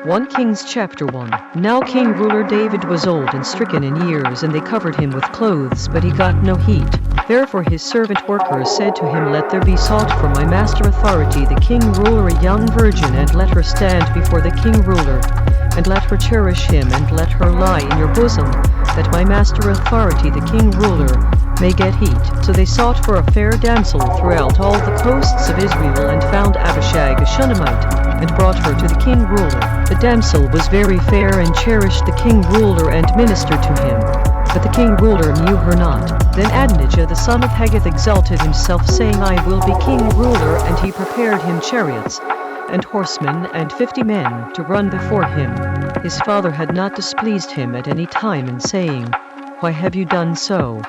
1 Kings chapter 1. Now King ruler David was old and stricken in years, and they covered him with clothes, but he got no heat. Therefore his servant workers said to him, Let there be sought for my master authority, the king ruler, a young virgin, and let her stand before the king ruler, and let her cherish him, and let her lie in your bosom, that my master authority, the king ruler, may get heat. So they sought for a fair damsel throughout all the coasts of Israel, and found Abishag a Shunammite, and brought her to the king ruler. The damsel was very fair, and cherished the king ruler, and ministered to him. But the king ruler knew her not. Then Adonijah the son of Haggith exalted himself, saying, I will be king ruler, and he prepared him chariots, and horsemen, and 50 men, to run before him. His father had not displeased him at any time in saying, Why have you done so?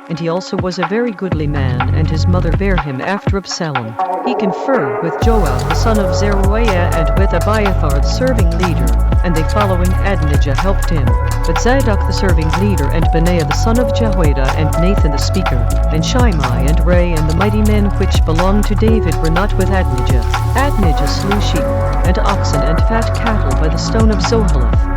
And he also was a very goodly man, and his mother bare him after Absalom. He conferred with Joab the son of Zeruiah, and with Abiathar the serving leader, and they following Adonijah helped him. But Zadok the serving leader, and Benaiah the son of Jehoiada, and Nathan the speaker, and Shimei, and Ray, and the mighty men which belonged to David were not with Adonijah. Adonijah slew sheep, and oxen, and fat cattle by the stone of Zoheleth,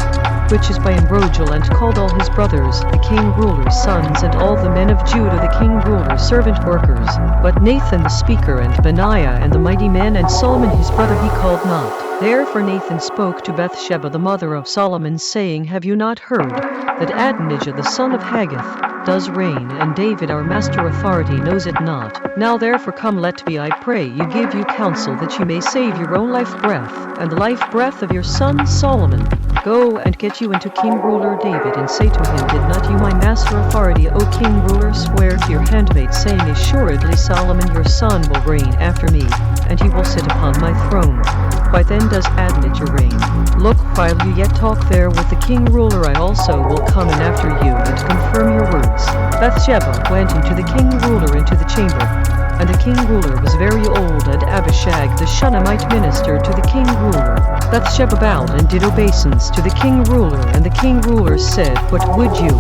which is by Enrogel, and called all his brothers, the king ruler's sons, and all the men of Judah, the king ruler's servant workers. But Nathan the speaker, and Benaiah, and the mighty men, and Solomon his brother he called not. Therefore Nathan spoke to Bathsheba the mother of Solomon, saying, Have you not heard that Adonijah the son of Haggith does reign, and David our master authority knows it not? Now therefore come, let me, I pray you, give you counsel, that you may save your own life breath, and the life breath of your son Solomon. Go and get you unto king ruler David, and say to him, Did not you, my master authority, O king ruler, swear to your handmaid, saying, Assuredly Solomon your son will reign after me, and he will sit upon my throne? Why then does Adonijah reign? Look, while you yet talk there with the king ruler, I also will come in after you, and confirm your words. Bathsheba went into the king ruler into the chamber, and the king ruler was very old, and Abishag the Shunammite ministered to the king ruler. Bathsheba bowed and did obeisance to the king ruler, and the king ruler said, What would you?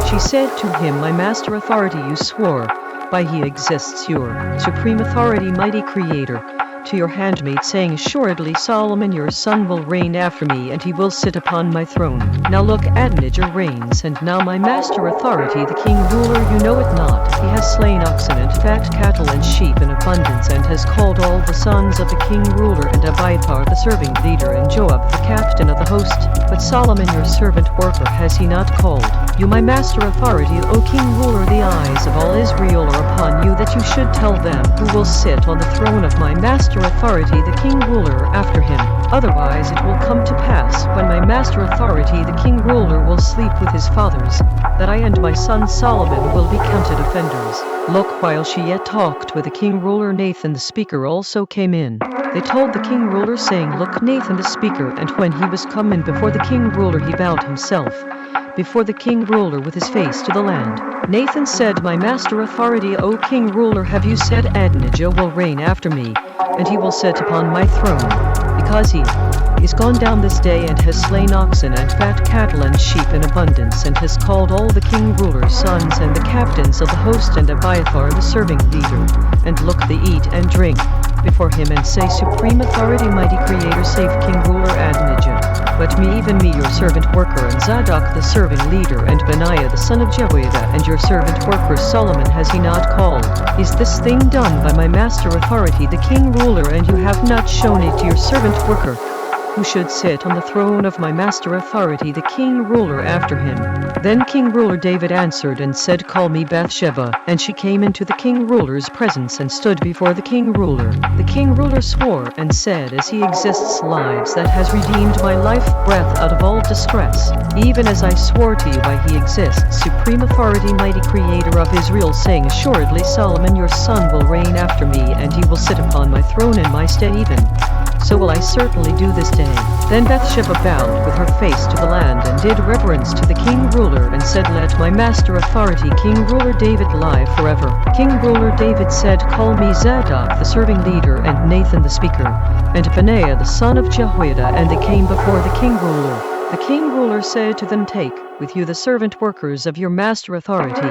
She said to him, My master authority, you swore, by he exists your supreme authority, mighty creator, to your handmaid, saying, Assuredly Solomon your son will reign after me, and he will sit upon my throne. Now look, Adonijah reigns, and now my master authority, the king ruler, you know it not. He has slain oxen and fat cattle and sheep in abundance, and has called all the sons of the king ruler, and Abiathar the serving leader, and Joab the captain of the host. But Solomon your servant worker has he not called. You, my master authority, O king ruler, the eyes of all Israel are upon you, that you should tell them who will sit on the throne of my master authority, the king ruler, after him. Otherwise it will come to pass, when my master authority, the king ruler, will sleep with his fathers, that I and my son Solomon will be counted offenders. Look, while she yet talked with the king ruler, Nathan the speaker also came in. They told the king ruler, saying, Look, Nathan the speaker. And when he was come in before the king ruler, he bowed himself before the king ruler with his face to the land. Nathan said, My master authority, O king ruler, have you said Adonijah will reign after me, and he will sit upon my throne? Because he is gone down this day, and has slain oxen and fat cattle and sheep in abundance, and has called all the king ruler's sons, and the captains of the host, and Abiathar the serving leader. And look, they eat and drink before him, and say, Supreme authority, mighty creator, save king ruler Adonijah. But me, even me, your servant worker, and Zadok the serving leader, and Benaiah the son of Jehoiada, and your servant worker Solomon has he not called? Is this thing done by my master authority, the king ruler, and you have not shown it to your servant worker, who should sit on the throne of my master authority, the king ruler, after him? Then king ruler David answered and said, Call me Bathsheba. And she came into the king ruler's presence, and stood before the king ruler. The king ruler swore and said, As he exists lives, that has redeemed my life breath out of all distress, even as I swore to you by he exists, supreme authority, mighty creator of Israel, saying, Assuredly Solomon your son will reign after me, and he will sit upon my throne in my stead even. So will I certainly do this day. Then Bathsheba bowed with her face to the land, and did reverence to the king ruler, and said, Let my master authority, king ruler David, lie forever. King ruler David said, Call me Zadok the serving leader, and Nathan the speaker, and Benaiah the son of Jehoiada. And they came before the king ruler. The king ruler said to them, Take with you the servant workers of your master authority,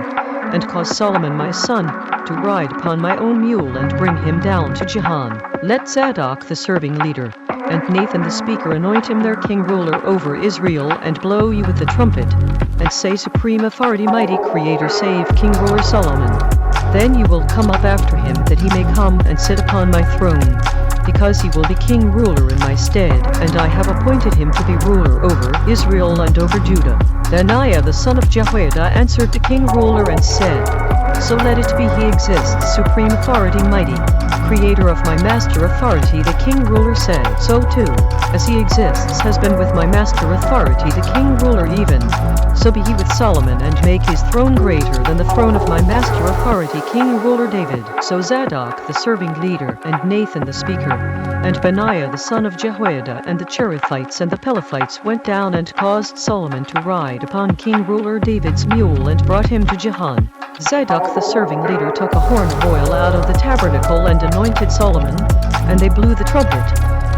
and cause Solomon my son to ride upon my own mule, and bring him down to Jahan. Let Zadok the serving leader and Nathan the speaker anoint him their king ruler over Israel, and blow you with the trumpet, and say, Supreme authority, mighty creator, save king ruler Solomon. Then you will come up after him, that he may come and sit upon my throne, because he will be king ruler in my stead, and I have appointed him to be ruler over Israel and over Judah. Benaiah the son of Jehoiada answered the king ruler and said, So let it be, he exists, supreme authority, mighty creator of my master authority. The king ruler said, So too, as he exists, has been with my master authority, the king ruler even, so be he with Solomon, and make his throne greater than the throne of my master authority, king ruler David. So Zadok the serving leader, and Nathan the speaker, and Benaiah the son of Jehoiada, and the Cherethites and the Pelethites went down and caused Solomon to ride upon king ruler David's mule, and brought him to Jehan. Zadok the serving leader took a horn of oil out of the tabernacle and anointed Solomon, and they blew the trumpet,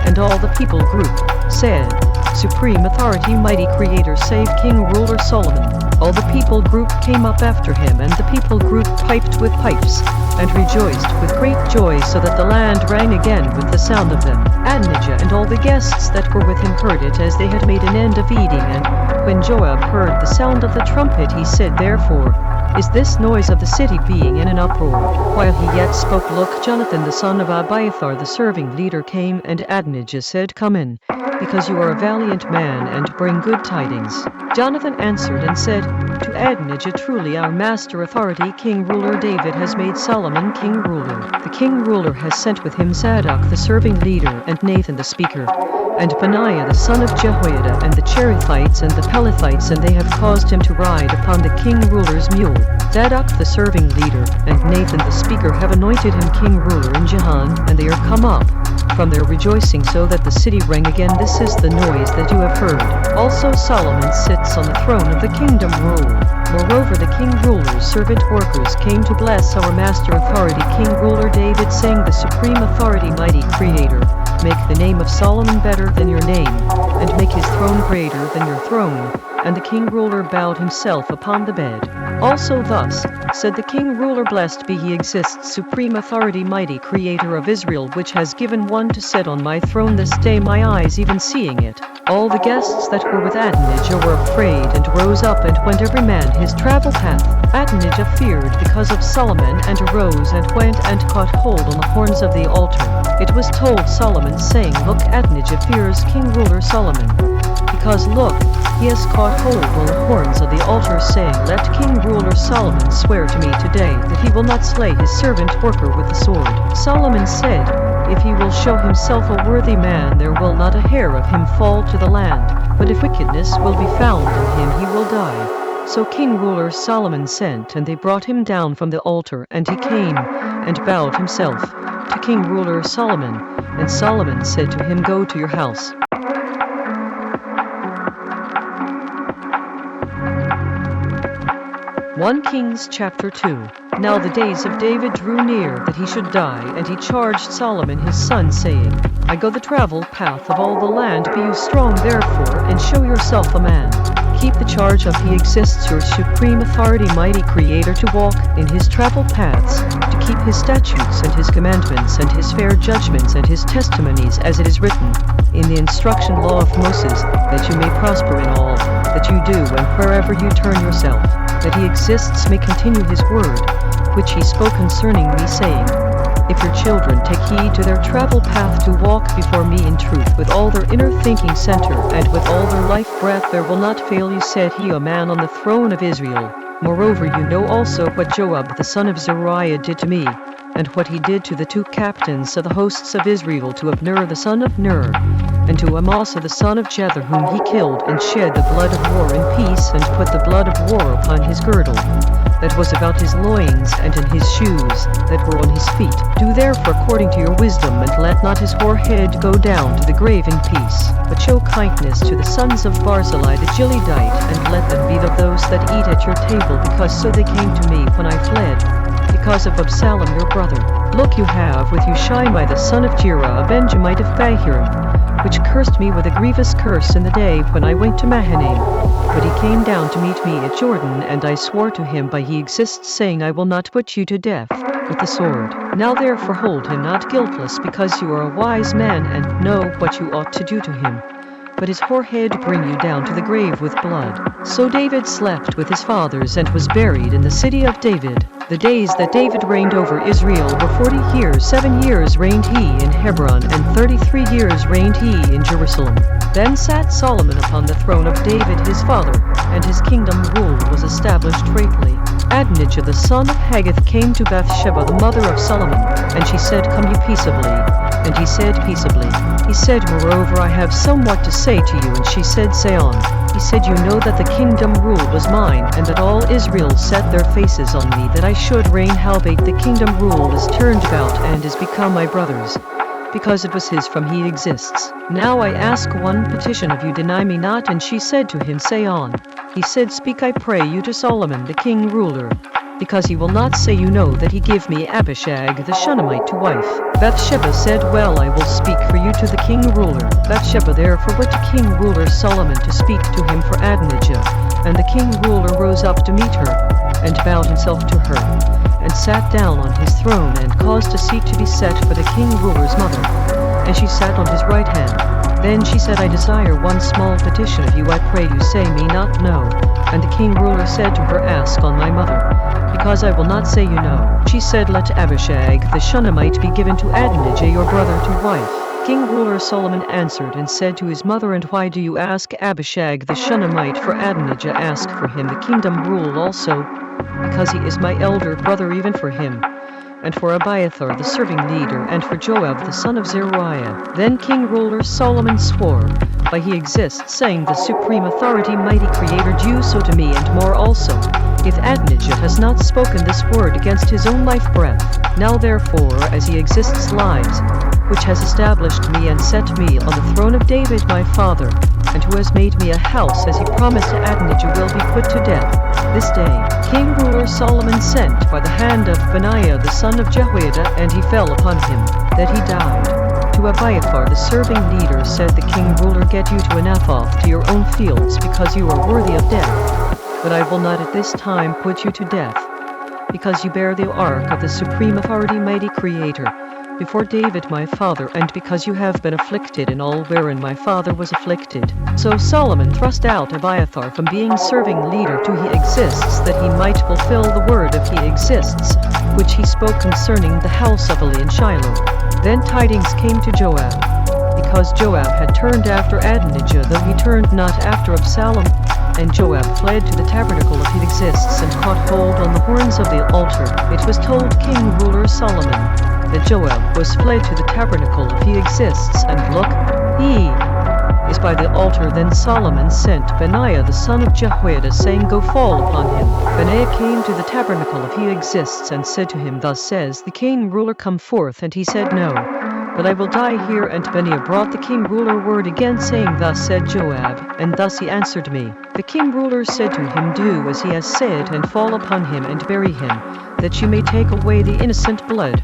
and all the people group said, Supreme authority, mighty creator, save king ruler Solomon. All the people group came up after him, and the people group piped with pipes, and rejoiced with great joy, so that the land rang again with the sound of them. Adonijah and all the guests that were with him heard it, as they had made an end of eating. And when Joab heard the sound of the trumpet, he said, Therefore is this noise of the city being in an uproar. While he yet spoke, look, Jonathan the son of Abiathar the serving leader came, and Adonijah said, Come in, because you are a valiant man, and bring good tidings. Jonathan answered and said to Adonijah, Truly our master authority, king ruler David, has made Solomon king ruler. The king ruler has sent with him Zadok the serving leader, and Nathan the speaker, and Benaiah the son of Jehoiada, and the Cherethites and the Pelethites, and they have caused him to ride upon the king ruler's mule. Zadok the serving leader, and Nathan the speaker have anointed him king ruler in Jehan, and they are come up from their rejoicing, so that the city rang again. This is the noise that you have heard. Also Solomon sits on the throne of the kingdom rule. Moreover, the king ruler's servant workers came to bless our master authority, king ruler David, saying, The supreme authority, mighty creator, make the name of Solomon better than your name, and make his throne greater than your throne. And the king ruler bowed himself upon the bed. Also thus said the king ruler, Blessed be he exists, supreme authority, mighty creator of Israel, which has given one to sit on my throne this day, my eyes even seeing it. All the guests that were with Adonijah were afraid, and rose up, and went every man his travel path. Adonijah feared because of Solomon, and arose, and went, and caught hold on the horns of the altar. It was told Solomon, saying, Look, Adonijah fears king ruler Solomon, because look, he has caught hold on the horns of the altar, saying, Let king ruler Solomon swear to me today that he will not slay his servant worker with the sword. Solomon said, If he will show himself a worthy man, there will not a hair of him fall to the land, but if wickedness will be found in him, he will die. So king ruler Solomon sent, and they brought him down from the altar, and he came and bowed himself to king ruler Solomon. And Solomon said to him, Go to your house. 1 Kings chapter 2. Now the days of David drew near that he should die, and he charged Solomon his son, saying, I go the travel path of all the land, be you strong therefore, and show yourself a man. Keep the charge of he exists, your supreme authority, mighty creator, to walk in his travel paths, to keep his statutes and his commandments and his fair judgments and his testimonies, as it is written in the instruction law of Moses, that you may prosper in all that you do, and wherever you turn yourself, that he exists may continue his word, which he spoke concerning me, saying, If your children take heed to their travel path, to walk before me in truth with all their inner thinking center, and with all their life breath, there will not fail you, said he, a man on the throne of Israel. Moreover, you know also what Joab the son of Zeruiah did to me, and what he did to the 2 captains of the hosts of Israel, to Abner the son of Ner, and to Amasa the son of Jether, whom he killed, and shed the blood of war in peace, and put the blood of war upon his girdle that was about his loins, and in his shoes that were on his feet. Do therefore according to your wisdom, and let not his forehead go down to the grave in peace, but show kindness to the sons of Barzillai the Gileadite, and let them be of those that eat at your table, because so they came to me when I fled, because of Absalom your brother. Look, you have with you Shimei the son of Gera, a Benjamite of Bahirim, which cursed me with a grievous curse in the day when I went to Mahanaim. But he came down to meet me at Jordan, and I swore to him by he exists, saying, I will not put you to death. with the sword. Now therefore hold him not guiltless, because you are a wise man and know what you ought to do to him. But his forehead bring you down to the grave with blood. So David slept with his fathers and was buried in the city of David. The days that David reigned over Israel were 40 years. 7 years reigned he in Hebron, and 33 years reigned he in Jerusalem. Then sat Solomon upon the throne of David his father, and his kingdom rule was established greatly. Adonijah the son of Haggith came to Bathsheba the mother of Solomon, and she said, Come you peaceably? And he said, Peaceably. He said, Moreover, I have somewhat to say to you. And she said, Say on. He said, You know that the kingdom rule was mine, and that all Israel set their faces on me, that I should reign. Howbeit the kingdom rule is turned about, and is become my brother's, because it was his from he exists. Now I ask one petition of you, deny me not. And she said to him, Say on. He said, Speak, I pray you, to Solomon the king ruler, because he will not say, You know that he give me Abishag the Shunammite to wife. Bathsheba said, Well, I will speak for you to the king ruler. Bathsheba therefore went to king ruler Solomon to speak to him for Adonijah. And the king ruler rose up to meet her, and bowed himself to her, and sat down on his throne, and caused a seat to be set for the king ruler's mother. And she sat on his right hand. Then she said, I desire one small petition of you, I pray you, say me not no. And the king ruler said to her, Ask on my mother, because I will not say you no. She said, Let Abishag the Shunammite be given to Adonijah your brother to wife. King ruler Solomon answered and said to his mother, And why do you ask Abishag the Shunammite for Adonijah? Ask for him the kingdom rule also, because he is my elder brother, even for him, and for Abiathar the serving leader, and for Joab the son of Zeruiah. Then king ruler Solomon swore by he exists, saying, The supreme authority, mighty creator, do so to me and more also, if Adonijah has not spoken this word against his own life breath. Now therefore, as he exists lives, which has established me and set me on the throne of David my father, and who has made me a house, as he promised to Adonijah, will be put to death. This day king ruler Solomon sent by the hand of Benaiah the son of Jehoiada, and he fell upon him, that he died. To Abiathar the serving leader said the king ruler, Get you to Anathoth, to your own fields, because you are worthy of death. But I will not at this time put you to death, because you bear the ark of the supreme authority, mighty creator, before David my father, and because you have been afflicted in all wherein my father was afflicted. So Solomon thrust out Abiathar from being serving leader to he exists, that he might fulfill the word of he exists, which he spoke concerning the house of Eli in Shiloh. Then tidings came to Joab, because Joab had turned after Adonijah, though he turned not after Absalom. And Joab fled to the tabernacle of he exists, and caught hold on the horns of the altar. It was told king ruler Solomon that Joab was fled to the tabernacle of he exists, and look, he is by the altar. Then Solomon sent Benaiah the son of Jehoiada, saying, Go fall upon him. Benaiah came to the tabernacle of he exists, and said to him, Thus says the king ruler, Come forth. And he said, No, but I will die here. And Benaiah brought the king ruler word again, saying, Thus said Joab, and thus he answered me. The king ruler said to him, Do as he has said, and fall upon him, and bury him, that you may take away the innocent blood,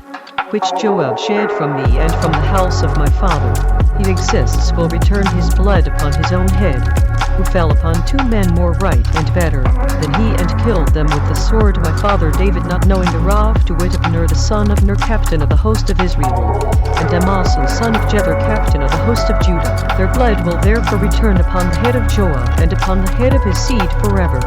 which Joab shed from me and from the house of my father. He exists will return his blood upon his own head, who fell upon 2 men more right and better than he, and killed them with the sword, my father David, not knowing thereof, to wit, Abner the son of Ner, captain of the host of Israel, and Amasa son of Jether, captain of the host of Judah. Their blood will therefore return upon the head of Joab, and upon the head of his seed forever,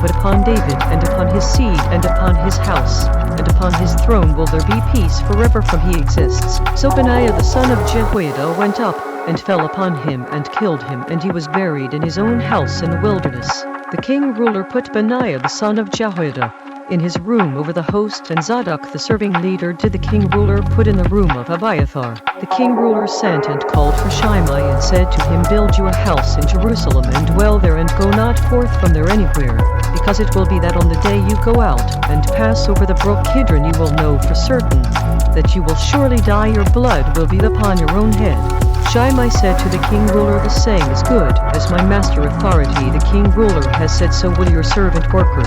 but upon David, and upon his seed, and upon his house, and upon his throne will there be peace forever from he exists. So Benaiah the son of Jehoiada went up, and fell upon him, and killed him, and he was buried in his own house in the wilderness. The king ruler put Benaiah the son of Jehoiada in his room over the host, and Zadok the serving leader did the king ruler put in the room of Abiathar. The king ruler sent and called for Shimei, and said to him, Build you a house in Jerusalem, and dwell there, and go not forth from there anywhere, because it will be that on the day you go out and pass over the brook Kidron, you will know for certain that you will surely die, your blood will be upon your own head. Shimei said to the king ruler, The saying is good, as my master authority the king ruler has said, so will your servant worker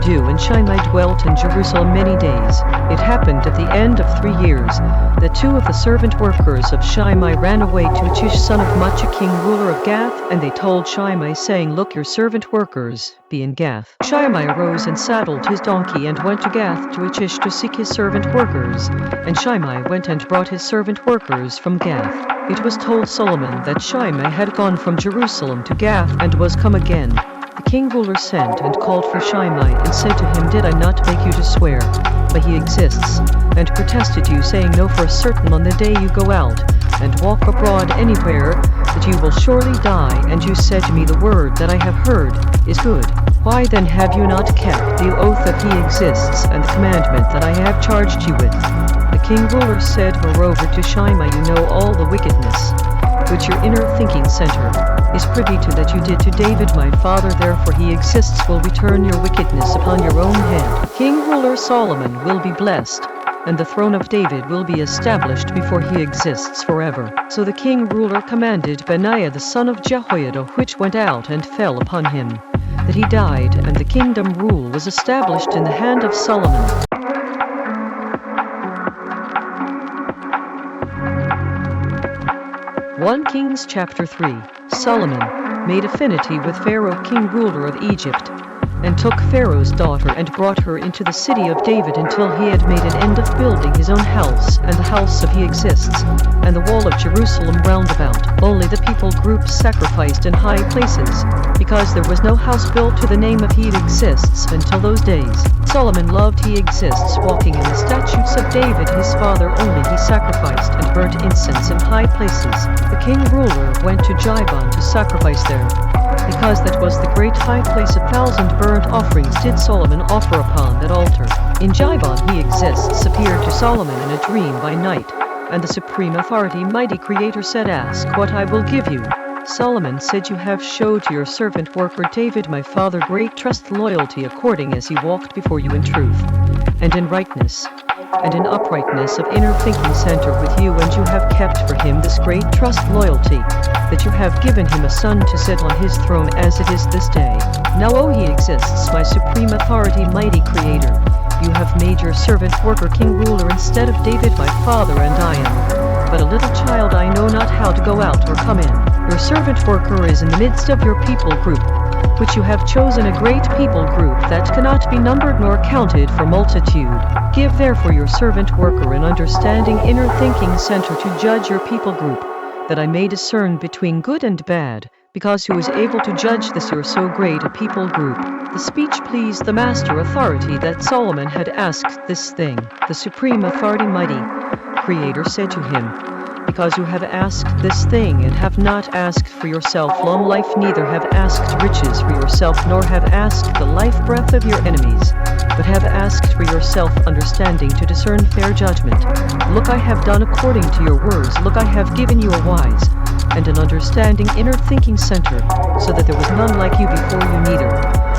do, and Shimei dwelt in Jerusalem many days. It happened at the end of 3 years, that 2 of the servant workers of Shimei ran away to Achish son of Maachah, king ruler of Gath, and they told Shimei, saying, Look, your servant workers be in Gath. Shimei arose and saddled his donkey and went to Gath to Achish to seek his servant workers. And Shimei went and brought his servant workers from Gath. It was told Solomon that Shimei had gone from Jerusalem to Gath and was come again. The king ruler sent and called for Shimei and said to him, Did I not make you to swear? But he exists, and protested you, saying, Know for a certain on the day you go out and walk abroad anywhere, that you will surely die. And you said to me, The word that I have heard is good. Why then have you not kept the oath that he exists, and the commandment that I have charged you with? The king ruler said moreover to Shimei, You know all the wickedness which your inner thinking center is privy to that you did to David my father, therefore he exists will return your wickedness upon your own head. King ruler Solomon will be blessed, and the throne of David will be established before he exists forever. So the king ruler commanded Benaiah the son of Jehoiada, which went out and fell upon him, that he died, and the kingdom rule was established in the hand of Solomon. 1 Kings chapter 3. Solomon made affinity with Pharaoh, king ruler of Egypt, and took Pharaoh's daughter and brought her into the city of David until he had made an end of building his own house, and the house of he exists, and the wall of Jerusalem round about. Only the people group sacrificed in high places, because there was no house built to the name of he exists until those days. Solomon loved he exists, walking in the statutes of David his father only. He sacrificed and burnt incense in high places. The king ruler went to Gibon to sacrifice there, because that was the great high place. 1,000 burnt offerings did Solomon offer upon that altar. In Gibon he exists appeared to Solomon in a dream by night, and the supreme authority mighty creator said, Ask what I will give you. Solomon said, You have showed to your servant worker David my father great trust, loyalty, according as he walked before you in truth, and in rightness, and in uprightness of inner thinking center with you, and you have kept for him this great trust, loyalty, that you have given him a son to sit on his throne as it is this day. Now, O he exists, my supreme authority, mighty creator, you have made your servant worker king ruler instead of David my father, and I am but a little child, I know not how to go out or come in. Your servant worker is in the midst of your people group, which you have chosen, a great people group that cannot be numbered nor counted for multitude. Give therefore your servant worker an understanding inner thinking center to judge your people group, that I may discern between good and bad, because who is able to judge this your so great a people group? The speech pleased the master authority that Solomon had asked this thing. The supreme authority, mighty creator, said to him, Because you have asked this thing, and have not asked for yourself long life, neither have asked riches for yourself, nor have asked the life breath of your enemies, but have asked for yourself understanding to discern fair judgment. Look, I have done according to your words. Look, I have given you a wise and an understanding inner thinking center, so that there was none like you before you, neither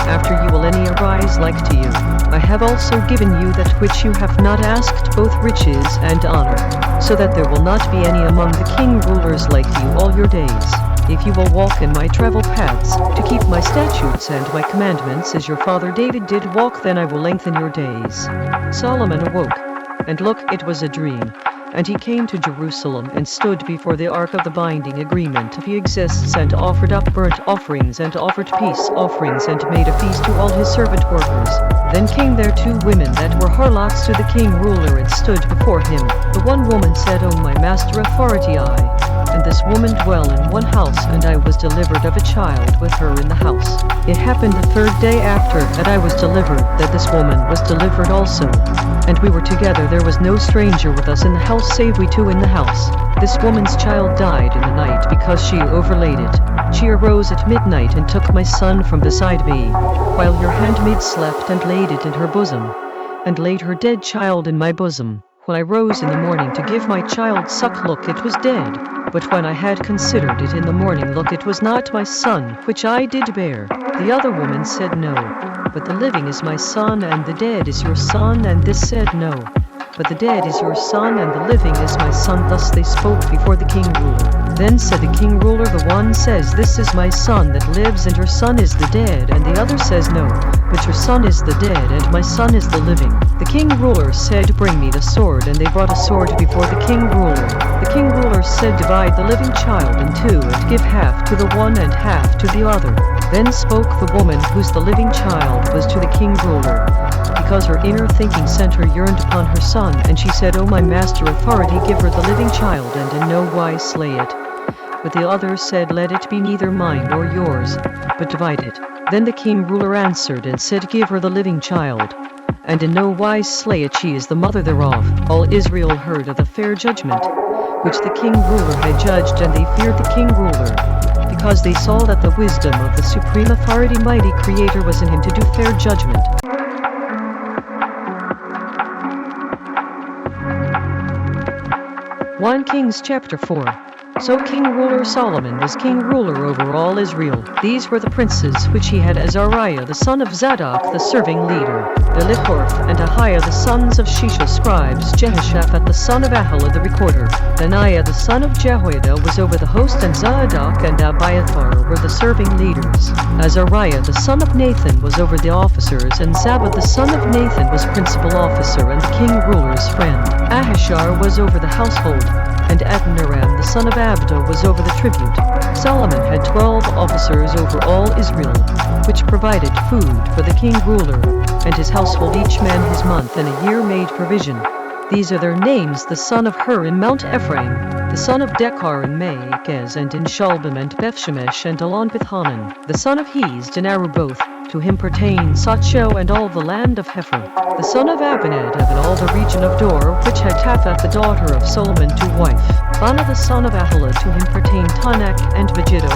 after you will any arise like to you. I have also given you that which you have not asked, both riches and honor, so that there will not be any among the king rulers like you all your days. If you will walk in my travel paths, to keep my statutes and my commandments as your father David did walk, then I will lengthen your days. Solomon awoke, and look, it was a dream. And he came to Jerusalem and stood before the ark of the binding agreement of he exists, and offered up burnt offerings and offered peace offerings, and made a feast to all his servant workers. Then came there 2 women that were harlots to the king ruler, and stood before him. The one woman said, O my master authority, I and this woman dwell in one house, and I was delivered of a child with her in the house. It happened the 3rd day after that I was delivered, that this woman was delivered also. And we were together, there was no stranger with us in the house, save we 2 in the house. This woman's child died in the night, because she overlaid it. She arose at midnight and took my son from beside me, while your handmaid slept, and laid it in her bosom, and laid her dead child in my bosom. When I rose in the morning to give my child suck, look, it was dead. But when I had considered it in the morning, look, it was not my son, which I did bear. The other woman said, No, but the living is my son, and the dead is your son. And this said, No, but the dead is your son, and the living is my son. Thus they spoke before the king ruler. Then said the king ruler, the one says, This is my son that lives, and your son is the dead, and the other says, No, but your son is the dead, and my son is the living. The king ruler said, Bring me the sword, and they brought a sword before the king ruler. The king ruler said, Divide the living child in two, and give half to the one and half to the other. Then spoke the woman whose the living child was to the king ruler, because her inner thinking center yearned upon her son, and she said, O my master authority, give her the living child, and in no wise slay it. But the other said, Let it be neither mine nor yours, but divide it. Then the king ruler answered and said, Give her the living child, and in no wise slay it, she is the mother thereof. All Israel heard of the fair judgment which the king ruler had judged, and they feared the king ruler, because they saw that the wisdom of the supreme authority mighty creator was in him to do fair judgment. 1 Kings chapter 4. So King Ruler Solomon was king ruler over all Israel. These were the princes which he had: Azariah the son of Zadok the serving leader, Elihorph and Ahiah the sons of Shisha scribes, Jehoshaphat the son of Ahilah the recorder, Benaiah the son of Jehoiada was over the host, and Zadok and Abiathar were the serving leaders. Azariah the son of Nathan was over the officers, and Zabad the son of Nathan was principal officer and the king ruler's friend. Ahishar was over the household, and Adoniram the son of Abda was over the tribute. Solomon had 12 officers over all Israel, which provided food for the king ruler and his household, each man his month and a year made provision. These are their names: the son of Hur in Mount Ephraim, the son of Dekar in Maacaz and in Shalbim and Bethshemesh and Elon with Hanan, the son of Hezd in Aruboth. To him pertain Sacho and all the land of Hepher, the son of Abinadab and all the region of Dor, which had Taphath the daughter of Solomon to wife. Bana the son of Ahilah, to him pertain Tanak and Megiddo,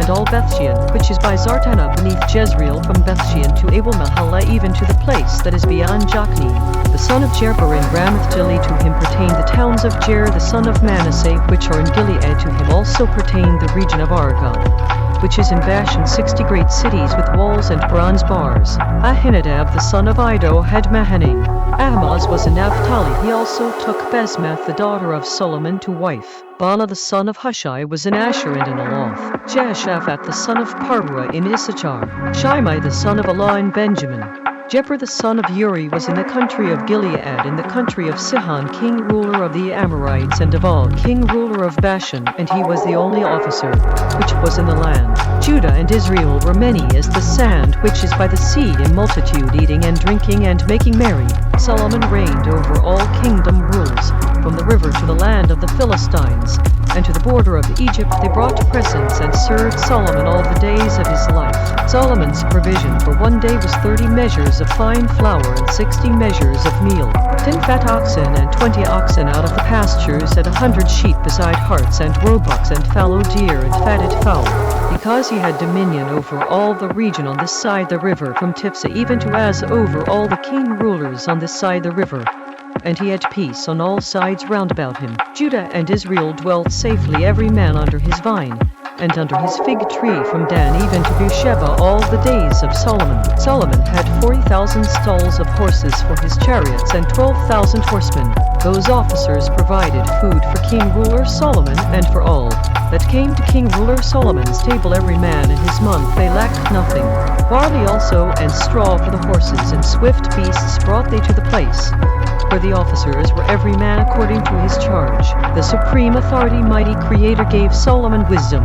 and all Bethshean, which is by Zartanah beneath Jezreel, from Bethshean to Abel Mahalah, even to the place that is beyond Jokni. The son of Jerber in Ramath-Gili, to him pertain the towns of Jer the son of Manasseh, which are in Gilead. To him also pertain the region of Argob, which is in Bashan, 60 great cities with walls and bronze bars. Ahinadab the son of Iddo had Mahanaim. Ahimaaz was in Naphtali. He also took Basmath the daughter of Solomon to wife. Bala the son of Hushai was in Asher and in Aloth. Jehoshaphat the son of Parua in Issachar. Shimei the son of Elah in Benjamin. Jephar the son of Uri was in the country of Gilead, in the country of Sihon, king ruler of the Amorites, and of Og, king ruler of Bashan, and he was the only officer which was in the land. Judah and Israel were many as the sand which is by the sea, in multitude, eating and drinking and making merry. Solomon reigned over all kingdom rules, from the river to the land of the Philistines, and to the border of Egypt. They brought presents and served Solomon all the days of his life. Solomon's provision for one day was 30 measures of fine flour and 60 measures of meal, 10 fat oxen and 20 oxen out of the pastures, and 100 sheep beside harts and roebucks and fallow deer and fatted fowl, because he had dominion over all the region on this side the river, from Tiphsah even to Az, over all the king rulers on this side the river. And he had peace on all sides round about him. Judah and Israel dwelt safely, every man under his vine, and under his fig tree, from Dan even to Beersheba, all the days of Solomon. Solomon had 40,000 stalls of horses for his chariots, and 12,000 horsemen. Those officers provided food for King Ruler Solomon, and for all that came to King Ruler Solomon's table, every man in his month. They lacked nothing. Barley also and straw for the horses, and swift beasts brought they to the place where the officers were, every man according to his charge. The supreme authority mighty creator gave Solomon wisdom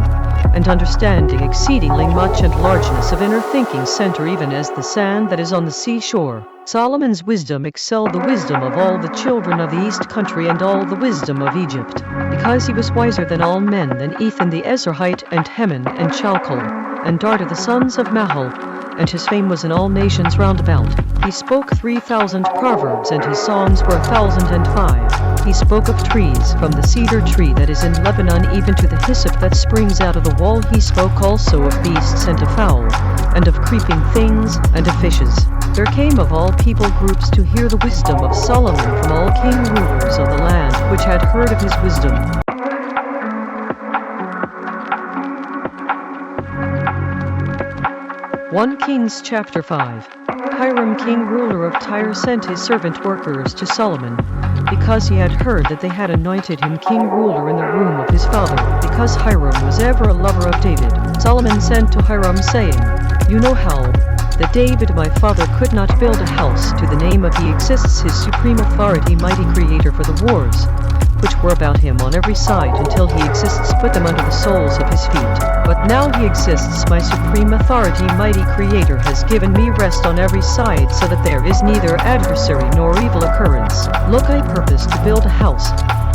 and understanding exceedingly much, and largeness of inner thinking center, even as the sand that is on the seashore. Solomon's wisdom excelled the wisdom of all the children of the east country, and all the wisdom of Egypt, because he was wiser than all men, than Ethan the Ezrahite, and Heman, and Chalcol, and Darda the sons of Mahol, and his fame was in all nations round about. He spoke 3,000 proverbs, and his songs were 1,005. He spoke of trees, from the cedar tree that is in Lebanon even to the hyssop that springs out of the wall. He spoke also of beasts and of fowl, and of creeping things, and of fishes. There came of all people groups to hear the wisdom of Solomon from all king rulers of the land, which had heard of his wisdom. 1 Kings chapter 5. Hiram king ruler of Tyre sent his servant workers to Solomon, because he had heard that they had anointed him king ruler in the room of his father, because Hiram was ever a lover of David. Solomon sent to Hiram, saying, You know how that David my father could not build a house to the name of he exists his supreme authority, mighty creator for the wars which were about him on every side, until he exists put them under the soles of his feet. But now he exists, my supreme authority, mighty creator, has given me rest on every side, so that there is neither adversary nor evil occurrence. Look, I purpose to build a house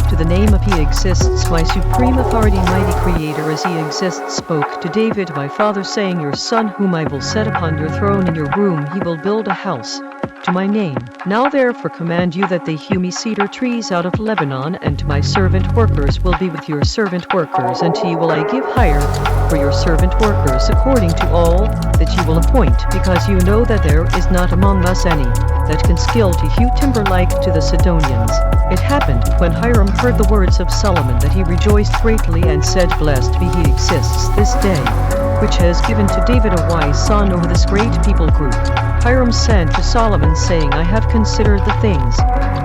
to the name of he exists, my supreme authority, mighty creator, as he exists, spoke to David my father, saying, Your son whom I will set upon your throne in your room, he will build a house to my name. Now therefore command you that they hew me cedar trees out of Lebanon, and my servant workers will be with your servant workers, and to you will I give hire for your servant workers according to all that you will appoint, because you know that there is not among us any that can skill to hew timber like to the Sidonians. It happened, when Hiram heard the words of Solomon, that he rejoiced greatly and said, Blessed be he exists this day, which has given to David a wise son over this great people group. Hiram sent to Solomon, saying, I have considered the things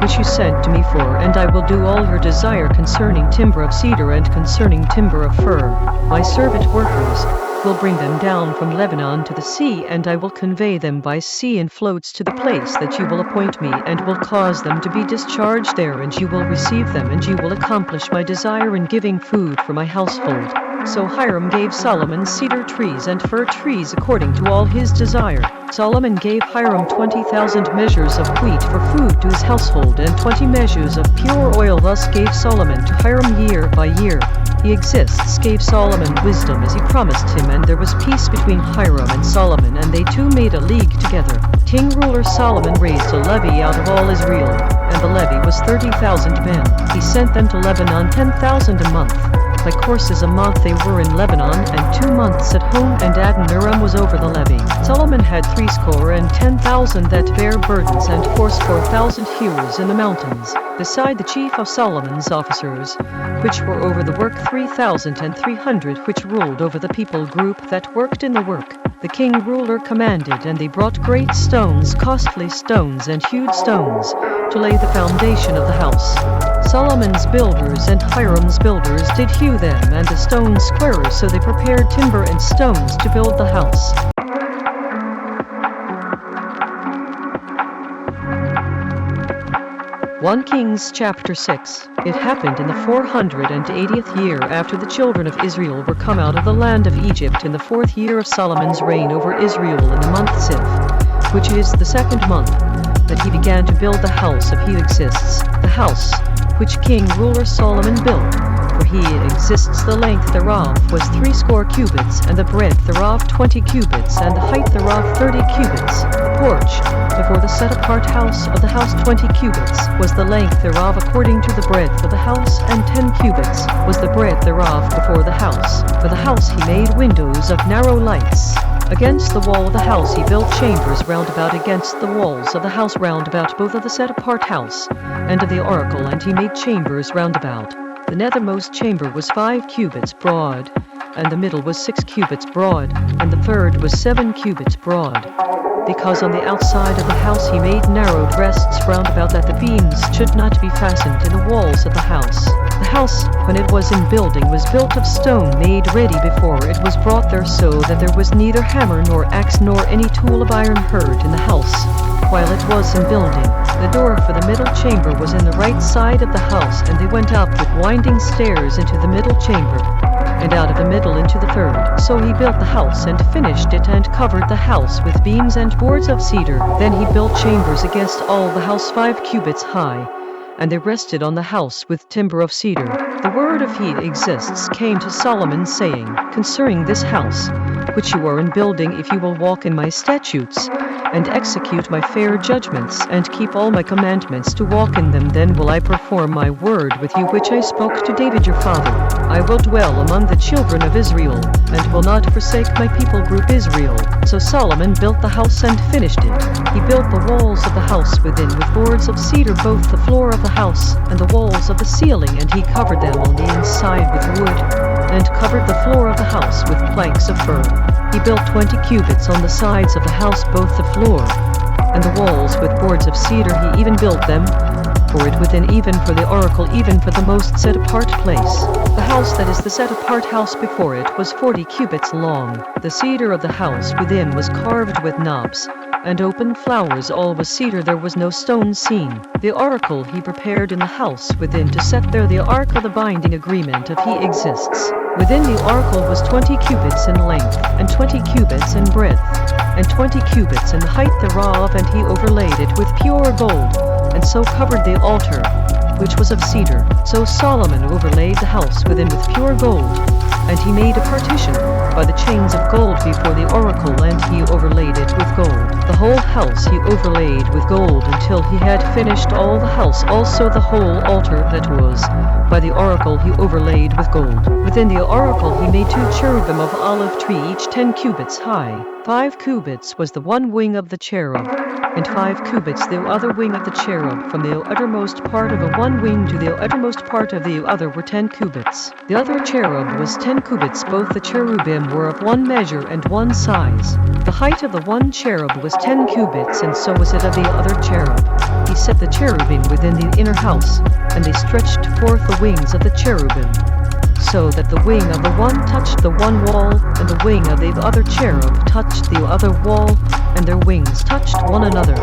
which you sent to me for, and I will do all your desire concerning timber of cedar and concerning timber of fir. My servant workers will bring them down from Lebanon to the sea, and I will convey them by sea in floats to the place that you will appoint me, and will cause them to be discharged there, and you will receive them, and you will accomplish my desire in giving food for my household. So Hiram gave Solomon cedar trees and fir trees according to all his desire. Solomon gave Hiram 20,000 measures of wheat for food to his household, and 20 measures of pure oil. Thus gave Solomon to Hiram year by year. He exists gave Solomon wisdom as he promised him, and there was peace between Hiram and Solomon, and they two made a league together. King ruler Solomon raised a levy out of all Israel, and the levy was 30,000 men. He sent them to Lebanon 10,000 a month. By courses a month they were in Lebanon, and 2 months at home, and Adoniram was over the levy. Solomon had 70,10,000 that bare burdens, and 80,000 hewers in the mountains, beside the chief of Solomon's officers, which were over the work 3,300, which ruled over the people group that worked in the work. The king ruler commanded, and they brought great stones, costly stones, and hewed stones, to lay the foundation of the house. Solomon's builders and Hiram's builders did hew them, and the stone squarers, so they prepared timber and stones to build the house. 1 Kings chapter 6. It happened in the 480th year after the children of Israel were come out of the land of Egypt, in the 4th year of Solomon's reign over Israel, in the month Ziv, which is the 2nd month, that he began to build the house of he exists, the house which king ruler Solomon built. For he exists, the length thereof was 60 cubits, and the breadth thereof 20 cubits, and the height thereof 30 cubits. The porch before the set-apart house of the house 20 cubits was the length thereof according to the breadth of the house, and 10 cubits was the breadth thereof before the house. For the house he made windows of narrow lights. Against the wall of the house he built chambers round about against the walls of the house round about, both of the set-apart house and of the oracle, and he made chambers round about. The nethermost chamber was 5 cubits broad, and the middle was 6 cubits broad, and the third was 7 cubits broad. Because on the outside of the house he made narrowed rests round about, that the beams should not be fastened in the walls of the house. The house, when it was in building, was built of stone made ready before it was brought there, so that there was neither hammer nor axe nor any tool of iron heard in the house while it was in building. The door for the middle chamber was in the right side of the house, and they went up with winding stairs into the middle chamber, and out of the middle into the third. So he built the house and finished it, and covered the house with beams and boards of cedar. Then he built chambers against all the house 5 cubits high, and they rested on the house with timber of cedar. The word of he exists came to Solomon, saying, Concerning this house, which you are in building, if you will walk in my statutes, and execute my fair judgments, and keep all my commandments to walk in them, then will I perform my word with you which I spoke to David your father. I will dwell among the children of Israel, and will not forsake my people group Israel. So Solomon built the house and finished it. He built the walls of the house within with boards of cedar, both the floor of the house and the walls of the ceiling, and he covered them on the inside with wood, and covered the floor of the house with planks of fir. He built 20 cubits on the sides of the house, both the floor and the walls with boards of cedar. He even built them for it within, even for the oracle, even for the most set-apart place. The house that is the set-apart house before it was 40 cubits long. The cedar of the house within was carved with knobs, and open flowers, all was cedar, there was no stone seen. The oracle he prepared in the house within to set there the ark of the binding agreement of he exists. Within the oracle was 20 cubits in length, and 20 cubits in breadth, and 20 cubits in the height thereof, and he overlaid it with pure gold, and so covered the altar, which was of cedar. So Solomon overlaid the house within with pure gold, and he made a partition by the chains of gold before the oracle, and he overlaid it with gold. The whole house he overlaid with gold until he had finished all the house. Also the whole altar that was by the oracle he overlaid with gold. Within the oracle he made 2 cherubim of olive tree, each 10 cubits high. 5 cubits was the one wing of the cherub, and 5 cubits the other wing of the cherub. From the uttermost part of the one wing to the uttermost part of the other were 10 cubits. The other cherub was 10 cubits. Both the cherubim were of one measure and one size. The height of the one cherub was 10 cubits, and so was it of the other cherub. He set the cherubim within the inner house, and they stretched forth the wings of the cherubim, so that the wing of the one touched the one wall, and the wing of the other cherub touched the other wall, and their wings touched one another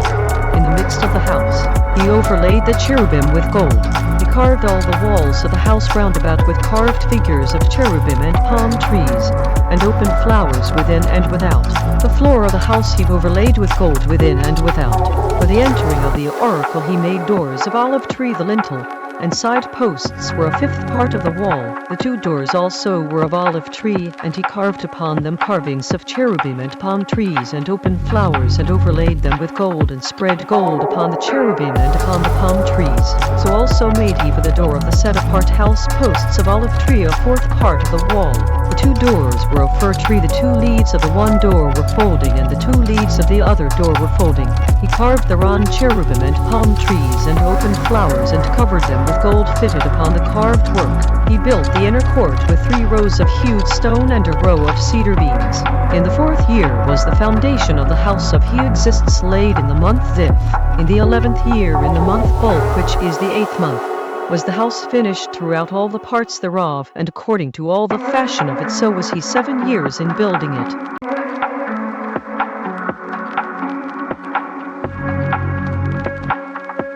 in the midst of the house. He overlaid the cherubim with gold. He carved all the walls of the house round about with carved figures of cherubim and palm trees, and open flowers within and without. The floor of the house he overlaid with gold within and without. For the entering of the oracle he made doors of olive tree. The lintel and side posts were a 5th part of the wall. The 2 doors also were of olive tree, and he carved upon them carvings of cherubim and palm trees and open flowers, and overlaid them with gold, and spread gold upon the cherubim and upon the palm trees. So also made he for the door of the set-apart house posts of olive tree, a 4th part of the wall. The 2 doors were of fir tree. The 2 leads of the one door were folding, and the 2 leads of the other door were folding. He carved thereon cherubim and palm trees and open flowers, and covered them with gold fitted upon the carved work. He built the inner court with 3 rows of hewed stone and a row of cedar beams. In the 4th year was the foundation of the house of he exists laid in the month Ziph. In the 11th year, in the month Bulk, which is the 8th month, was the house finished throughout all the parts thereof, and according to all the fashion of it, so was he 7 years in building it.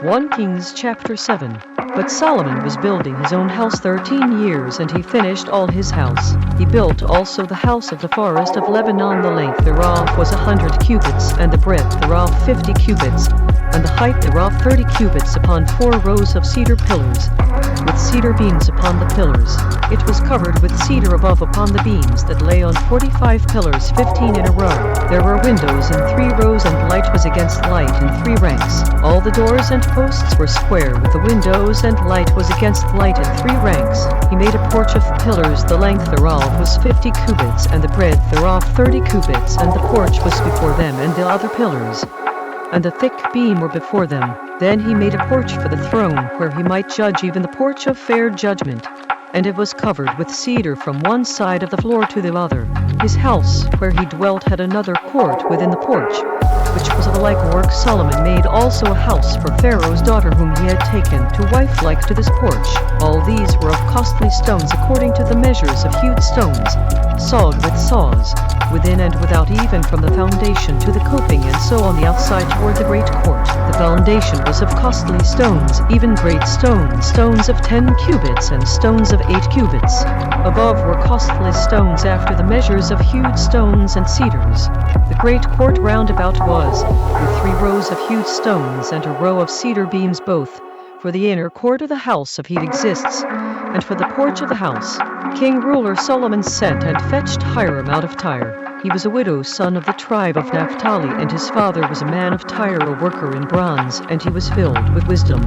1 Kings chapter 7. But Solomon was building his own house 13 years, and he finished all his house. He built also the house of the forest of Lebanon. The length thereof was 100 cubits, and the breadth thereof 50 cubits, and the height thereof 30 cubits, upon 4 rows of cedar pillars, with cedar beams upon the pillars. It was covered with cedar above upon the beams that lay on 45 pillars, 15 in a row. There were windows in 3 rows, and light was against light in 3 ranks. All the doors and posts were square, with the windows, and light was against light in 3 ranks. He made a porch of pillars. The length thereof was 50 cubits, and the breadth thereof 30 cubits, and the porch was before them, and the other pillars, and the thick beam were before them. Then he made a porch for the throne, where he might judge, even the porch of fair judgment. And it was covered with cedar from one side of the floor to the other. His house, where he dwelt, had another court within the porch, which was of the like work. Solomon made also a house for Pharaoh's daughter, whom he had taken to wife like to this porch. All these were of costly stones, according to the measures of hewed stones, sawed with saws, within and without, even from the foundation to the coping, and so on the outside toward the great court. The foundation was of costly stones, even great stones, stones of 10 cubits, and stones of 8 cubits. Above were costly stones after the measures of hewed stones and cedars. The great court round about was, with 3 rows of hewed stones, and a row of cedar beams both, for the inner court of the house of he exists, and for the porch of the house. King ruler Solomon sent and fetched Hiram out of Tyre. He was a widow son of the tribe of Naphtali, and his father was a man of Tyre, a worker in bronze, and he was filled with wisdom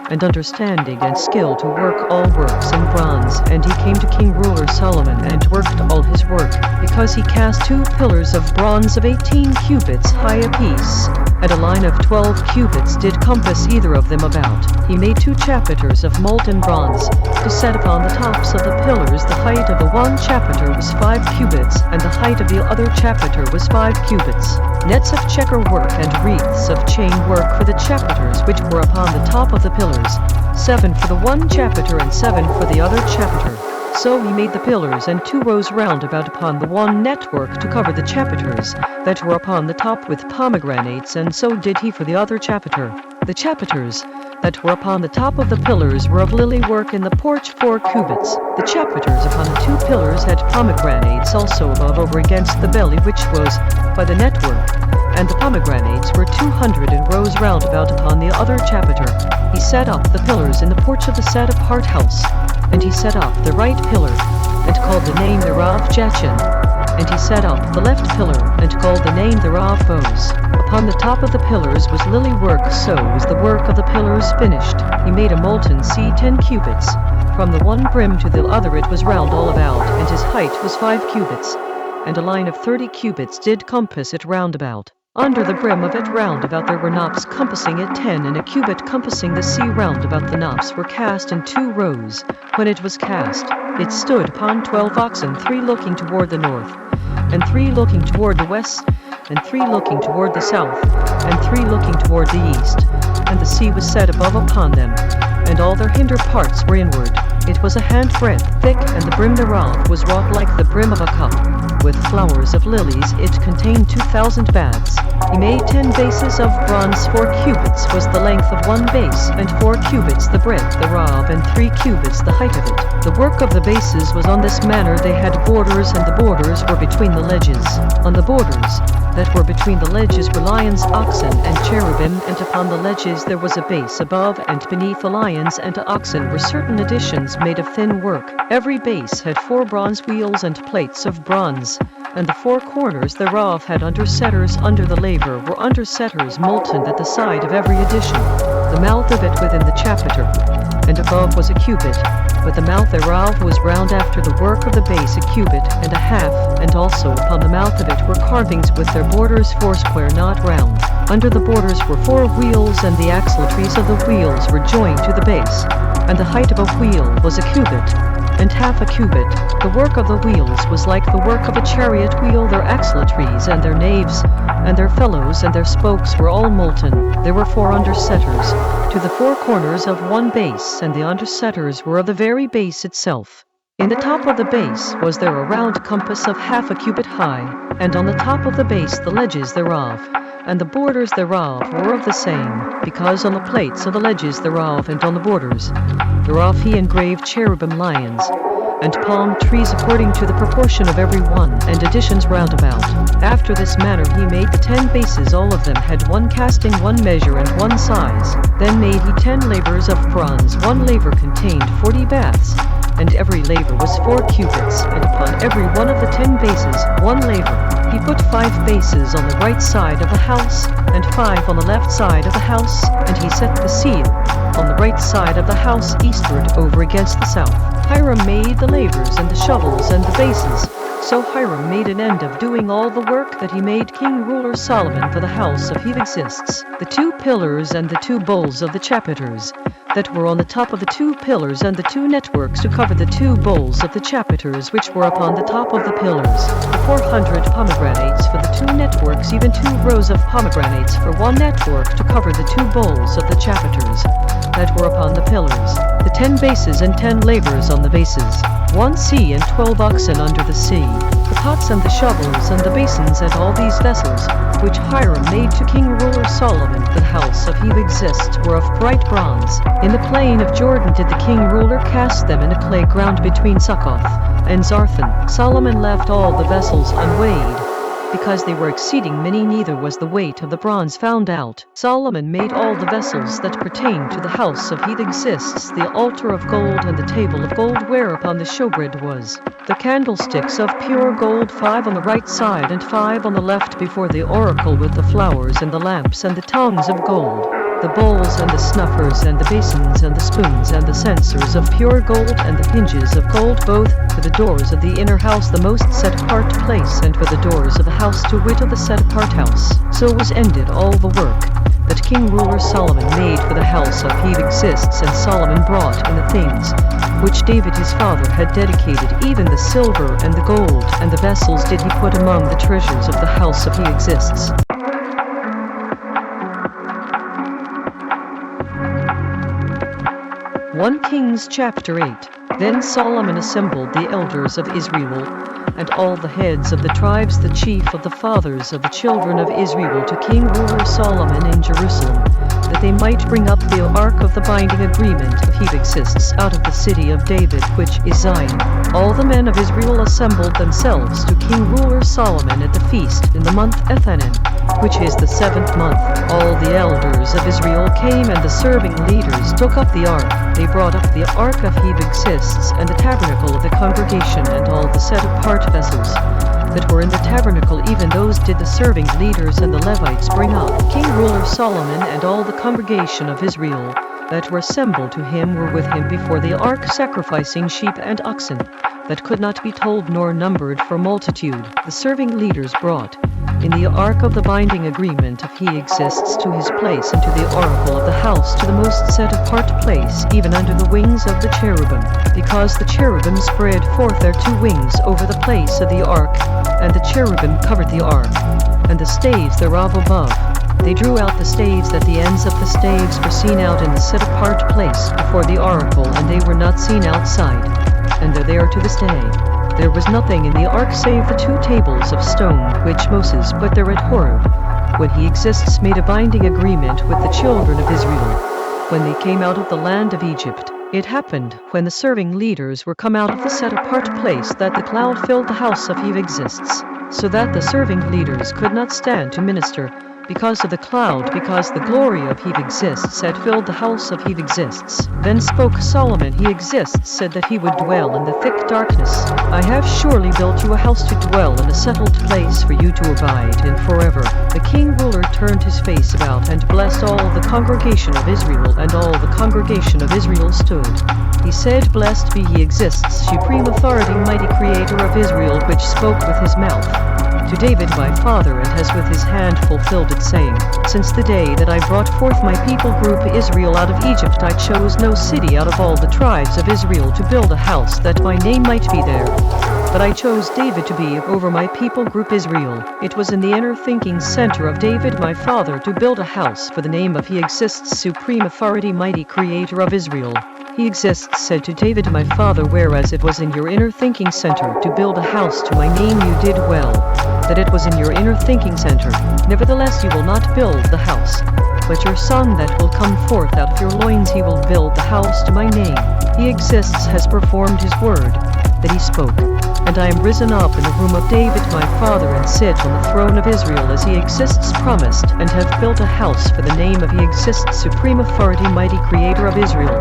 and understanding and skill to work all works in bronze. And he came to King ruler Solomon and worked all his work, because he cast 2 pillars of bronze of 18 cubits high apiece, and a line of 12 cubits did compass either of them about. He made 2 chapiters of molten bronze to set upon the tops of the pillars. The height of the one chapiter was 5 cubits, and the height of the other chapiter was 5 cubits. nets of checker work and wreaths of chain work for the chapiters which were upon the top of the pillars, 7 for the one chapiter and 7 for the other chapiter. So he made the pillars and 2 rows round about upon the one network to cover the chapiters that were upon the top with pomegranates, and so did he for the other chapiter. The chapiters that were upon the top of the pillars were of lily work in the porch 4 cubits. The chapiters upon the 2 pillars had pomegranates also above over against the belly which was by the network, and the pomegranates were 200 in rows round about upon the other chapiter. He set up the pillars in the porch of the set apart house, and he set up the right pillar, and called the name thereof Jachin. And he set up the left pillar, and called the name thereof Boaz. Upon the top of the pillars was lily work, so was the work of the pillars finished. He made a molten sea 10 cubits. From the one brim to the other it was round all about, and his height was 5 cubits. And a line of 30 cubits did compass it round about. Under the brim of it round about there were knops compassing it 10, and a cubit compassing the sea round about. The knops were cast in 2 rows. When it was cast, it stood upon 12 oxen, 3 looking toward the north, and 3 looking toward the west, and 3 looking toward the south, and 3 looking toward the east. And the sea was set above upon them, and all their hinder parts were inward. It was a handbreadth thick, and the brim thereof was wrought like the brim of a cup. With flowers of lilies it contained 2,000 baths. He made 10 bases of bronze. 4 cubits was the length of one base, and 4 cubits the breadth thereof, and 3 cubits the height of it. The work of the bases was on this manner: they had borders, and the borders were between the ledges. On the borders that were between the ledges were lions, oxen, and cherubim, and upon the ledges there was a base above, and beneath the lions and oxen were certain additions made of thin work. Every base had 4 bronze wheels and plates of bronze, and the 4 corners thereof had undersetters. Under the laver were undersetters molten at the side of every addition. The mouth of it within the chapiter and above was a cubit, but the mouth thereof was round after the work of the base 1 cubit and a half, and also upon the mouth of it were carvings with their borders 4 square, not round. Under the borders were 4 wheels, and the axletrees of the wheels were joined to the base, and the height of a wheel was 1 cubit and half a cubit. The work of the wheels was like the work of a chariot wheel. Their axletrees and their naves and their felloes and their spokes were all molten. There were 4 undersetters to the 4 corners of one base, and the undersetters were of the very base itself. In the top of the base was there a round compass of half a cubit high, and on the top of the base the ledges thereof, and the borders thereof were of the same, because on the plates of the ledges thereof and on the borders thereof he engraved cherubim, lions, and palm trees according to the proportion of every one, and additions round about. After this manner he made the 10 bases. All of them had 1 casting, 1 measure, and 1 size. Then made he 10 lavers of bronze. 1 laver contained 40 baths, and every laver was 4 cubits, and upon every one of the 10 bases 1 laver. He put 5 bases on the right side of the house, and 5 on the left side of the house, and he set the seal on the right side of the house eastward over against the south. Hiram made the lavers and the shovels and the bases. So Hiram made an end of doing all the work that he made King Ruler Solomon for the house of He exists. The 2 pillars and the 2 bowls of the chapiters that were on the top of the 2 pillars, and the 2 networks to cover the 2 bowls of the chapiters which were upon the top of the pillars. The 400 pomegranates for the 2 networks, even 2 rows of pomegranates for one network to cover the 2 bowls of the chapiters that were upon the pillars. The 10 bases and 10 lavers on the bases. 1 sea and 12 oxen under the sea. The pots and the shovels and the basins and all these vessels, which Hiram made to King Ruler Solomon for the house of He exists, were of bright bronze. In the plain of Jordan did the King Ruler cast them in a clay ground between Succoth and Zarthan. Solomon left all the vessels unweighed, because they were exceeding many, neither was the weight of the bronze found out. Solomon made all the vessels that pertained to the house of He exists, the altar of gold and the table of gold whereupon the showbread was, the candlesticks of pure gold, 5 on the right side and 5 on the left before the oracle, with the flowers and the lamps and the tongues of gold, the bowls and the snuffers and the basins and the spoons and the censers of pure gold, and the hinges of gold, both for the doors of the inner house, the most set apart place, and for the doors of the house, to wit of the set apart house. So was ended all the work that King Ruler Solomon made for the house of He exists. And Solomon brought in the things which David his father had dedicated, even the silver and the gold and the vessels did he put among the treasures of the house of He exists. 1 Kings chapter 8. Then Solomon assembled the elders of Israel, and all the heads of the tribes, the chief of the fathers of the children of Israel, to King ruler Solomon in Jerusalem, that they might bring up the ark of the binding agreement of he exists out of the city of David, which is Zion. All the men of Israel assembled themselves to King ruler Solomon at the feast in the month Ethanim, which is the 7th month. All the elders of Israel came, and the serving leaders took up the ark. They brought up the ark of he exists, and the tabernacle of the congregation, and all the set-apart vessels that were in the tabernacle, even those did the serving leaders and the Levites bring up. King ruler Solomon and all the congregation of Israel that were assembled to him were with him before the ark, sacrificing sheep and oxen that could not be told nor numbered for multitude. The serving leaders brought in the ark of the binding agreement of he exists to his place, and to the oracle of the house, to the most set-apart place, even under the wings of the cherubim, because the cherubim spread forth their 2 wings over the place of the ark, and the cherubim covered the ark, and the staves thereof above. They drew out the staves, that the ends of the staves were seen out in the set-apart place before the oracle, and they were not seen outside, and they're there to this day. There was nothing in the ark save the 2 tables of stone which Moses put there at Horeb, when he exists made a binding agreement with the children of Israel, when they came out of the land of Egypt. It happened, when the serving leaders were come out of the set-apart place, that the cloud filled the house of he exists, so that the serving leaders could not stand to minister, because of the cloud, because the glory of he exists had filled the house of he exists. Then spoke Solomon, he exists said that he would dwell in the thick darkness. I have surely built you a house to dwell in, a settled place for you to abide in forever. The king ruler turned his face about and blessed all the congregation of Israel, and all the congregation of Israel stood. He said, Blessed be he exists, supreme authority, mighty creator of Israel, which spoke with his mouth to David my father, and has with his hand fulfilled it, saying, Since the day that I brought forth my people group Israel out of Egypt, I chose no city out of all the tribes of Israel to build a house that my name might be there. But I chose David to be over my people group Israel. It was in the inner thinking center of David my father to build a house for the name of he exists, supreme authority, mighty creator of Israel. He exists said to David my father, whereas it was in your inner thinking center to build a house to my name, you did well that it was in your inner thinking center. Nevertheless you will not build the house, but your son that will come forth out of your loins, he will build the house to my name. He exists has performed his word that he spoke, and I am risen up in the room of David my father, and sit on the throne of Israel as he exists promised, and have built a house for the name of he exists, supreme authority, mighty creator of Israel.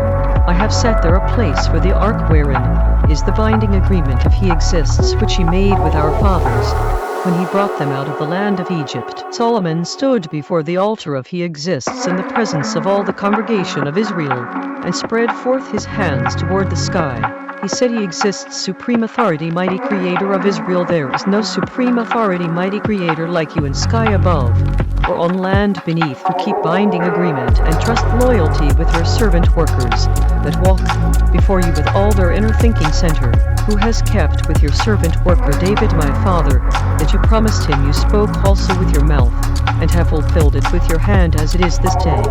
I have set there a place for the ark, wherein is the binding agreement of he exists, which he made with our fathers when he brought them out of the land of Egypt. Solomon stood before the altar of he exists in the presence of all the congregation of Israel, and spread forth his hands toward the sky. He said, He exists, supreme authority, mighty creator of Israel. There is no supreme authority, mighty creator like you in sky above or on land beneath, who keep binding agreement and trust loyalty with your servant workers that walk before you with all their inner thinking center, who has kept with your servant worker David my father, that you promised him, you spoke also with your mouth, and have fulfilled it with your hand as it is this day.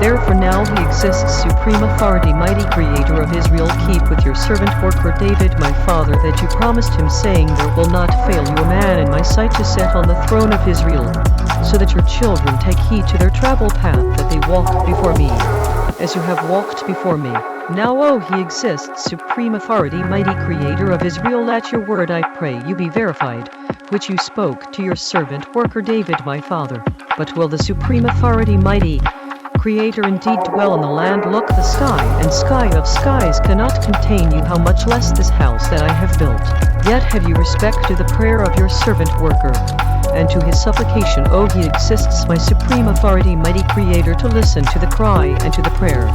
Therefore now he exists, supreme authority, mighty creator of Israel, keep with your servant worker David my father, that you promised him, saying, There will not fail you a man in my sight to sit on the throne of Israel, so that your children take heed to their travel path, that they walk before me, as you have walked before me. Now, O he exists, supreme authority, mighty creator of Israel, let your word, I pray you, be verified, which you spoke to your servant worker David my father. But will the supreme authority, mighty creator, indeed dwell in the land? Look, the sky and sky of skies cannot contain you, how much less this house that I have built. Yet have you respect to the prayer of your servant worker, and to his supplication. O he exists, my supreme authority, mighty creator, to listen to the cry and to the prayer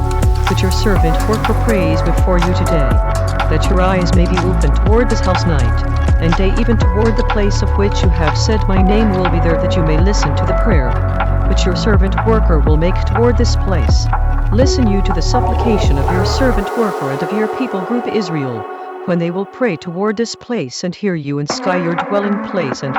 which your servant worker prays before you today, that your eyes may be open toward this house night and day, even toward the place of which you have said my name will be there, that you may listen to the prayer which your servant worker will make toward this place. Listen you to the supplication of your servant worker and of your people group Israel, when they will pray toward this place, and hear you in sky your dwelling place, and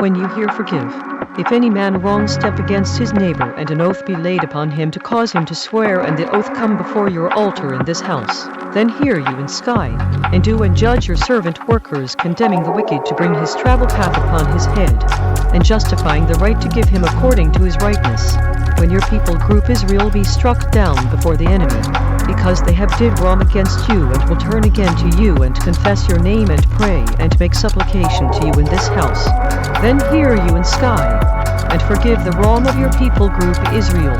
when you hear, forgive. If any man wrong step against his neighbor, and an oath be laid upon him to cause him to swear, and the oath come before your altar in this house, then hear you in sky, and do and judge your servant workers, condemning the wicked to bring his travel path upon his head, and justifying the right to give him according to his rightness. When your people group Israel be struck down before the enemy, because they have did wrong against you, and will turn again to you, and confess your name, and pray, and make supplication to you in this house, then hear you in sky, and forgive the wrong of your people group Israel,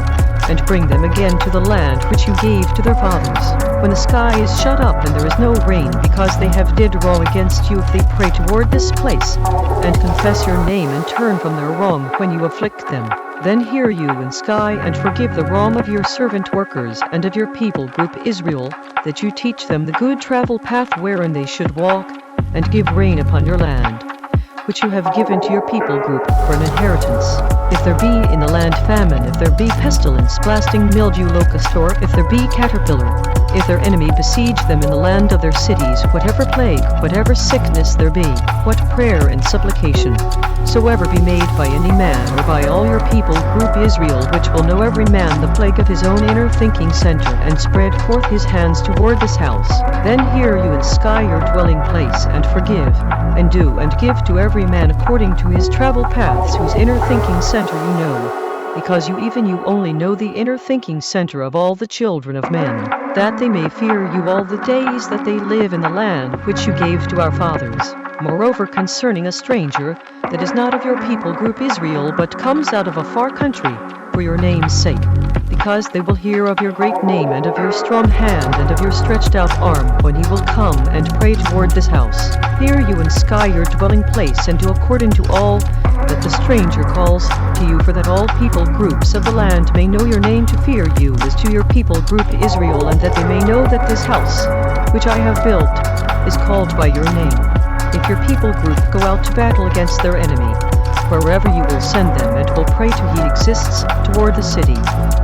and bring them again to the land which you gave to their fathers. When the sky is shut up and there is no rain, because they have did wrong against you, if they pray toward this place, and confess your name, and turn from their wrong when you afflict them, then hear you in sky, and forgive the wrong of your servant workers and of your people group Israel, that you teach them the good travel path wherein they should walk, and give rain upon your land, which you have given to your people group for an inheritance. If there be in the land famine, if there be pestilence, blasting, mildew, locust, or if there be caterpillar, if their enemy besiege them in the land of their cities, whatever plague, whatever sickness there be, what prayer and supplication soever be made by any man, or by all your people group Israel, which will know every man the plague of his own inner thinking center, and spread forth his hands toward this house, then hear you in sky your dwelling place, and forgive, and do and give to every man according to his travel paths, whose inner thinking center you know, because you only know the inner thinking center of all the children of men, that they may fear you all the days that they live in the land which you gave to our fathers. Moreover, concerning a stranger that is not of your people group Israel, but comes out of a far country, for your name's sake, because they will hear of your great name, and of your strong hand, and of your stretched out arm, when he will come and pray toward this house, hear you in sky your dwelling place, and do according to all that the stranger calls to you, for that all people groups of the land may know your name, to fear you as to your people group Israel, and that they may know that this house, which I have built, is called by your name. If your people group go out to battle against their enemy, wherever you will send them, and will pray till he exists, toward the city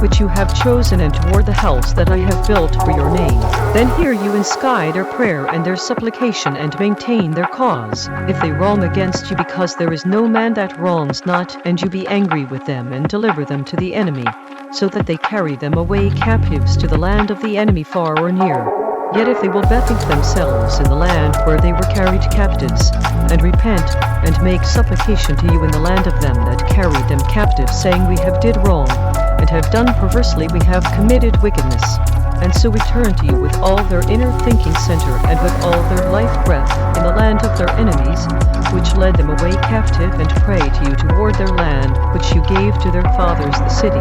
which you have chosen, and toward the house that I have built for your name, then hear you in sky their prayer and their supplication, and maintain their cause. If they wrong against you, because there is no man that wrongs not, and you be angry with them, and deliver them to the enemy, so that they carry them away captives to the land of the enemy, far or near. Yet if they will bethink themselves in the land where they were carried captives, and repent, and make supplication to you in the land of them that carried them captive, saying, we have did wrong, and have done perversely, we have committed wickedness, and so return to you with all their inner thinking center, and with all their life breath, in the land of their enemies, which led them away captive, and pray to you toward their land, which you gave to their fathers, the city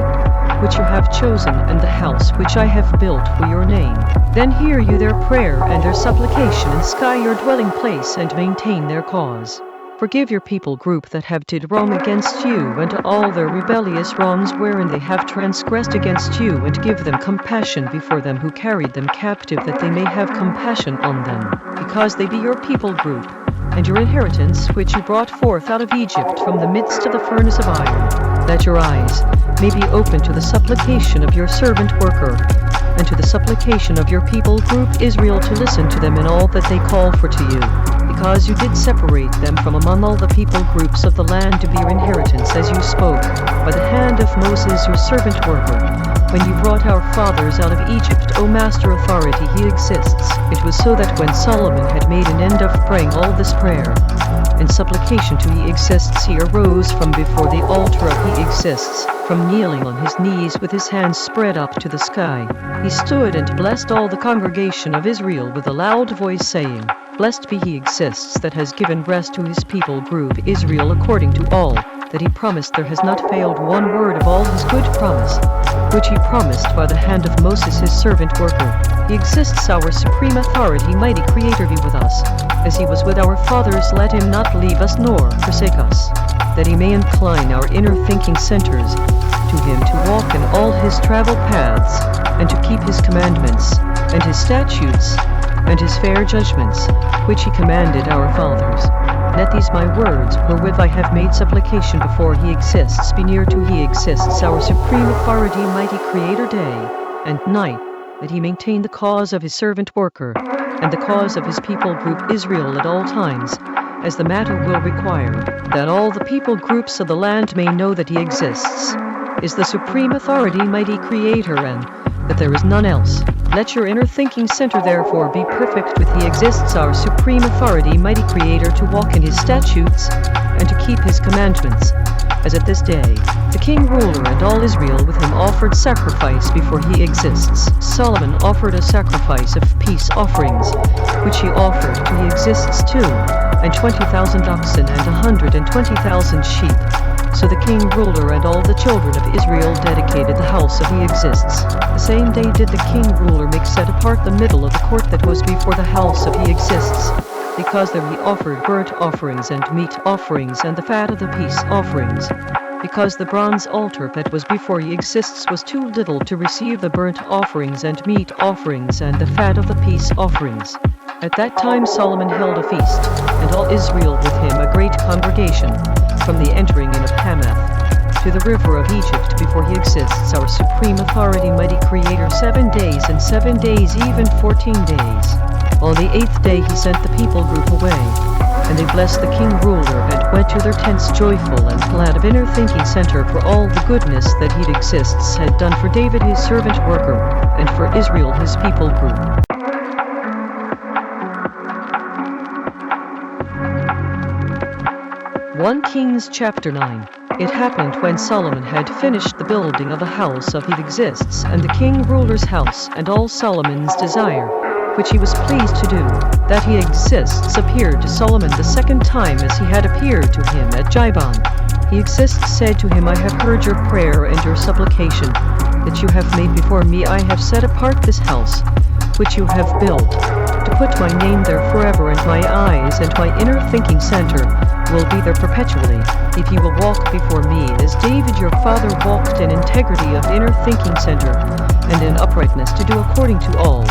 which you have chosen, and the house which I have built for your name, then hear you their prayer and their supplication, and sky your dwelling place, and maintain their cause. Forgive your people group that have did wrong against you, and all their rebellious wrongs wherein they have transgressed against you, and give them compassion before them who carried them captive, that they may have compassion on them, because they be your people group, and your inheritance which you brought forth out of Egypt from the midst of the furnace of iron, that your eyes may be open to the supplication of your servant worker, and to the supplication of your people group Israel, to listen to them in all that they call for to you, because you did separate them from among all the people groups of the land to be your inheritance, as you spoke by the hand of Moses your servant worker, when you brought our fathers out of Egypt. O Master Authority, he exists. It was so that when Solomon had made an end of praying all this prayer and supplication to he exists, he arose from before the altar of he exists, from kneeling on his knees with his hands spread up to the sky. He stood and blessed all the congregation of Israel with a loud voice, saying, Blessed be he exists that has given rest to his people group Israel, according to all that he promised. There has not failed one word of all his good promise, which he promised by the hand of Moses his servant worker. He exists, our supreme authority, mighty creator, be with us, as he was with our fathers. Let him not leave us nor forsake us, that he may incline our inner thinking centers to him, to walk in all his travel paths, and to keep his commandments, and his statutes, and his fair judgments, which he commanded our fathers. Let these my words, wherewith I have made supplication before he exists, be near to he exists, our supreme authority, mighty creator, day and night, that he maintain the cause of his servant worker, and the cause of his people group Israel at all times, as the matter will require, that all the people groups of the land may know that he exists, is the supreme authority, mighty creator, and that there is none else. Let your inner thinking center therefore be perfect with he exists, our supreme authority, mighty creator, to walk in his statutes and to keep his commandments. As at this day, the king ruler and all Israel with him offered sacrifice before he exists. Solomon offered a sacrifice of peace offerings, which he offered to he exists too, and 20,000 oxen and 120,000 sheep. So the king ruler and all the children of Israel dedicated the house of he exists. The same day did the king ruler make set apart the middle of the court that was before the house of he exists, because there he offered burnt offerings and meat offerings and the fat of the peace offerings, because the bronze altar that was before he exists was too little to receive the burnt offerings and meat offerings and the fat of the peace offerings. At that time Solomon held a feast, and all Israel with him a great congregation, from the entering in of Hamath to the river of Egypt before he exists, our supreme authority, mighty creator, 7 days, and 7 days, even 14 days. On the 8th day he sent the people group away, and they blessed the king ruler and went to their tents joyful and glad of inner thinking center for all the goodness that he exists had done for David his servant worker, and for Israel his people group. 1 Kings chapter 9. It happened when Solomon had finished the building of the house of he exists, and the king ruler's house, and all Solomon's desire, which he was pleased to do, that he exists appeared to Solomon the second time as he had appeared to him at Gibon. He exists said to him, I have heard your prayer and your supplication that you have made before me. I have set apart this house, which you have built, to put my name there forever, and my eyes and my inner thinking center will be there perpetually, if you will walk before me as David your father walked in integrity of inner thinking center, and in uprightness to do according to all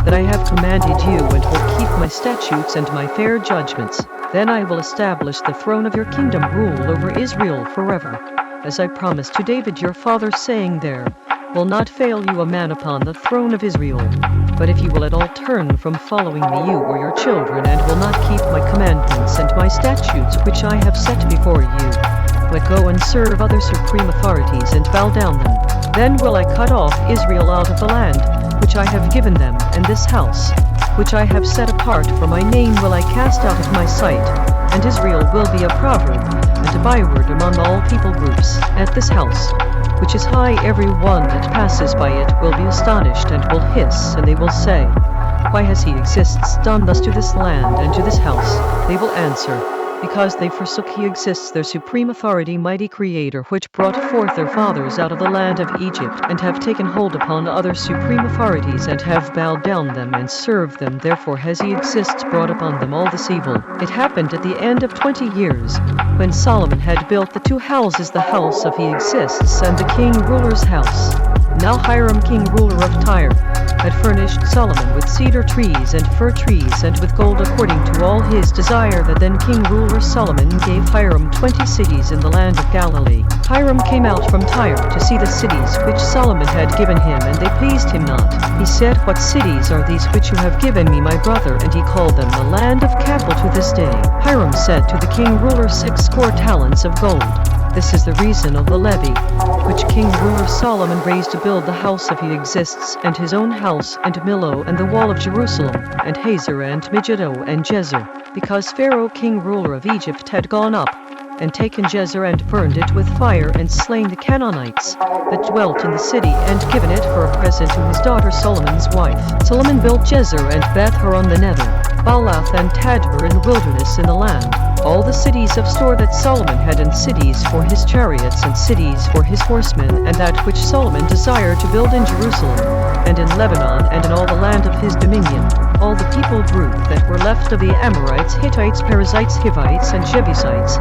that I have commanded you, and will keep my statutes and my fair judgments. Then I will establish the throne of your kingdom, rule over Israel forever, as I promised to David your father, saying, there will not fail you a man upon the throne of Israel. But if you will at all turn from following me, you or your children, and will not keep my commandments and my statutes which I have set before you, but go and serve other supreme authorities and bow down them, then will I cut off Israel out of the land which I have given them, and this house, which I have set apart for my name, will I cast out of my sight, and Israel will be a proverb and a byword among all people groups. At this house, which is high, every one that passes by it will be astonished and will hiss, and they will say, why has he exists done thus to this land and to this house? They will answer, because they forsook he exists, their supreme authority, mighty creator, which brought forth their fathers out of the land of Egypt, and have taken hold upon other supreme authorities, and have bowed down them and served them. Therefore has he exists brought upon them all this evil. It happened at the end of 20 years, when Solomon had built the 2 houses, the house of he exists and the king ruler's house. Now Hiram king ruler of Tyre had furnished Solomon with cedar trees and fir trees, and with gold according to all his desire. That then king ruler Solomon gave Hiram 20 cities in the land of Galilee. Hiram came out from Tyre to see the cities which Solomon had given him, and they pleased him not. He said, what cities are these which you have given me, my brother? And he called them the land of Cabul to this day. Hiram said to the king ruler, 60 talents of gold. This is the reason of the levy, which king ruler Solomon raised to build the house of he exists, and his own house, and Millo, and the wall of Jerusalem, and Hazor, and Megiddo, and Jezer, because Pharaoh king ruler of Egypt had gone up, and taken Jezer, and burned it with fire, and slain the Canaanites that dwelt in the city, and given it for a present to his daughter Solomon's wife. Solomon built Jezer, and Beth-horon the nether, Baalath, and Tadmor in the wilderness in the land. All the cities of store that Solomon had, and cities for his chariots, and cities for his horsemen, and that which Solomon desired to build in Jerusalem, and in Lebanon, and in all the land of his dominion. All the people group that were left of the Amorites, Hittites, Perizzites, Hivites, and Jebusites,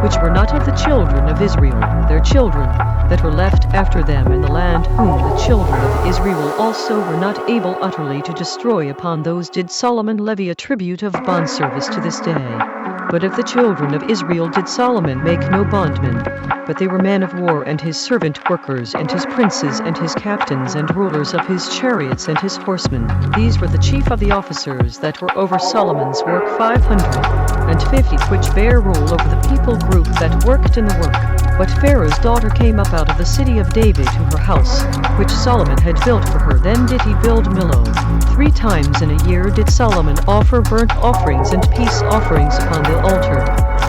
which were not of the children of Israel, their children that were left after them in the land, whom the children of Israel also were not able utterly to destroy, upon those did Solomon levy a tribute of bondservice to this day. But of the children of Israel did Solomon make no bondmen, but they were men of war and his servant workers and his princes and his captains and rulers of his chariots and his horsemen. These were the chief of the officers that were over Solomon's work 550, which bare rule over the people group that worked in the work. But Pharaoh's daughter came up out of the city of David to her house, which Solomon had built for her. Then did he build Millo. 3 times in a year did Solomon offer burnt offerings and peace offerings upon the altar,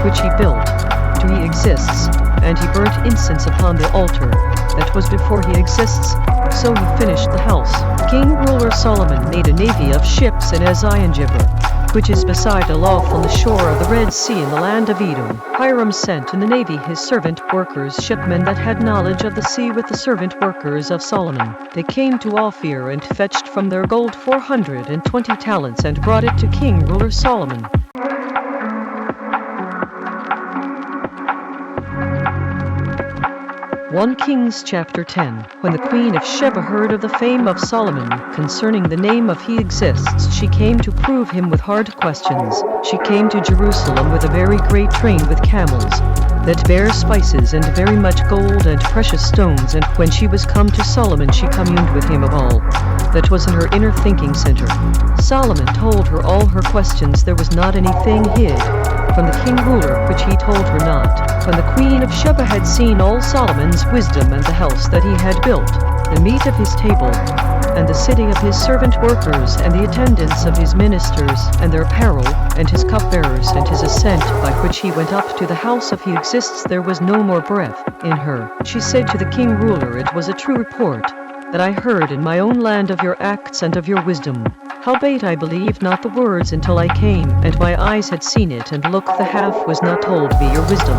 which he built. To he exists, and he burnt incense upon the altar that was before he exists. So he finished the house. King ruler Solomon made a navy of ships in Ezion-Geber, which is beside Aloth on the shore of the Red Sea in the land of Edom. Hiram sent in the navy his servant workers, shipmen that had knowledge of the sea, with the servant workers of Solomon. They came to Ophir and fetched from their gold 420 talents and brought it to King ruler Solomon. 1 Kings chapter 10. When the queen of Sheba heard of the fame of Solomon concerning the name of he exists, she came to prove him with hard questions. She came to Jerusalem with a very great train with camels that bare spices and very much gold and precious stones. And when she was come to Solomon, she communed with him of all that was in her inner thinking center. Solomon told her all her questions. There was not anything hid from the king ruler which he told her not. When the queen of Sheba had seen all Solomon's wisdom and the house that he had built, the meat of his table, and the city of his servant workers, and the attendance of his ministers, and their apparel, and his cupbearers, and his ascent by which he went up to the house of he exists, there was no more breath in her. She said to the king ruler, it was a true report that I heard in my own land of your acts and of your wisdom. Howbeit I believed not the words until I came, and my eyes had seen it, and look, the half was not told me. Your wisdom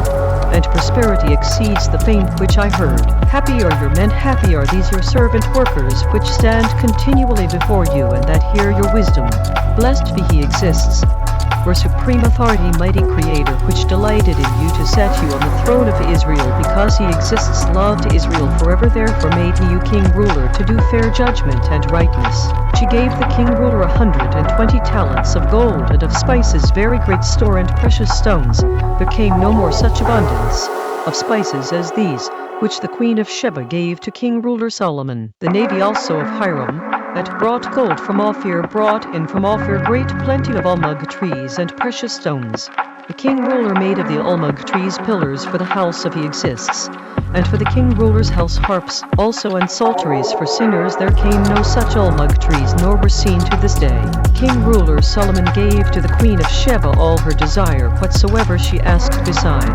and prosperity exceeds the fame which I heard. Happy are your men, happy are these your servant workers, which stand continually before you, and that hear your wisdom. Blessed be he exists, your supreme authority, mighty creator, which delighted in you to set you on the throne of Israel, because he exists, loved Israel forever. Therefore made he you king ruler to do fair judgment and rightness. She gave the king ruler 120 talents of gold and of spices, very great store, and precious stones. There came no more such abundance of spices as these, which the queen of Sheba gave to king ruler Solomon. The navy also of Hiram, that brought gold from Ophir, brought in from Ophir great plenty of almug trees and precious stones. The king ruler made of the almug trees pillars for the house of he exists, and for the king ruler's house harps also and psalteries for singers. There came no such almug trees, nor were seen to this day. King ruler Solomon gave to the queen of Sheba all her desire, whatsoever she asked beside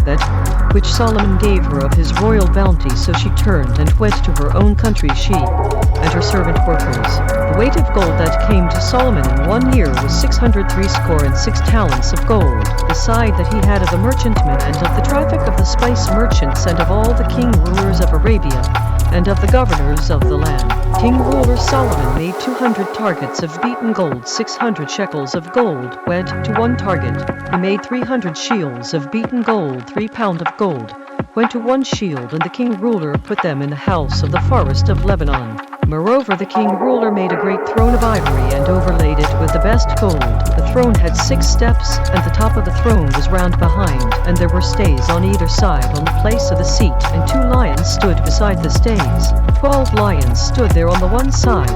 that which Solomon gave her of his royal bounty. So she turned and went to her own country, she and her servant workers. The weight of gold that came to Solomon in 1 year was 636 talents of gold, beside that he had of the merchantmen, and of the traffic of the spice merchants, and of all the king rulers of Arabia, and of the governors of the land. King ruler Solomon made 200 targets of beaten gold, 600 shekels of gold went to one target. He made 300 shields of beaten gold, 3 pound of gold went to one shield, and the king ruler put them in the house of the forest of Lebanon. Moreover, the king ruler made a great throne of ivory, and overlaid it with the best gold. The throne had 6 steps, and the top of the throne was round behind, and there were stays on either side on the place of the seat, and 2 lions stood beside the stays. 12 lions stood there on the one side,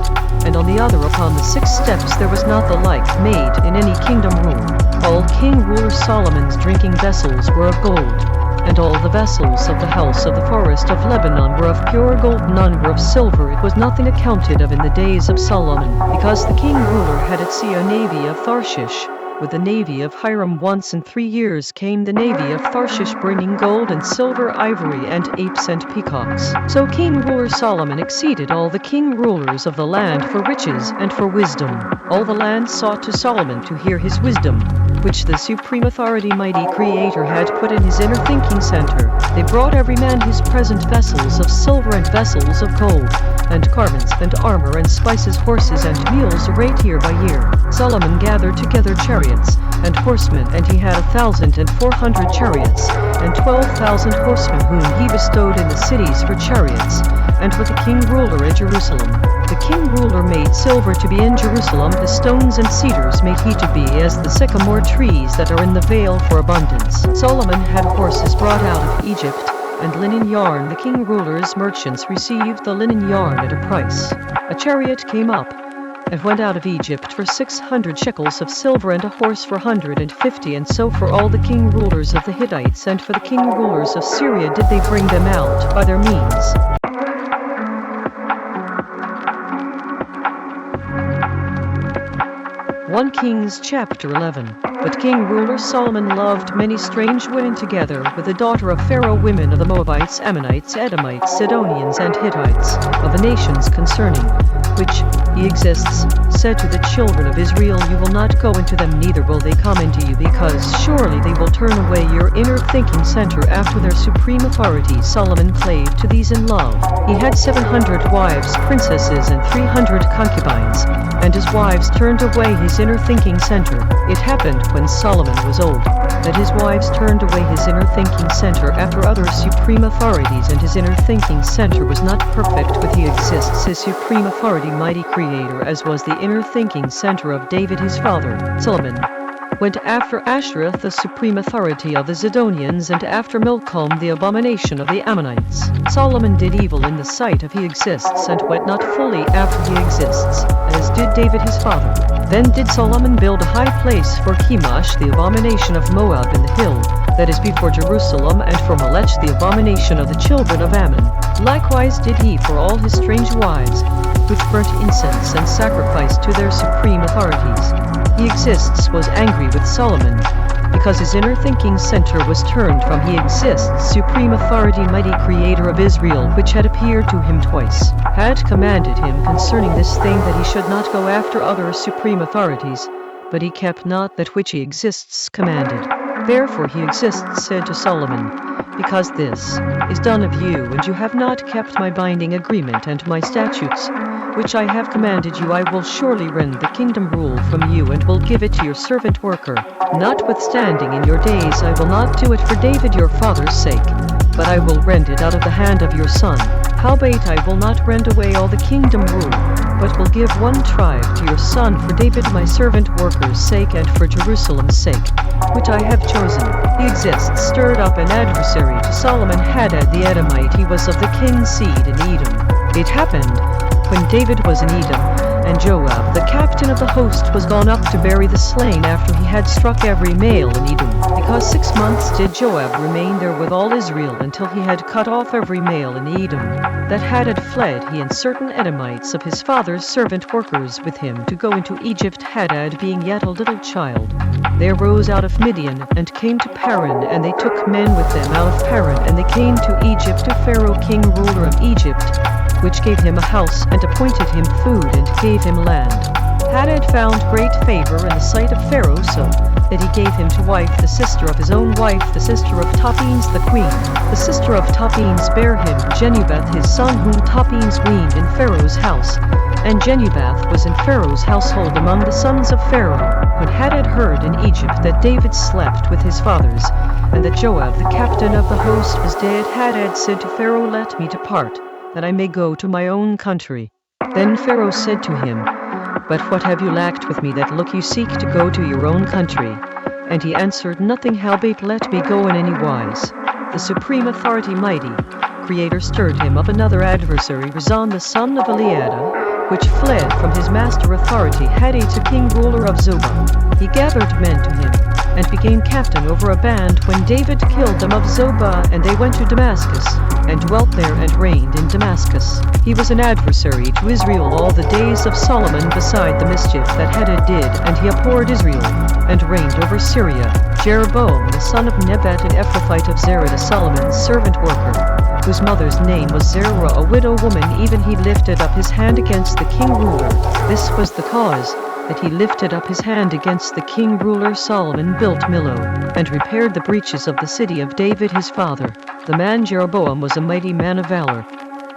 and on the other upon the 6 steps. There was not the like made in any kingdom rule. All king ruler Solomon's drinking vessels were of gold, and all the vessels of the house of the forest of Lebanon were of pure gold, none were of silver. It was nothing accounted of in the days of Solomon, because the king ruler had at sea a navy of Tarshish, with the navy of Hiram. Once in 3 years came the navy of Tarshish, bringing gold and silver, ivory, and apes and peacocks. So king ruler Solomon exceeded all the king rulers of the land for riches and for wisdom. All the land sought to Solomon to hear his wisdom, which the supreme authority, mighty creator, had put in his inner thinking center. They brought every man his present vessels of silver, and vessels of gold, and garments, and armor, and spices, horses, and mules, arrayed year by year. Solomon gathered together chariots and horsemen, and he had 1,400 chariots, and 12,000 horsemen, whom he bestowed in the cities for chariots, and for the king ruler at Jerusalem. the king ruler made silver to be in Jerusalem, the stones and cedars made he to be as the sycamore trees that are in the vale for abundance. Solomon had horses brought out of Egypt, and linen yarn. The king ruler's merchants received the linen yarn at a price. A chariot came up and went out of Egypt for 600 shekels of silver, and a horse for 150, and so for all the king rulers of the Hittites and for the king rulers of Syria did they bring them out by their means. 1 Kings chapter 11. But king ruler Solomon loved many strange women together with the daughter of Pharaoh, women of the Moabites, Ammonites, Edomites, Sidonians, and Hittites, of the nations concerning which he exists, said to the children of Israel, you will not go into them, neither will they come into you, because surely they will turn away your inner thinking center after their supreme authority. Solomon clave to these in love. He had 700 wives, princesses, and 300 concubines, and his wives turned away his inner thinking center. It happened when Solomon was old, that his wives turned away his inner thinking center after other supreme authorities, and his inner thinking center was not perfect with he exists, his supreme authority, mighty creator, as was the inner thinking center of David his father. Solomon went after Asherah, the supreme authority of the Zidonians, and after Milcom, the abomination of the Ammonites. Solomon did evil in the sight of he exists, and went not fully after he exists, as did David his father. Then did Solomon build a high place for Chemosh, the abomination of Moab, in the hill that is before Jerusalem, and for Melech, the abomination of the children of Ammon. Likewise did he for all his strange wives, with burnt incense and sacrifice to their supreme authorities. He exists was angry with Solomon, because his inner thinking center was turned from he exists, supreme authority, mighty creator of Israel, which had appeared to him twice, had commanded him concerning this thing, that he should not go after other supreme authorities, but he kept not that which he exists commanded. Therefore he exists said to Solomon, because this is done of you, and you have not kept my binding agreement and my statutes, which I have commanded you, I will surely rend the kingdom rule from you, and will give it to your servant worker. Notwithstanding, in your days I will not do it for David your father's sake, but I will rend it out of the hand of your son. Howbeit I will not rend away all the kingdom rule, but will give one tribe to your son for David my servant worker's sake, and for Jerusalem's sake, which I have chosen. He exists stirred up an adversary to Solomon, Hadad the Edomite. He was of the king's seed in Edom. It happened, when David was in Edom, and Joab the captain of the host was gone up to bury the slain after he had struck every male in Edom, because 6 months did Joab remain there with all Israel, until he had cut off every male in Edom that Hadad fled, he and certain Edomites of his father's servant workers with him, to go into Egypt, Hadad being yet a little child. They arose out of Midian, and came to Paran, and they took men with them out of Paran, and they came to Egypt, to Pharaoh king ruler of Egypt, which gave him a house, and appointed him food, and gave him land. Hadad found great favor in the sight of Pharaoh, so that he gave him to wife the sister of his own wife, the sister of Tapenes the queen. The sister of Tapenes bare him Genubath his son, whom Tapenes weaned in Pharaoh's house. And Genubath was in Pharaoh's household among the sons of Pharaoh. When Hadad heard in Egypt that David slept with his fathers, and that Joab the captain of the host was dead, Hadad said to Pharaoh, let me depart, that I may go to my own country. Then Pharaoh said to him, but what have you lacked with me, that look you seek to go to your own country? And he answered, nothing, howbeit let me go in any wise. The supreme authority, mighty creator, stirred him up another adversary, Rezon the son of Eliada, which fled from his master authority, Hadad to king ruler of Zobah. He gathered men to him, and became captain over a band, when David killed them of Zobah, and they went to Damascus, and dwelt there, and reigned in Damascus. He was an adversary to Israel all the days of Solomon, beside the mischief that Hadad did, and he abhorred Israel, and reigned over Syria. Jeroboam the son of Nebat, an Ephrathite of Zerah, Solomon's servant worker, whose mother's name was Zerah, a widow woman, even he lifted up his hand against the king ruler. This was the cause that he lifted up his hand against the king ruler. Solomon built Millo, and repaired the breaches of the city of David his father. The man Jeroboam was a mighty man of valor.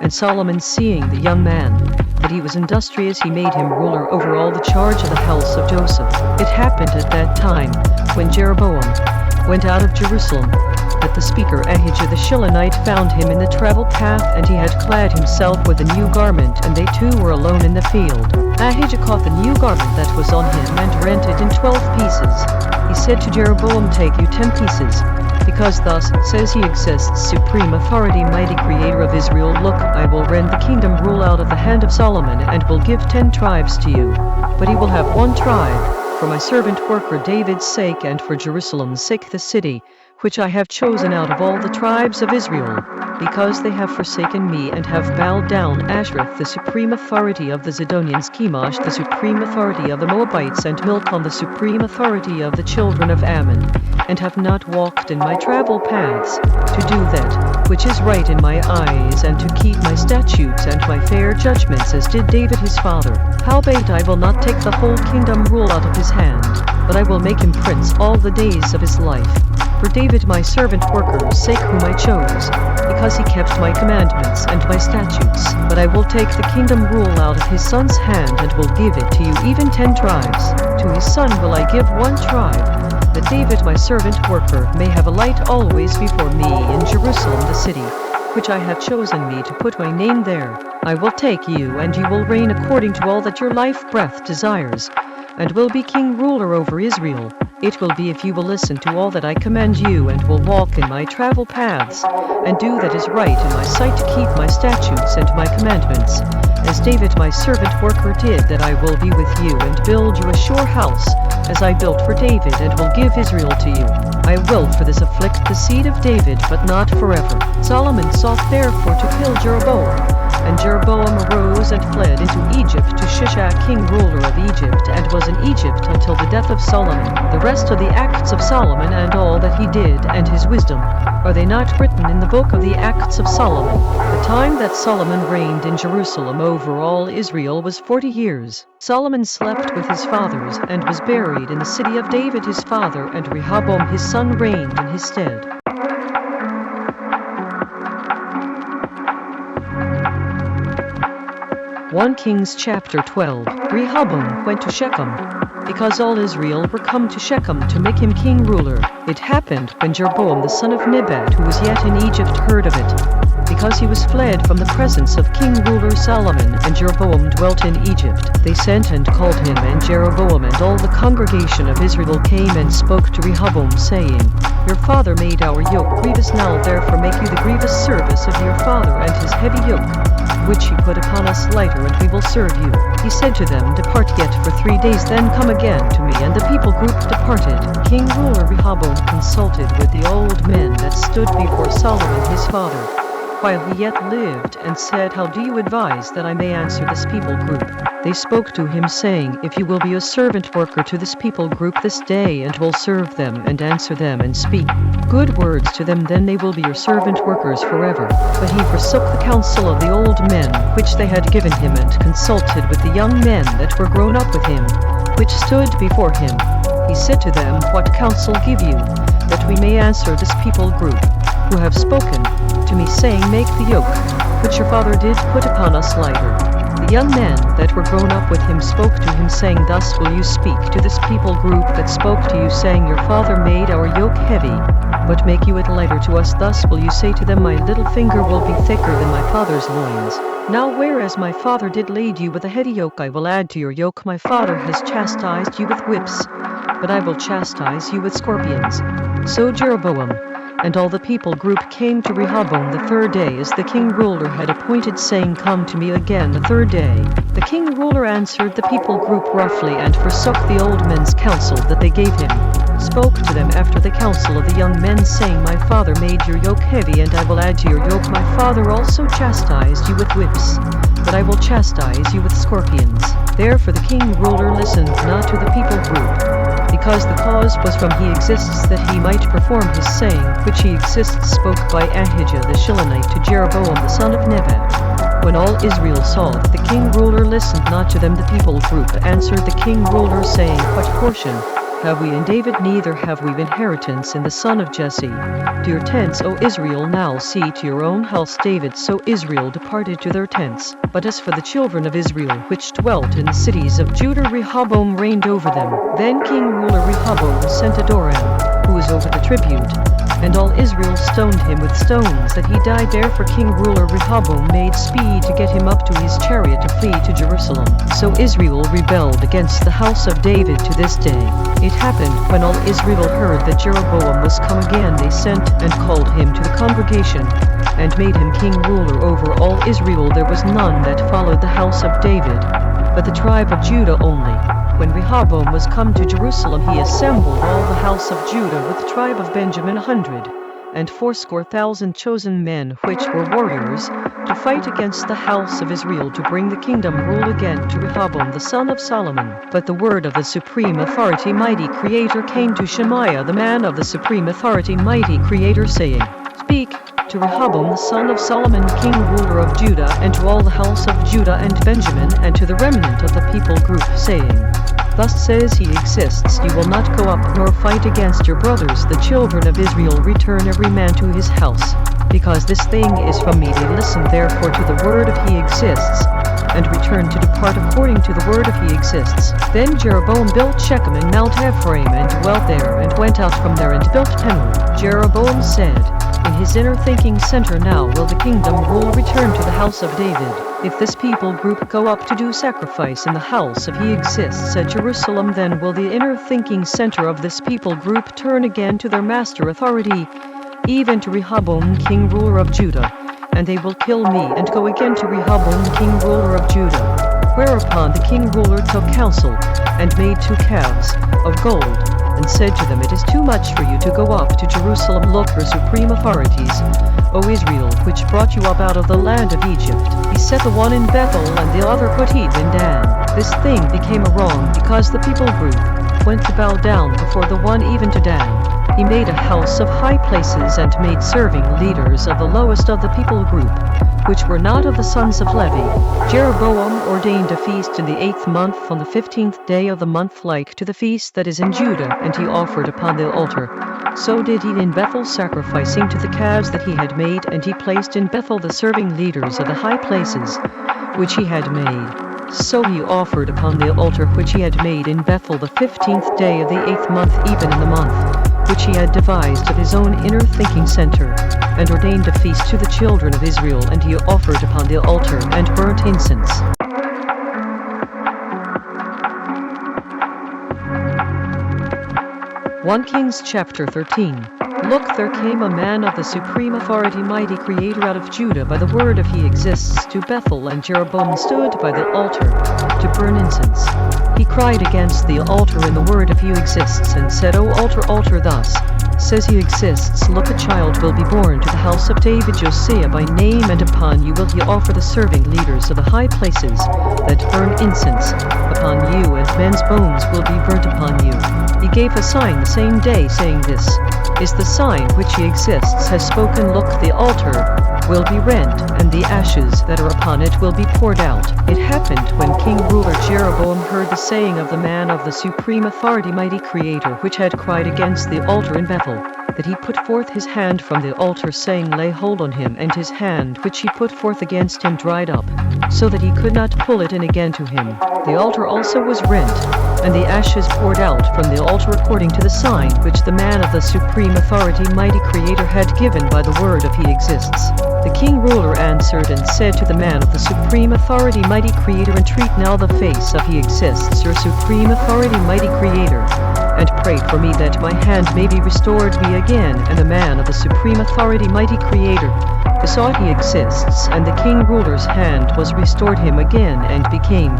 And Solomon, seeing the young man, that he was industrious, he made him ruler over all the charge of the house of Joseph. It happened at that time, when Jeroboam went out of Jerusalem, that the speaker Ahijah the Shilonite found him in the travel path, and he had clad himself with a new garment, and they two were alone in the field. Ahijah caught the new garment that was on him and rent it in 12 pieces. He said to Jeroboam, "Take you 10 pieces. Because thus says he exists, supreme authority, mighty creator of Israel, look, I will rend the kingdom rule out of the hand of Solomon, and will give 10 tribes to you. But he will have 1 tribe, for my servant worker David's sake, and for Jerusalem's sake, the city, which I have chosen out of all the tribes of Israel, because they have forsaken me, and have bowed down Ashereth, the supreme authority of the Zidonians, Chemosh, the supreme authority of the Moabites, and Milcom, the supreme authority of the children of Ammon, and have not walked in my travel paths, to do that which is right in my eyes, and to keep my statutes and my fair judgments, as did David his father. Howbeit I will not take the whole kingdom rule out of his hand, but I will make him prince all the days of his life. For David my servant worker's sake, whom I chose, because he kept my commandments and my statutes. But I will take the kingdom rule out of his son's hand, and will give it to you, even 10 tribes. To his son will I give 1 tribe, that David my servant worker may have a light always before me in Jerusalem the city, which I have chosen me to put my name there. I will take you, and you will reign according to all that your life breath desires, and will be king ruler over Israel. It will be if you will listen to all that I command you, and will walk in my travel paths, and do that is right in my sight, to keep my statutes and my commandments, as David my servant worker did, that I will be with you, and build you a sure house, as I built for David, and will give Israel to you. I will for this afflict the seed of David, but not forever. Solomon sought therefore to kill Jeroboam, and Jeroboam arose and fled into Egypt to Shishak, king ruler of Egypt, and was in Egypt until the death of Solomon. The rest of the acts of Solomon, and all that he did, and his wisdom, are they not written in the book of the acts of Solomon? The time that Solomon reigned in Jerusalem over all Israel was 40 years. Solomon slept with his fathers, and was buried in the city of David his father, and Rehoboam his son reigned in his stead. 1 Kings chapter 12. Rehoboam went to Shechem, because all Israel were come to Shechem to make him king ruler. It happened when Jeroboam the son of Nebat, who was yet in Egypt, heard of it, because he was fled from the presence of king ruler Solomon, and Jeroboam dwelt in Egypt. They sent and called him, and Jeroboam and all the congregation of Israel came and spoke to Rehoboam, saying, Your father made our yoke grievous, now therefore make you the grievous service of your father, and his heavy yoke, which he put upon us, lighter, and we will serve you. He said to them, Depart yet for 3 days, then come again to me. And the people group departed. King ruler Rehoboam consulted with the old men that stood before Solomon his father, while he yet lived, and said, How do you advise that I may answer this people group? They spoke to him, saying, If you will be a servant worker to this people group this day, and will serve them, and answer them, and speak good words to them, then they will be your servant workers forever. But he forsook the counsel of the old men which they had given him, and consulted with the young men that were grown up with him, which stood before him. He said to them, What counsel give you, that we may answer this people group, who have spoken to me, saying, Make the yoke, which your father did put upon us, lighter? The young men that were grown up with him spoke to him, saying, Thus will you speak to this people group that spoke to you, saying, Your father made our yoke heavy, but make you it lighter to us. Thus will you say to them, My little finger will be thicker than my father's loins. Now whereas my father did lade you with a heavy yoke, I will add to your yoke. My father has chastised you with whips, but I will chastise you with scorpions. So Jeroboam and all the people group came to Rehoboam the 3rd day, as the king ruler had appointed, saying, Come to me again the 3rd day. The king ruler answered the people group roughly, and forsook the old men's counsel that they gave him, spoke to them after the counsel of the young men, saying, My father made your yoke heavy, and I will add to your yoke. My father also chastised you with whips, but I will chastise you with scorpions. Therefore the king ruler listened not to the people group, because the cause was from he exists, that he might perform his saying, which he exists spoke by Ahijah the Shilonite to Jeroboam the son of Nebat. When all Israel saw that the king ruler listened not to them, the people group answered the king ruler, saying, What portion have we in David? Neither have we inheritance in the son of Jesse. To your tents, O Israel, now see to your own house. David. So Israel departed to their tents. But as for the children of Israel which dwelt in the cities of Judah, Rehoboam reigned over them. Then king ruler Rehoboam sent Adoram, who was over the tribute, And all Israel stoned him with stones that he died. Therefore king ruler Rehoboam made speed to get him up to his chariot to flee to Jerusalem. So Israel rebelled against the house of David to this day. It happened when all Israel heard that Jeroboam was come again, they sent and called him to the congregation, and made him king ruler over all Israel. There was none that followed the house of David, but the tribe of Judah only. When Rehoboam was come to Jerusalem, he assembled all the house of Judah with the tribe of Benjamin 180,000 chosen men, which were warriors, to fight against the house of Israel, to bring the kingdom rule again to Rehoboam the son of Solomon. But the word of the supreme authority mighty Creator came to Shemaiah the man of the supreme authority mighty Creator, saying, Speak to Rehoboam the son of Solomon, king ruler of Judah, and to all the house of Judah and Benjamin, and to the remnant of the people group, saying, Thus says he exists, you will not go up nor fight against your brothers the children of Israel. Return every man to his house, because this thing is from me. They listened therefore to the word of he exists, and returned to depart according to the word of he exists. Then Jeroboam built Shechem and Mount Ephraim, and dwelt there, and went out from there and built Penuel. Jeroboam said in his inner thinking center, Now will the kingdom rule return to the house of David. If this people group go up to do sacrifice in the house of he exists at Jerusalem, then will the inner thinking center of this people group turn again to their master authority, even to Rehoboam king ruler of Judah, and they will kill me and go again to Rehoboam king ruler of Judah. Whereupon the king ruler took counsel, and made 2 calves of gold, and said to them, It is too much for you to go up to Jerusalem. Look, your supreme authorities, O Israel, which brought you up out of the land of Egypt. He set the one in Bethel, and the other put he in Dan. This thing became a wrong, because the people group went to bow down before the one even to Dan. He made a house of high places, and made serving leaders of the lowest of the people group, which were not of the sons of Levi. Jeroboam ordained a feast in the 8th month, on the 15th day of the month, like to the feast that is in Judah, and he offered upon the altar. So did he in Bethel, sacrificing to the calves that he had made, and he placed in Bethel the serving leaders of the high places, which he had made. So he offered upon the altar which he had made in Bethel the 15th day of the 8th month, even in the month which he had devised of his own inner thinking center, and ordained a feast to the children of Israel, and he offered upon the altar and burnt incense. 1 Kings chapter 13. Look, there came a man of the supreme authority mighty Creator out of Judah by the word of he exists to Bethel, and Jeroboam stood by the altar to burn incense. He cried against the altar in the word of he exists, and said, O altar, altar, thus says he exists, look, a child will be born to the house of David, Josiah by name, and upon you will he offer the serving leaders of the high places that burn incense upon you, and men's bones will be burnt upon you. He gave a sign the same day, saying, This is the sign which he exists has spoken. Look, the altar will be rent, and the ashes that are upon it will be poured out. It happened when King ruler Jeroboam heard the saying of the man of the supreme authority mighty Creator, which had cried against the altar in Bethel, that he put forth his hand from the altar, saying, Lay hold on him, and his hand which he put forth against him dried up, so that he could not pull it in again to him. The altar also was rent, and the ashes poured out from the altar according to the sign which the man of the supreme authority mighty Creator had given by the word of he exists. The king ruler answered and said to the man of the supreme authority mighty Creator, Entreat now the face of he exists, your supreme authority mighty Creator, and pray for me that my hand may be restored me again. And the man of the supreme authority mighty Creator besought he exists, and the king ruler's hand was restored him again, and became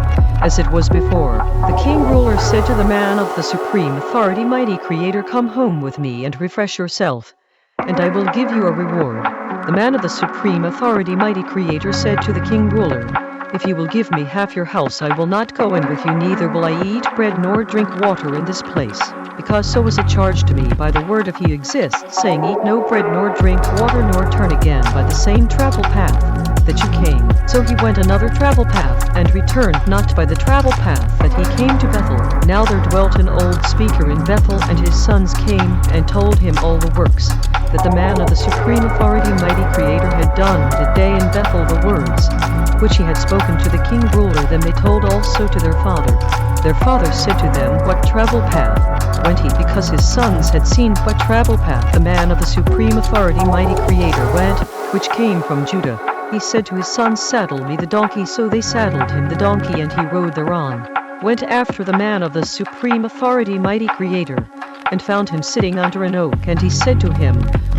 as it was before. The king ruler said to the man of the supreme authority mighty Creator, Come home with me and refresh yourself, and I will give you a reward. The man of the supreme authority mighty Creator said to the king ruler, If you will give me half your house, I will not go in with you, neither will I eat bread nor drink water in this place, because so was it charged to me by the word of he exists, saying, Eat no bread nor drink water, nor turn again by the same travel path that you came. So he went another travel path, and returned not by the travel path that he came to Bethel. Now there dwelt an old speaker in Bethel, and his sons came and told him all the works that the man of the supreme authority mighty Creator had done the day in Bethel, the words which he had spoken to the king ruler. Then they told also to their father Their father said to them, "What travel path went he?" Because his sons had seen what travel path the man of the supreme authority, mighty creator, went, which came from Judah. He said to his sons, "Saddle me the donkey." So they saddled him the donkey, and he rode thereon. Went after the man of the supreme authority, mighty creator, and found him sitting under an oak. And he said to him,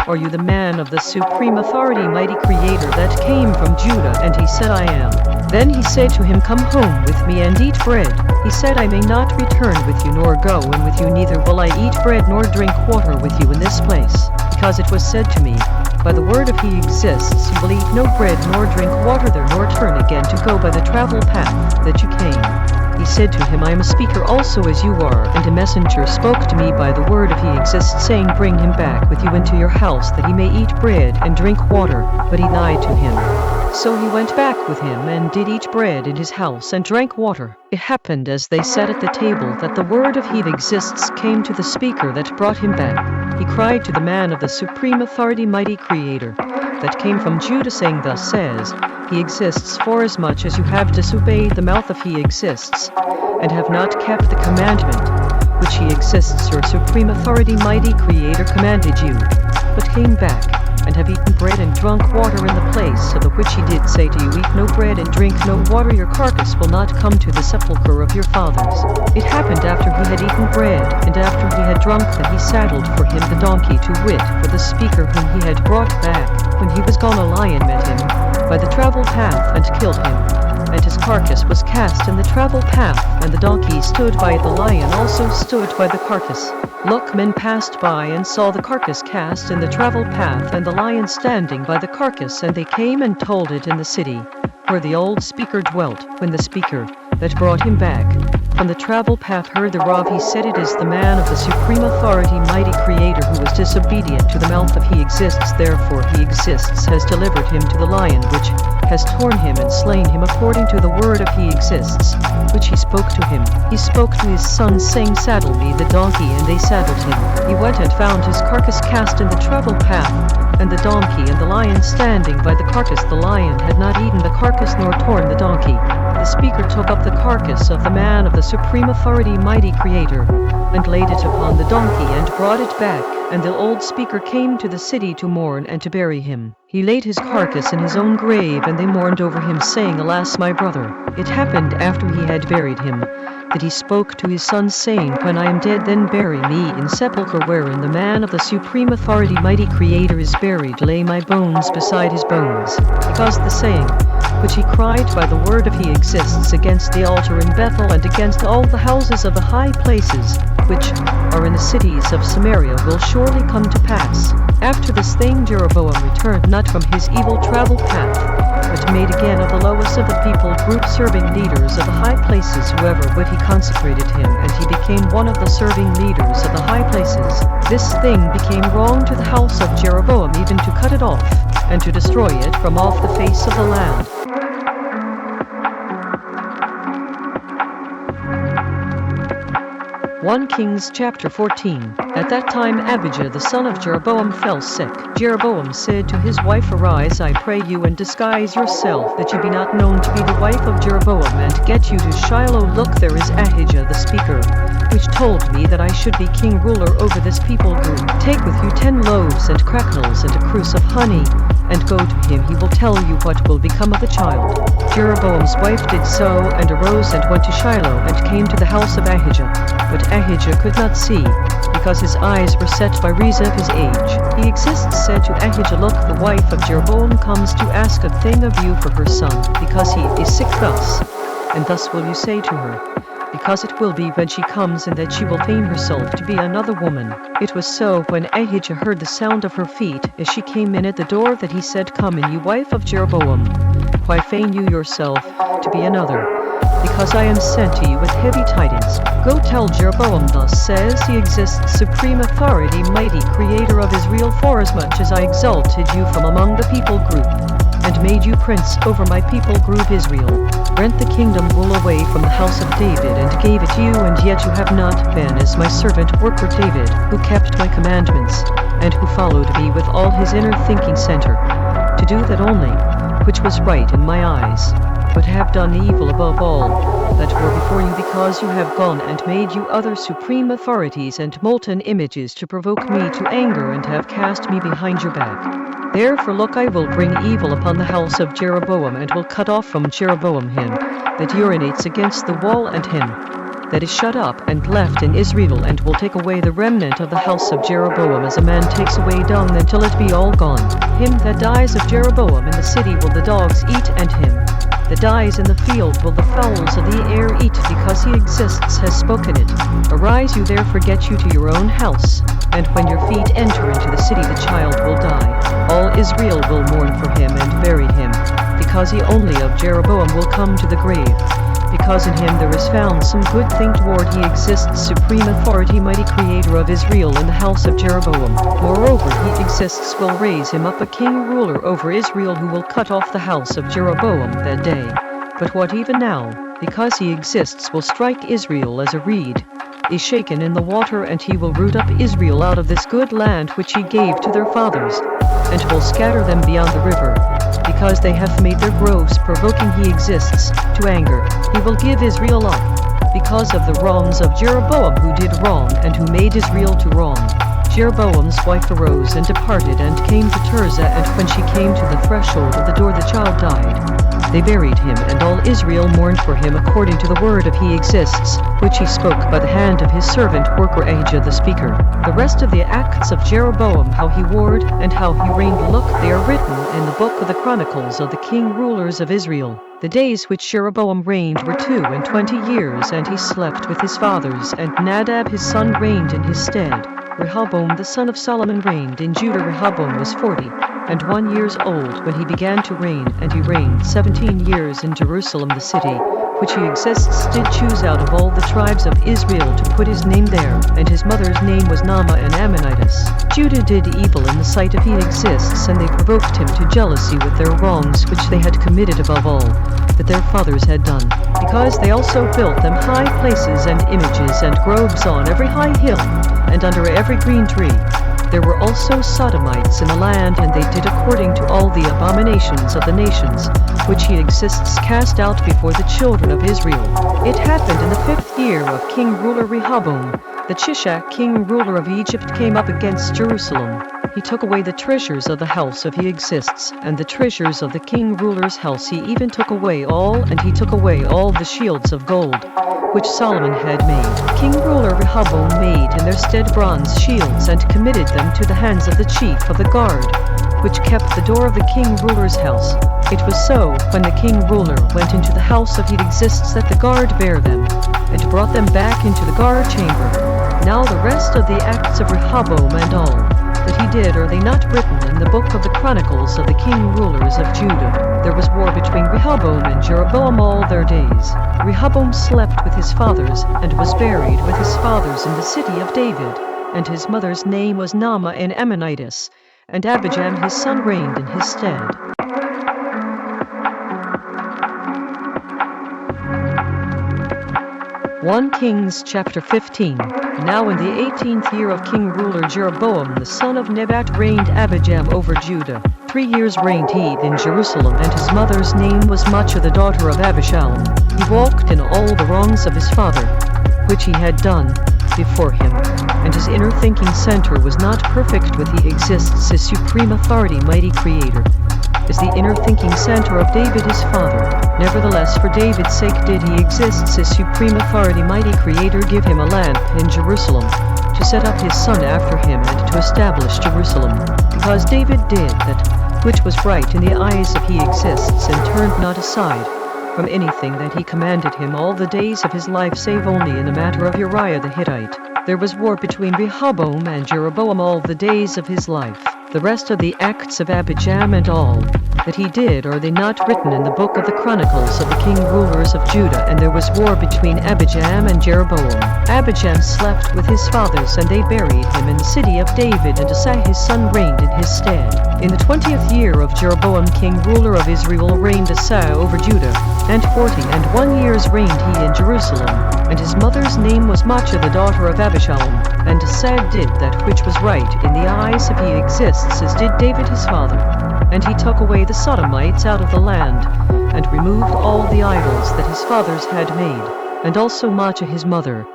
"Are you the man of the supreme authority, mighty creator, that came from Judah?" And he said, "I am." Then he said to him, "Come home with me and eat bread." He said, "I may not return with you, nor go in with you, neither will I eat bread nor drink water with you in this place. Because it was said to me, by the word of he exists, you will eat no bread nor drink water there, nor turn again to go by the travel path that you came." He said to him, "I am a speaker also as you are, and a messenger spoke to me by the word of he exists, saying, Bring him back with you into your house, that he may eat bread and drink water." But he lied to him. So he went back with him, and did eat bread in his house, and drank water. It happened as they sat at the table, that the word of he exists came to the speaker that brought him back. He cried to the man of the supreme authority, mighty creator, that came from Judah, saying, "Thus says he exists, forasmuch as you have disobeyed the mouth of he exists, and have not kept the commandment which he exists, your supreme authority, mighty creator, commanded you, but came back, and have eaten bread and drunk water in the place of the which he did say to you, Eat no bread and drink no water, your carcass will not come to the sepulchre of your fathers." It happened after he had eaten bread, and after he had drunk, that he saddled for him the donkey, to wit, for the speaker whom he had brought back. When he was gone, a lion met him by the travel path, and killed him. And his carcass was cast in the travel path, and the donkey stood by it. The lion also stood by the carcass. Look, men passed by and saw the carcass cast in the travel path, and the lion standing by the carcass, and they came and told it in the city where the old speaker dwelt. When the speaker that brought him back from the travel path heard thereof, he said, "It is the man of the supreme authority, mighty creator, who was disobedient to the mouth of he exists. Therefore he exists has delivered him to the lion, which has torn him and slain him according to the word of he exists, which he spoke to him." He spoke to his sons, saying, "Saddle me the donkey," and they saddled him. He went and found his carcass cast in the travel path, and the donkey and the lion standing by the carcass. The lion had not eaten the carcass nor torn the donkey. The speaker took up the carcass of the man of the supreme authority, mighty creator, and laid it upon the donkey, and brought it back. And the old speaker came to the city to mourn and to bury him. He laid his carcass in his own grave, and they mourned over him, saying, "Alas, my brother." It happened after he had buried him, that he spoke to his sons, saying, "When I am dead, then bury me in sepulchre wherein the man of the supreme authority, mighty creator, is buried. Lay my bones beside his bones." Because the saying which he cried by the word of he exists against the altar in Bethel, and against all the houses of the high places which are in the cities of Samaria, will surely come to pass. After this thing Jeroboam returned not from his evil travel path, but made again of the lowest of the people group serving leaders of the high places, whoever would he consecrated him, and he became one of the serving leaders of the high places. This thing became wrong to the house of Jeroboam, even to cut it off, and to destroy it from off the face of the land. 1 Kings chapter 14. At that time Abijah the son of Jeroboam fell sick. Jeroboam said to his wife, "Arise, I pray you, and disguise yourself, that you be not known to be the wife of Jeroboam, and get you to Shiloh. Look, there is Ahijah the speaker, which told me that I should be king ruler over this people group. Take with you 10 loaves and cracknels and a cruse of honey, and go to him. He will tell you what will become of the child." Jeroboam's wife did so, and arose and went to Shiloh, and came to the house of Ahijah. But Ahijah could not see, because his eyes were set by reason of his age. He exists said to Ahijah, "Look, the wife of Jeroboam comes to ask a thing of you for her son, because he is sick thus. And thus will you say to her, because it will be when she comes, and that she will feign herself to be another woman." It was so, when Ahijah heard the sound of her feet, as she came in at the door, that he said, "Come in, you wife of Jeroboam. Why feign you yourself to be another? Because I am sent to you with heavy tidings. Go tell Jeroboam, thus says he exists, supreme authority, mighty creator of Israel, forasmuch as I exalted you from among the people group, and made you prince over my people group Israel, rent the kingdom, rule away from the house of David, and gave it you, and yet you have not been as my servant worker David, who kept my commandments, and who followed me with all his inner thinking center, to do that only which was right in my eyes. but have done evil above all that were before you, because you have gone and made you other supreme authorities and molten images to provoke me to anger, and have cast me behind your back. Therefore look, I will bring evil upon the house of Jeroboam, and will cut off from Jeroboam him that urinates against the wall, and him that is shut up and left in Israel, and will take away the remnant of the house of Jeroboam as a man takes away dung until it be all gone. Him that dies of Jeroboam in the city will the dogs eat, and him that dies in the field will the fowls of the air eat, because he exists has spoken it. Arise, you therefore, get you to your own house, and when your feet enter into the city the child will die. All Israel will mourn for him and bury him, because he only of Jeroboam will come to the grave. Because in him there is found some good thing toward he exists, supreme authority, mighty creator of Israel in the house of Jeroboam. Moreover, he exists, will raise him up a king ruler over Israel, who will cut off the house of Jeroboam that day. But what even now, because he exists, will strike Israel as a reed is shaken in the water, and he will root up Israel out of this good land which he gave to their fathers, and will scatter them beyond the river, because they have made their groves provoking he exists to anger. He will give Israel up, because of the wrongs of Jeroboam, who did wrong and who made Israel to wrong. Jeroboam's wife arose and departed and came to Tirzah, and when she came to the threshold of the door the child died. They buried him, and all Israel mourned for him according to the word of he exists, which he spoke by the hand of his servant worker Ahijah the speaker. The rest of the acts of Jeroboam, how he warred and how he reigned, look, they are written in the book of the Chronicles of the king rulers of Israel. The days which Jeroboam reigned were 22 years, and he slept with his fathers, and Nadab his son reigned in his stead. Rehoboam the son of Solomon reigned in Judah. Rehoboam was 41 years old when he began to reign, and he reigned 17 years in Jerusalem the city, which he exists did choose out of all the tribes of Israel to put his name there, and his mother's name was Naamah an Ammonitess. Judah did evil in the sight of he exists, and they provoked him to jealousy with their wrongs which they had committed above all that their fathers had done, because they also built them high places and images and groves on every high hill and under every green tree. There were also Sodomites in the land, and they did according to all the abominations of the nations, which he exists cast out before the children of Israel. It happened in the 5th year of king ruler Rehoboam, that Shishak king ruler of Egypt came up against Jerusalem. He took away the treasures of the house of he exists, and the treasures of the king ruler's house he even took away all, and he took away all the shields of gold, which Solomon had made. King ruler Rehoboam made in their stead bronze shields, and committed them to the hands of the chief of the guard, which kept the door of the king ruler's house. It was so, when the king ruler went into the house of he exists, that the guard bare them, and brought them back into the guard chamber. Now the rest of the acts of Rehoboam and all that he did, are they not written in the book of the Chronicles of the king rulers of Judah? There was war between Rehoboam and Jeroboam all their days. Rehoboam slept with his fathers, and was buried with his fathers in the city of David, and his mother's name was Naamah an Ammonitess, and Abijam his son reigned in his stead. 1 Kings chapter 15. Now in the 18th year of king ruler Jeroboam the son of Nebat reigned Abijam over Judah. 3 years reigned he in Jerusalem, and his mother's name was Maachah the daughter of Abishalom. He walked in all the wrongs of his father, which he had done before him, and his inner thinking center was not perfect with he exists his supreme authority, mighty creator, is the inner thinking center of David his father. Nevertheless, for David's sake did he exists his supreme authority, mighty creator, give him a lamp in Jerusalem, to set up his son after him, and to establish Jerusalem, because David did that which was right in the eyes of he exists, and turned not aside from anything that he commanded him all the days of his life, save only in the matter of Uriah the Hittite. There was war between Rehoboam and Jeroboam all the days of his life. The rest of the acts of Abijam and all that he did, are they not written in the book of the Chronicles of the king rulers of Judah? And there was war between Abijam and Jeroboam. Abijam slept with his fathers, and they buried him in the city of David, and Asa his son reigned in his stead. In the 20th year of Jeroboam king ruler of Israel reigned Asa over Judah, and 41 years reigned he in Jerusalem, and his mother's name was Maachah the daughter of Abishalom. And Asa did that which was right in the eyes of he exists, as did David his father. And he took away the Sodomites out of the land, and removed all the idols that his fathers had made, and also Maachah his mother.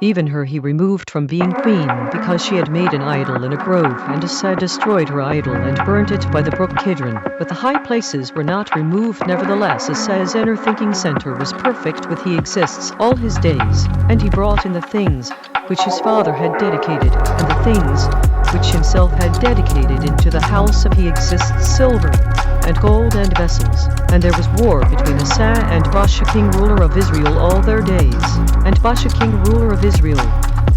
Even her he removed from being queen, because she had made an idol in a grove, and Asa destroyed her idol, and burnt it by the brook Kidron. But the high places were not removed. Nevertheless, Asa's inner thinking center was perfect, with he exists all his days. And he brought in the things which his father had dedicated, and the things which himself had dedicated into the house of he exists, silver and gold and vessels. And there was war between Asa and Baasha king ruler of Israel all their days. And Baasha king ruler of Israel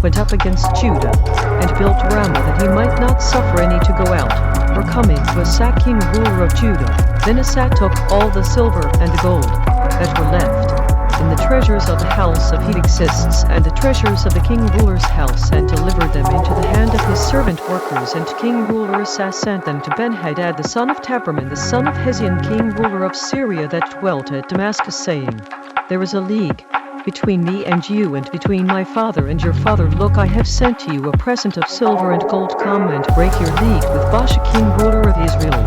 went up against Judah, and built Ramah, that he might not suffer any to go out, or come in to Asa king ruler of Judah. Then Asa took all the silver and the gold that were left in the treasures of the house of he exists, and the treasures of the king ruler's house, and delivered them into the hand of his servant workers. And king ruler Asa sent them to Ben-Hadad the son of Taberman, the son of Hezion, king ruler of Syria, that dwelt at Damascus, saying, There is a league between me and you, and between my father and your father. Look, I have sent to you a present of silver and gold. Come and break your league with Baasha king ruler of Israel,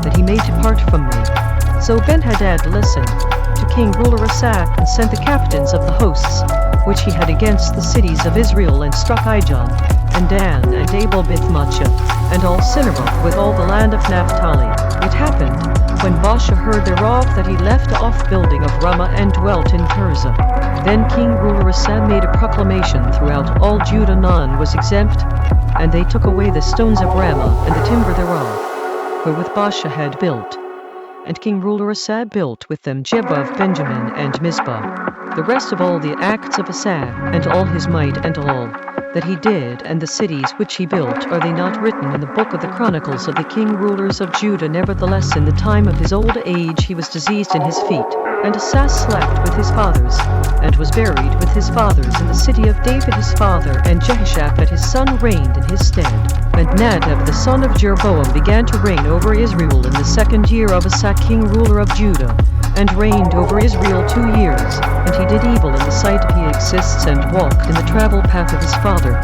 that he may depart from me. So Ben-Hadad listened to king ruler Asa, and sent the captains of the hosts which he had against the cities of Israel, and struck Ijon, and Dan, and Abel-Beth-Maachah, and all Sinneroth, with all the land of Naphtali. It happened, when Baasha heard thereof, that he left off building of Ramah, and dwelt in Tirzah. Then king ruler Asa made a proclamation throughout all Judah. None was exempt, and they took away the stones of Ramah, and the timber thereof, wherewith Baasha had built. And king ruler Asa built with them Jebah of Benjamin, and Mizpah. The rest of all the acts of Asa, and all his might, and all that he did, and the cities which he built, are they not written in the book of the chronicles of the king rulers of Judah? Nevertheless, in the time of his old age he was diseased in his feet. And Asa slept with his fathers, and was buried with his fathers in the city of David his father. And Jehoshaphat his son reigned in his stead. And Nadab the son of Jeroboam began to reign over Israel in the 2nd year of Asa king ruler of Judah, and reigned over Israel 2 years. And he did evil in the sight of he exists, and walked in the travel path of his father,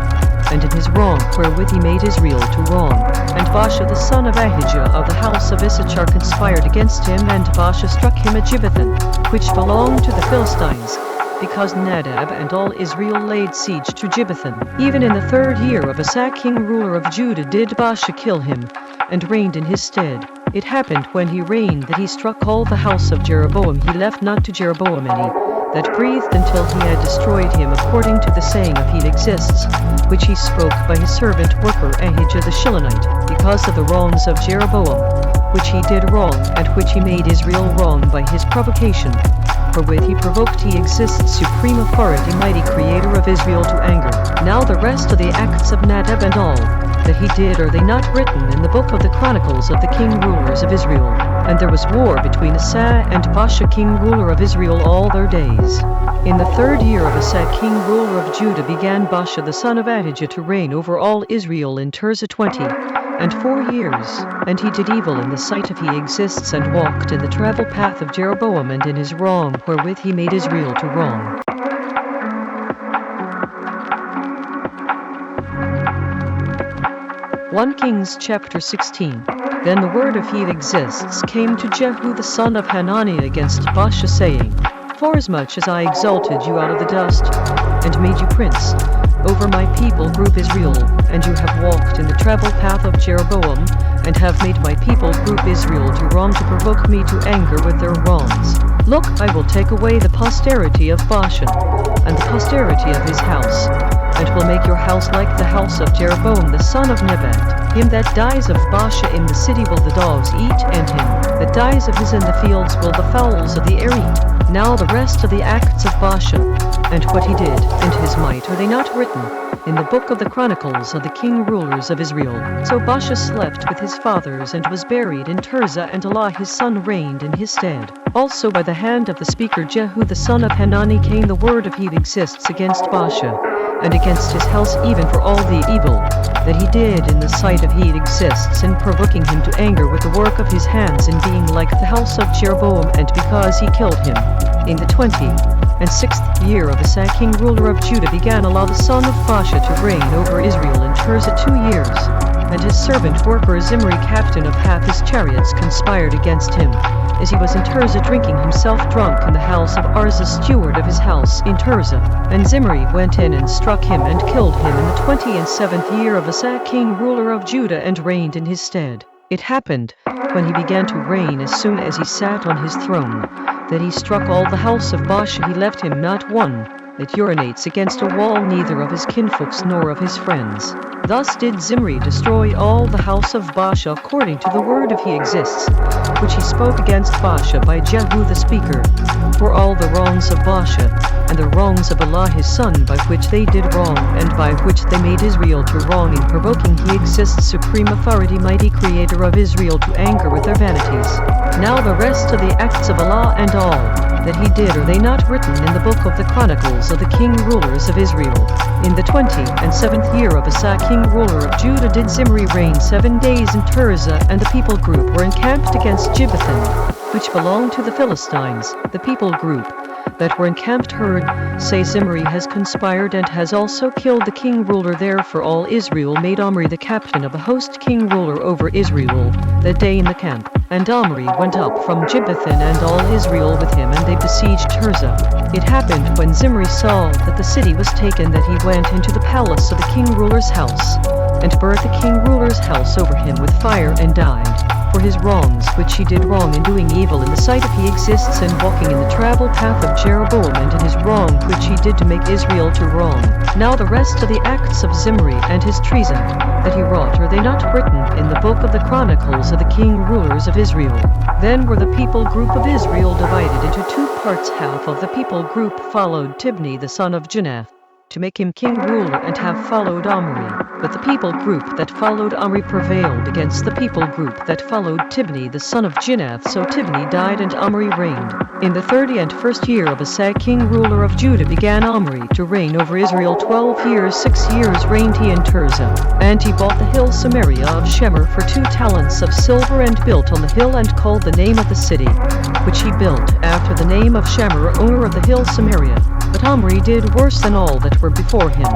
and in his wrong wherewith he made Israel to wrong. And Baasha the son of Ahijah of the house of Issachar conspired against him, and Baasha struck him at Gibbethon, which belonged to the Philistines, because Nadab and all Israel laid siege to Gibbethon. Even in the 3rd year of Asa king ruler of Judah did Baasha kill him, and reigned in his stead. It happened when he reigned that he struck all the house of Jeroboam. He left not to Jeroboam any that breathed, until he had destroyed him, according to the saying of he exists, which he spoke by his servant worker Ahijah the Shilonite, because of the wrongs of Jeroboam, which he did wrong, and which he made Israel wrong by his provocation, wherewith he provoked he exists, supreme authority, mighty creator of Israel, to anger. Now the rest of the acts of Nadab and all that he did, are they not written in the book of the chronicles of the king rulers of Israel? And there was war between Asa and Baasha king ruler of Israel all their days. In the 3rd year of Asa king ruler of Judah began Baasha the son of Ahijah to reign over all Israel in Tirzah 24 years. And he did evil in the sight of he exists, and walked in the travel path of Jeroboam, and in his wrong wherewith he made Israel to wrong. 1 Kings chapter 16. Then the word of he exists came to Jehu the son of Hanani against Baasha, saying, Forasmuch as I exalted you out of the dust, and made you prince over my people group Israel, and you have walked in the travel path of Jeroboam, and have made my people group Israel to wrong, to provoke me to anger with their wrongs. Look, I will take away the posterity of Baasha, and the posterity of his house, and will make your house like the house of Jeroboam the son of Nebat. Him that dies of Baasha in the city will the dogs eat, and him that dies of his in the fields will the fowls of the air eat. Now the rest of the acts of Baasha, and what he did, and his might, are they not written in the book of the chronicles of the king rulers of Israel? So Baasha slept with his fathers, and was buried in Tirzah, and Elah his son reigned in his stead. Also by the hand of the speaker Jehu the son of Hanani came the word of he exists against Baasha, and against his house, even for all the evil that he did in the sight of he exists, in provoking him to anger with the work of his hands, in being like the house of Jeroboam, and because he killed him. In the 26th year of Asa king ruler of Judah began Elah the son of Baasha to reign over Israel in Tirzah 2 years. and his servant worker Zimri, captain of half his chariots, conspired against him, as he was in Tirzah drinking himself drunk in the house of Arza, steward of his house in Tirzah. And Zimri went in and struck him and killed him in the 27th year of Asa, king ruler of Judah, and reigned in his stead. It happened, when he began to reign, as soon as he sat on his throne, that he struck all the house of Baasha. He left him not one that urinates against a wall, neither of his kinfolks nor of his friends. Thus did Zimri destroy all the house of Baasha, according to the word of He exists, which he spoke against Baasha by Jehu the speaker. For all the wrongs of Baasha, and the wrongs of Allah his son, by which they did wrong, and by which they made Israel to wrong in provoking, He exists, supreme authority, mighty creator of Israel, to anger with their vanities. Now the rest of the acts of Allah and all that He did, are they not written in the book of the Chronicles of the king rulers of Israel? In the 27th year of Asa, king ruler of Judah, did Zimri reign 7 days in Tirzah, and the people group were encamped against Gibbethon, which belonged to the Philistines. The people group that were encamped heard say, Zimri has conspired and has also killed the king ruler there. For all Israel made Omri the captain of the host, king ruler over Israel, that day in the camp. And Omri went up from Gibbethon, and all Israel with him, and they besieged Tirzah. It happened, when Zimri saw that the city was taken, that he went into the palace of the king ruler's house, and burnt the king ruler's house over him with fire, and died for his wrongs which he did wrong in doing evil in the sight of He exists, and walking in the travel path of Jeroboam, and in his wrong which he did to make Israel to wrong. Now the rest of the acts of Zimri and his treason that he wrought, are they not written in the book of the Chronicles of the king rulers of Israel? Then were the people group of Israel divided into 2 parts. Half of the people group followed Tibni the son of Ginath, to make him king ruler, and have followed Omri. But the people group that followed Omri prevailed against the people group that followed Tibni the son of Ginath. So Tibni died, and Omri reigned. In the 31st year of Asa, king ruler of Judah, began Omri to reign over Israel 12 years. 6 years reigned he in Tirzah. And he bought the hill Samaria of Shemer for 2 talents of silver, and built on the hill, and called the name of the city, which he built, after the name of Shemer, owner of the hill Samaria. But Omri did worse than all that were before him,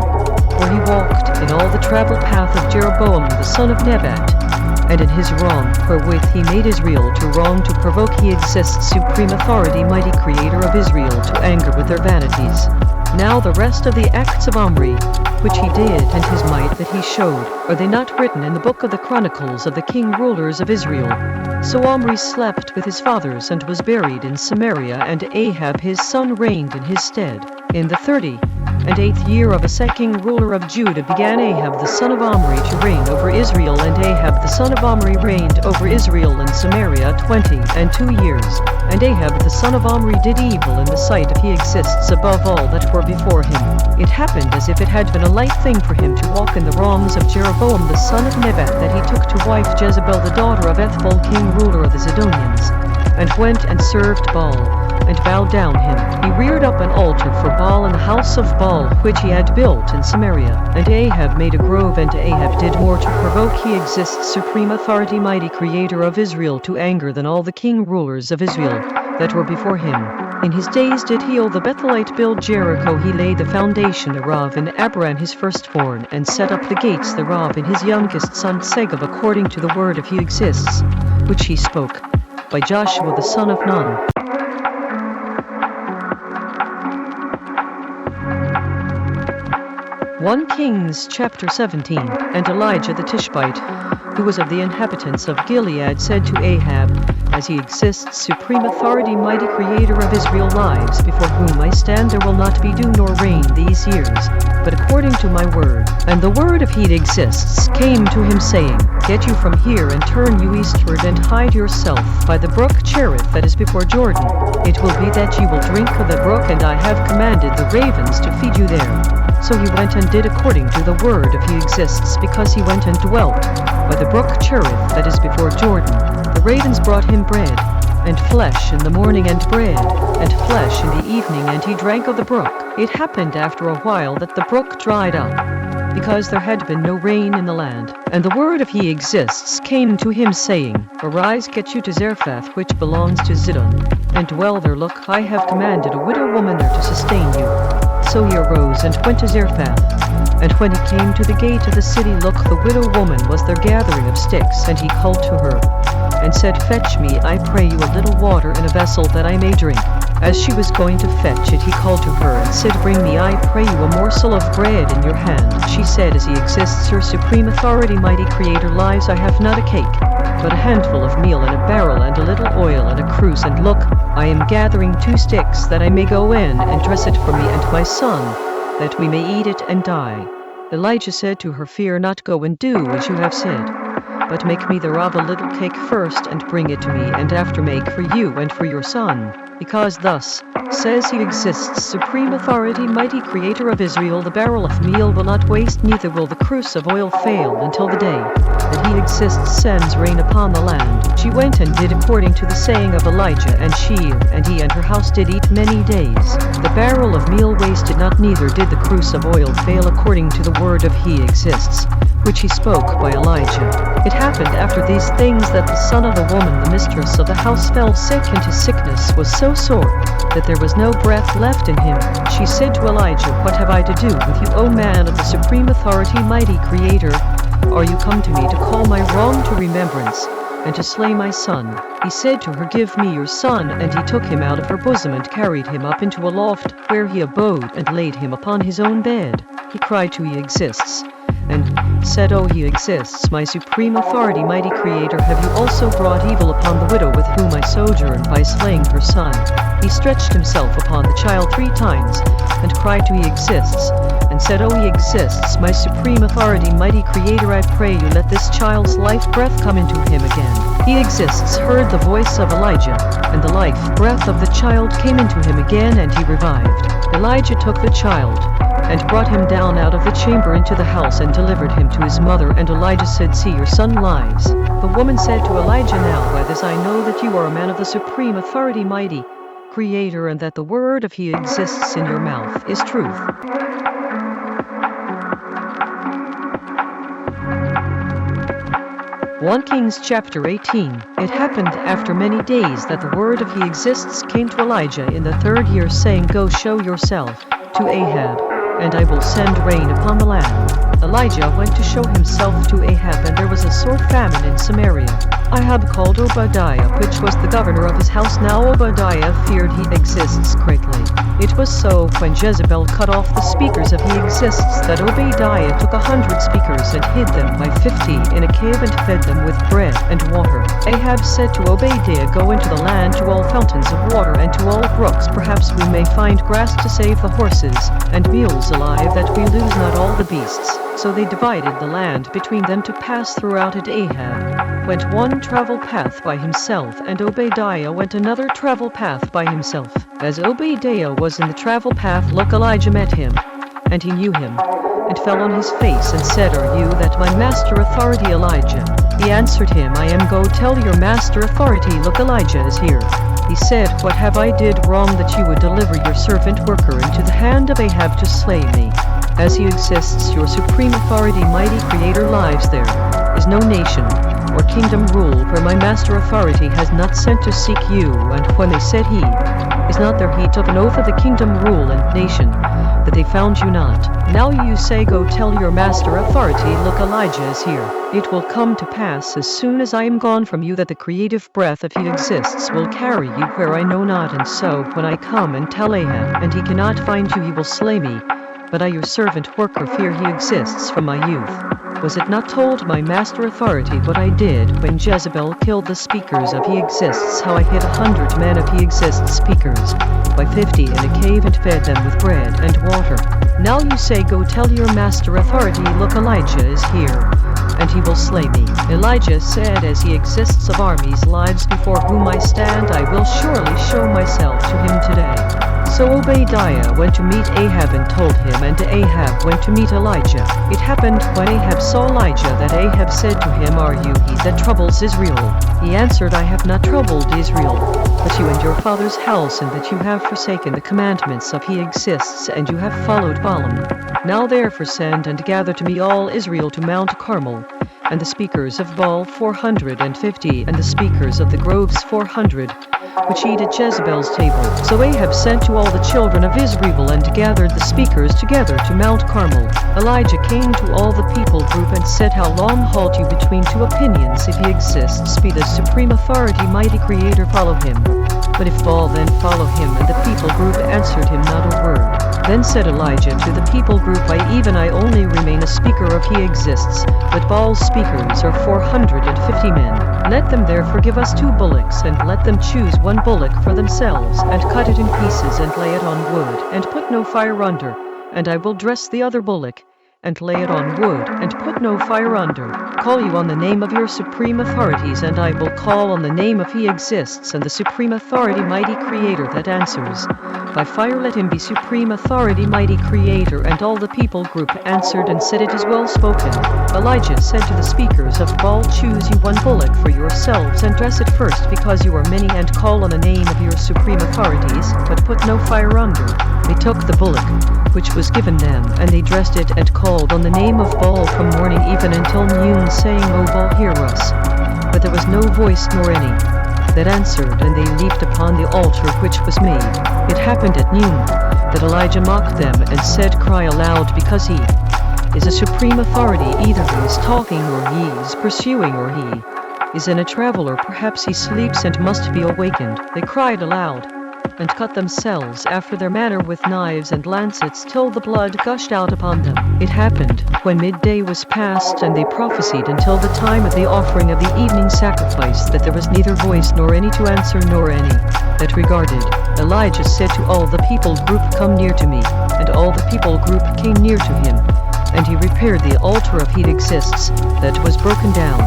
for he walked in all the travel path of Jeroboam the son of Nebat, and in his wrong wherewith he made Israel to wrong, to provoke. He exists, supreme authority, mighty creator of Israel, to anger with their vanities. Now the rest of the acts of Omri, which he did, and his might that he showed, are they not written in the book of the Chronicles of the king rulers of Israel? So Omri slept with his fathers, and was buried in Samaria, and Ahab his son reigned in his stead. In the 38th year of Asa, king ruler of Judah, began Ahab the son of Omri to reign over Israel, and Ahab the son of Omri reigned over Israel in Samaria 22 years. And Ahab the son of Omri did evil in the sight of He exists above all that were before him. It happened, as if it had been a light thing for him to walk in the wrongs of Jeroboam the son of Nebat, that he took to wife Jezebel the daughter of Ethbaal, king ruler of the Zidonians, and went and served Baal, and bowed down him. He reared up an altar for Baal in the house of Baal, which he had built in Samaria. And Ahab made a grove, and Ahab did more to provoke. He exists, supreme authority, mighty creator of Israel, to anger than all the king rulers of Israel that were before him. In his days did Heel the Bethelite build Jericho. He laid the foundation thereof in Abraham his firstborn, and set up the gates thereof in his youngest son Segub, according to the word of He exists, which he spoke by Joshua the son of Nun. 1 Kings chapter 17. And Elijah the Tishbite, who was of the inhabitants of Gilead, said to Ahab, As He exists, supreme authority, mighty creator of Israel, lives before whom I stand, there will not be dew nor rain these years, but according to my word. And the word of He exists came to him, saying, Get you from here, and turn you eastward, and hide yourself by the brook Cherith that is before Jordan. It will be that ye will drink of the brook, and I have commanded the ravens to feed you there. So he went and did according to the word of He exists, because he went and dwelt by the brook Cherith that is before Jordan. The ravens brought him bread and flesh in the morning, and bread and flesh in the evening, and he drank of the brook. It happened after a while that the brook dried up, because there had been no rain in the land. And the word of He exists came to him, saying, Arise, get you to Zarephath, which belongs to Zidon, and dwell there. Look, I have commanded a widow woman there to sustain you. So he arose and went to Zarephath. And when he came to the gate of the city, look, the widow woman was there gathering of sticks, and he called to her, and said, Fetch me, I pray you, a little water in a vessel that I may drink. As she was going to fetch it, he called to her and said, Bring me, I pray you, a morsel of bread in your hand. She said, As he exists, your supreme authority, mighty creator, lives, I have not a cake, but a handful of meal in a barrel, and a little oil in a cruse. And look, I am gathering 2 sticks, that I may go in and dress it for me and my son, that we may eat it and die. Elijah said to her, Fear not, go and do as you have said, but make me thereof a little cake first, and bring it to me, and after make for you and for your son. Because thus says he exists, supreme authority, mighty creator of Israel, the barrel of meal will not waste, neither will the cruse of oil fail until the day that he exists sends rain upon the land. She went and did according to the saying of Elijah, and he and her house did eat many days. The barrel of meal wasted not, neither did the cruse of oil fail, according to the word of he exists, which he spoke by Elijah. It happened after these things that the son of the woman, the mistress of the house, fell sick, and his sickness was so sore that there was no breath left in him. She said to Elijah, What have I to do with you, O man of the supreme authority, mighty creator? Are you come to me to call my wrong to remembrance, and to slay my son? He said to her, Give me your son. And he took him out of her bosom, and carried him up into a loft, where he abode, and laid him upon his own bed. He cried to he exists, and said, O he exists, my supreme authority, mighty creator, have you also brought evil upon the widow with whom I sojourn by slaying her son? He stretched himself upon the child 3 times, and cried to he exists, and said, O he exists, my supreme authority, mighty creator, I pray you, let this child's life breath come into him again. He exists heard the voice of Elijah, and the life breath of the child came into him again, and he revived. Elijah took the child, and brought him down out of the chamber into the house, and delivered him to his mother. And Elijah said, See, your son lives. The woman said to Elijah, Now by this I know that you are a man of the supreme authority, mighty creator, and that the word of he exists in your mouth is truth. 1 Kings chapter 18. It happened after many days that the word of he exists came to Elijah in the 3rd year, saying, Go show yourself to Ahab, and I will send rain upon the land. Elijah went to show himself to Ahab, and there was a sore famine in Samaria. Ahab called Obadiah, which was the governor of his house. Now Obadiah feared he exists greatly. It was so, when Jezebel cut off the speakers of he exists, that Obadiah took 100 speakers and hid them by 50 in a cave, and fed them with bread and water. Ahab said to Obadiah, Go into the land to all fountains of water, and to all brooks, perhaps we may find grass to save the horses and mules alive, that we lose not all the beasts. So they divided the land between them to pass throughout it. Ahab went one travel path by himself, and Obadiah went another travel path by himself. As Obadiah was in the travel path, look, Elijah met him, and he knew him, and fell on his face, and said, Are you that my master authority, Elijah? He answered him, I am. Go tell your master authority, look, Elijah is here. He said, What have I did wrong that you would deliver your servant worker into the hand of Ahab to slay me? As he exists, your supreme authority, mighty creator, lives, there is no nation or kingdom rule where my master authority has not sent to seek you. And when they said he is not there, he took an oath of the kingdom, rule, and nation, that they found you not. Now you say, Go tell your master authority, look, Elijah is here. It will come to pass as soon as I am gone from you, that the creative breath of he exists will carry you where I know not. And so when I come and tell Ahab, and he cannot find you, he will slay me. But I, your servant worker, fear he exists from my youth. Was it not told my master authority what I did when Jezebel killed the speakers of he exists, how I hid 100 men of he exists speakers by 50 in a cave, and fed them with bread and water? Now you say, Go tell your master authority, look, Elijah is here, and he will slay me. Elijah said, As he exists of armies' lives before whom I stand, I will surely show myself to him today. So Obadiah went to meet Ahab and told him, and Ahab went to meet Elijah. It happened when Ahab saw Elijah that Ahab said to him, Are you he that troubles Israel? He answered, I have not troubled Israel, but you and your father's house, and that you have forsaken the commandments of he exists, and you have followed Balaam. Now therefore send and gather to me all Israel to Mount Carmel, and the speakers of Baal 450, and the speakers of the groves 400, which eat at Jezebel's table. So Ahab sent to all the children of Israel and gathered the speakers together to Mount Carmel. Elijah came to all the people group and said, How long halt you between two opinions? If he exists, be the supreme authority, mighty creator, follow him. But if Baal, then follow him. And the people group answered him not a word. Then said Elijah to the people group, I only remain a speaker if he exists, but Baal's speakers are 450 men. Let them therefore give us 2 bullocks, and let them choose 1 bullock for themselves, and cut it in pieces, and lay it on wood, and put no fire under. And I will dress the other bullock, and lay it on wood, and put no fire under. Call you on the name of your supreme authorities, and I will call on the name if he exists, and the supreme authority, mighty creator, that answers. By fire let him be supreme authority, mighty creator. And all the people group answered and said, It is well spoken. Elijah said to the speakers of Baal, Choose you 1 bullock for yourselves, and dress it first, because you are many, and call on the name of your supreme authorities, but put no fire under. They took the bullock, which was given them, and they dressed it, and called on the name of Baal from morning even until noon, saying, O Baal, hear us. But there was no voice nor any that answered, and they leaped upon the altar which was made. It happened at noon that Elijah mocked them, and said, Cry aloud, because he is a supreme authority. Either he is talking, or he is pursuing, or he is in a travel, or perhaps he sleeps and must be awakened. They cried aloud, and cut themselves after their manner with knives and lancets, till the blood gushed out upon them. It happened, when midday was past, and they prophesied until the time of the offering of the evening sacrifice, that there was neither voice nor any to answer, nor any that regarded. Elijah said to all the people group, Come near to me. And all the people group came near to him. And he repaired the altar of heat exists, that was broken down.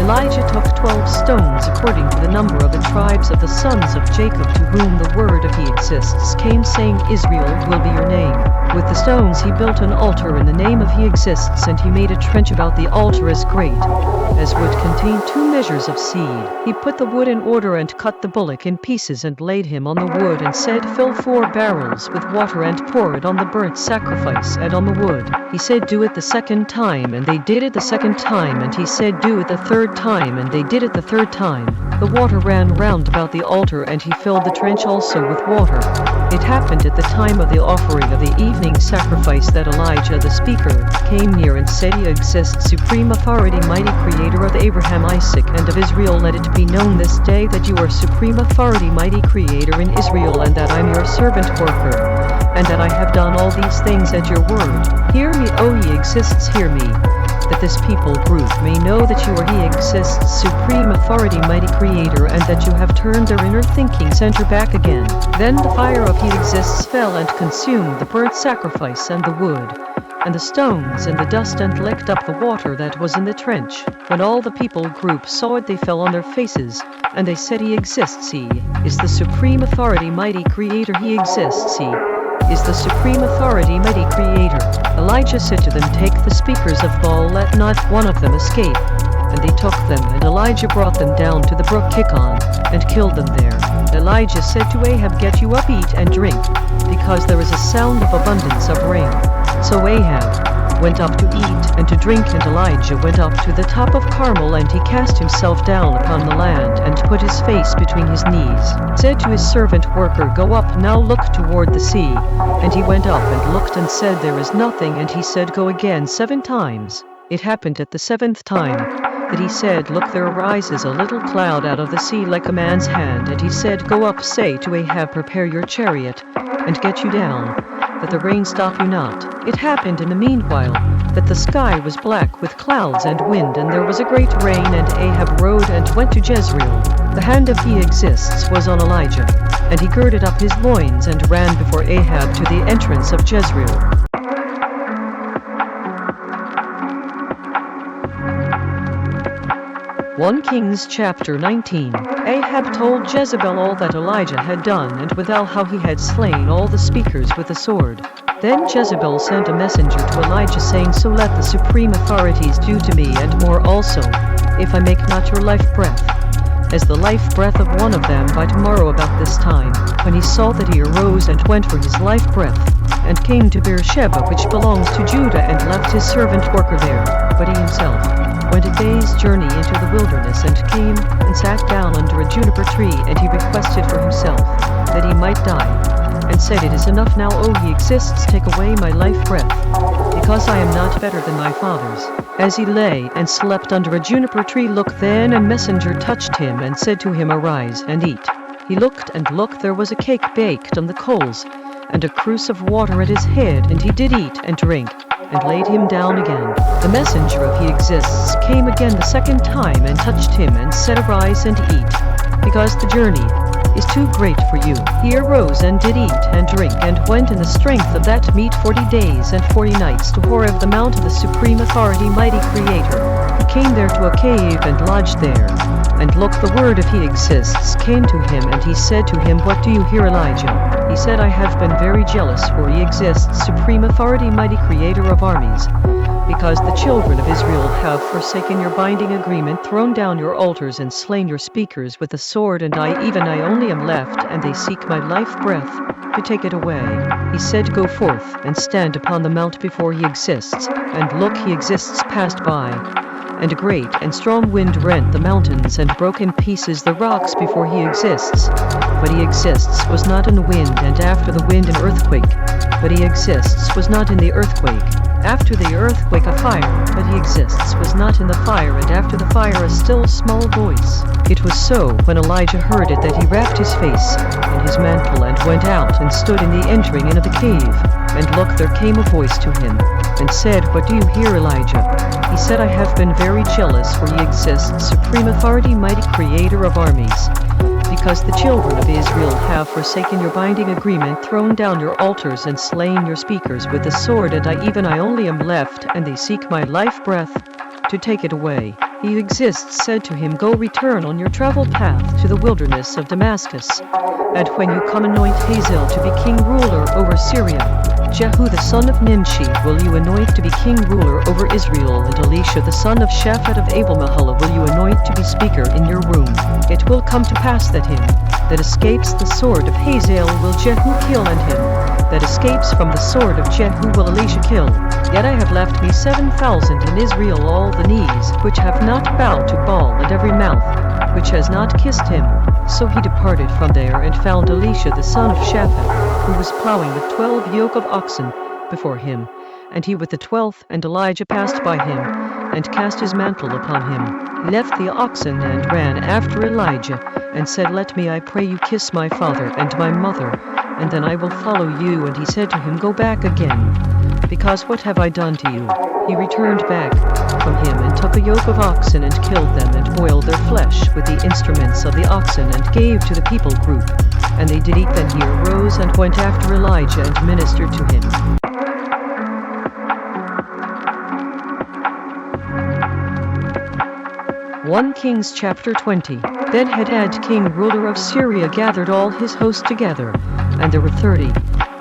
Elijah took 12 stones according to the number of the tribes of the sons of Jacob, to whom the word of he exists came, saying, Israel will be your name. With the stones he built an altar in the name of he exists, and he made a trench about the altar as great as would contain 2 measures of seed. He put the wood in order, and cut the bullock in pieces, and laid him on the wood, and said, Fill 4 barrels with water, and pour it on the burnt sacrifice and on the wood. He said, Do it the 2nd time, and they did it the 2nd time. And he said, Do it the 3rd time, and they did it the 3rd time. The water ran round about the altar, and he filled the trench also with water. It happened at the time of the offering of the evening sacrifice that Elijah the speaker came near and said, He exists, supreme authority, mighty creator of Abraham, Isaac, and of Israel. Let it be known this day that you are supreme authority, mighty creator in Israel, and that I'm your servant worker, and that I have done all these things at your word. Hear me, O he exists, hear me, that this people group may know that you are he exists, supreme authority, mighty creator, and that you have turned their inner thinking center back again. Then the fire of he exists fell and consumed the burnt sacrifice and the wood, and the stones and the dust, and licked up the water that was in the trench. When all the people group saw it, they fell on their faces, and they said, He exists, he is the supreme authority, mighty creator, he exists, he is the supreme authority, mighty creator. Elijah said to them, Take the speakers of Baal, let not one of them escape. And they took them, and Elijah brought them down to the brook Kishon, and killed them there. Elijah said to Ahab, Get you up, eat and drink, because there is a sound of abundance of rain. So Ahab went up to eat and to drink, and Elijah went up to the top of Carmel, and he cast himself down upon the land, and put his face between his knees, said to his servant worker, Go up, now look toward the sea. And he went up and looked, and said, There is nothing. And he said, Go again 7 times. It happened at the 7th time that he said, Look, there arises a little cloud out of the sea like a man's hand. And he said, Go up, say to Ahab, Prepare your chariot, and get you down, that the rain stop you not. It happened in the meanwhile that the sky was black with clouds and wind, and there was a great rain, and Ahab rode and went to Jezreel. The hand of he exists was on Elijah, and he girded up his loins and ran before Ahab to the entrance of Jezreel. 1 Kings chapter 19. Ahab told Jezebel all that Elijah had done, and withal how he had slain all the speakers with the sword. Then Jezebel sent a messenger to Elijah, saying, So let the supreme authorities do to me, and more also, if I make not your life breath, as the life breath of one of them by tomorrow about this time. When he saw that, he arose and went for his life breath, and came to Beersheba, which belongs to Judah, and left his servant worker there. But he himself went a day's journey into the wilderness and came and sat down under a juniper tree, and he requested for himself that he might die, and said, "It is enough now, O he exists, take away my life breath, because I am not better than my fathers." As he lay and slept under a juniper tree, look, then a messenger touched him and said to him, "Arise and eat." He looked, and look, there was a cake baked on the coals, and a cruse of water at his head, and he did eat and drink, and laid him down again. The messenger of he exists came again the second time and touched him and said, "Arise and eat, because the journey is too great for you." He arose and did eat and drink, and went in the strength of that meat 40 days and 40 nights to Horeb, the mount of the supreme authority, mighty creator. He came there to a cave and lodged there. And look, the word of he exists came to him, and he said to him, "What do you here, Elijah?" He said, "I have been very jealous for he exists, supreme authority, mighty creator of armies, because the children of Israel have forsaken your binding agreement, thrown down your altars, and slain your speakers with the sword, and I, even I only am left, and they seek my life breath to take it away." He said, "Go forth and stand upon the mount before he exists." And look, he exists passed by, and a great and strong wind rent the mountains and broke in pieces the rocks before he exists. But he exists was not in the wind, and after the wind an earthquake. But he exists was not in the earthquake. After the earthquake a fire, but he exists was not in the fire, and after the fire a still small voice. It was so, when Elijah heard it, that he wrapped his face in his mantle and went out and stood in the entering in of the cave. And look, there came a voice to him, and said, "What do you hear, Elijah?" He said, "I have been very jealous, for he exists, supreme authority, mighty creator of armies, because the children of Israel have forsaken your binding agreement, thrown down your altars, and slain your speakers with the sword, and I only am left, and they seek my life breath to take it away." He exists said to him, "Go, return on your travel path to the wilderness of Damascus, and when you come, anoint Hazael to be king ruler over Syria. Jehu the son of Nimshi will you anoint to be king ruler over Israel, and Elisha the son of Shaphat of Abel-Meholah will you anoint to be speaker in your room. It will come to pass that him that escapes the sword of Hazael will Jehu kill, and him that escapes from the sword of Jehu will Elisha kill. Yet I have left me 7,000 in Israel, all the knees which have not bowed to Baal, and every mouth which has not kissed him." So he departed from there and found Elisha the son of Shaphat, who was plowing with 12 yoke of oxen before him, and he with the 12th, and Elijah passed by him, and cast his mantle upon him. He left the oxen and ran after Elijah, and said, "Let me, I pray you, kiss my father and my mother, and then I will follow you." And he said to him, "Go back again, because what have I done to you?" He returned back from him, and took a yoke of oxen, and killed them, and boiled their flesh with the instruments of the oxen, and gave to the people group. And they did eat. Then he arose and went after Elijah, and ministered to him. 1 Kings chapter 20. Then Hadad king ruler of Syria gathered all his host together, and there were 30,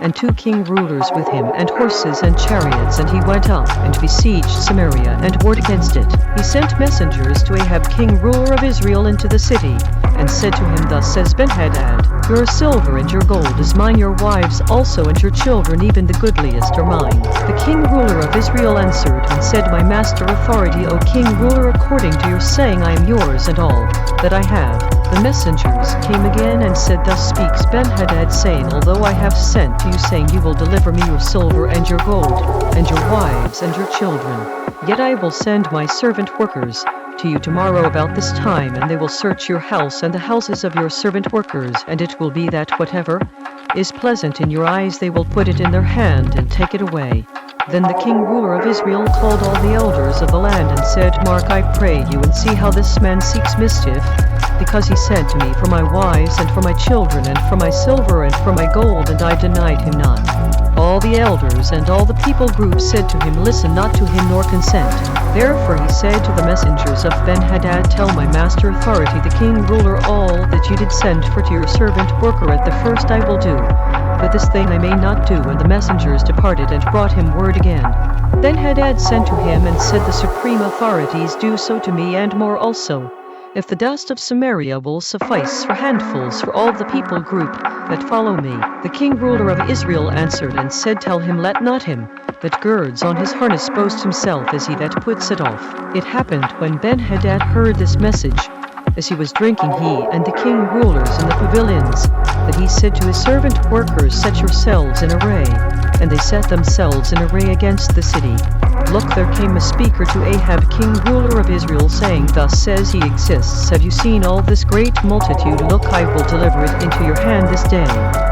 and 2 king rulers with him, and horses and chariots, and he went up and besieged Samaria, and warred against it. He sent messengers to Ahab king ruler of Israel into the city, and said to him, "Thus says Ben-Hadad, your silver and your gold is mine, your wives also and your children, even the goodliest are mine." The king ruler of Israel answered and said, "My master authority, O king ruler, according to your saying I am yours, and all that I have." The messengers came again and said, "Thus speaks Ben-Hadad, saying, Although I have sent to you, saying, You will deliver me your silver and your gold, and your wives and your children, yet I will send my servant workers to you tomorrow about this time, and they will search your house and the houses of your servant workers, and it will be that whatever is pleasant in your eyes they will put it in their hand and take it away." Then the king ruler of Israel called all the elders of the land and said, "Mark, I pray you, and see how this man seeks mischief, because he said to me, For my wives and for my children and for my silver and for my gold, and I denied him not." All the elders and all the people group said to him, "Listen not to him nor consent." Therefore he said to the messengers of Ben-Hadad, "Tell my master authority, the king ruler, all that you did send for to your servant worker at the first I will do, but this thing I may not do." And the messengers departed and brought him word again. Then Hadad sent to him and said, "The supreme authorities do so to me, and more also, if the dust of Samaria will suffice for handfuls for all the people group that follow me." The king ruler of Israel answered and said, "Tell him, let not him that girds on his harness boasts himself as he that puts it off. It happened when Ben-Hadad heard this message, as he was drinking he and the king rulers in the pavilions, that he said to his servant workers, Set yourselves in array. And they set themselves in array against the city. Look, there came a speaker to Ahab, king ruler of Israel, saying, Thus says he exists. Have you seen all this great multitude? Look, I will deliver it into your hand this day,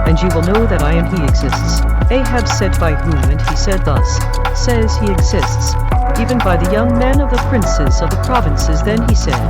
and you will know that I am he exists. Ahab said, By whom? And he said, Thus says he exists, even by the young men of the princes of the provinces. Then he said,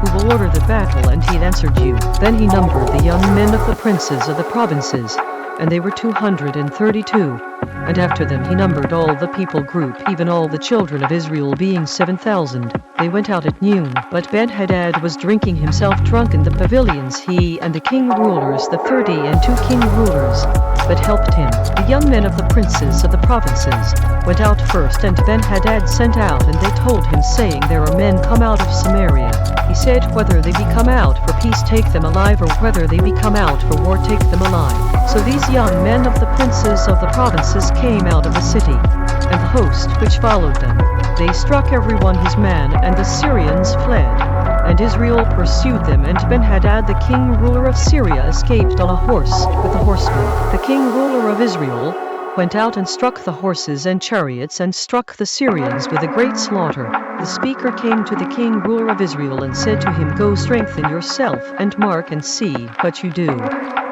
Who will order the battle? And he answered you. Then he numbered the young men of the princes of the provinces, and they were 232. And after them he numbered all the people group, even all the children of Israel, being 7,000. They went out at noon, but Ben-Hadad was drinking himself drunk in the pavilions, he and the king rulers, the 32 king rulers, that helped him. The young men of the princes of the provinces went out first, and Ben-Hadad sent out, and they told him, saying, There are men come out of Samaria. He said, Whether they be come out for peace, take them alive, or whether they be come out for war, take them alive. So these young men of the princes of the provinces came out of the city, and the host which followed them. They struck every one his man, and the Syrians fled. And Israel pursued them, and Ben-Hadad the king ruler of Syria escaped on a horse with the horsemen. The king ruler of Israel went out and struck the horses and chariots, and struck the Syrians with a great slaughter. The speaker came to the king ruler of Israel and said to him, Go strengthen yourself, and mark and see what you do,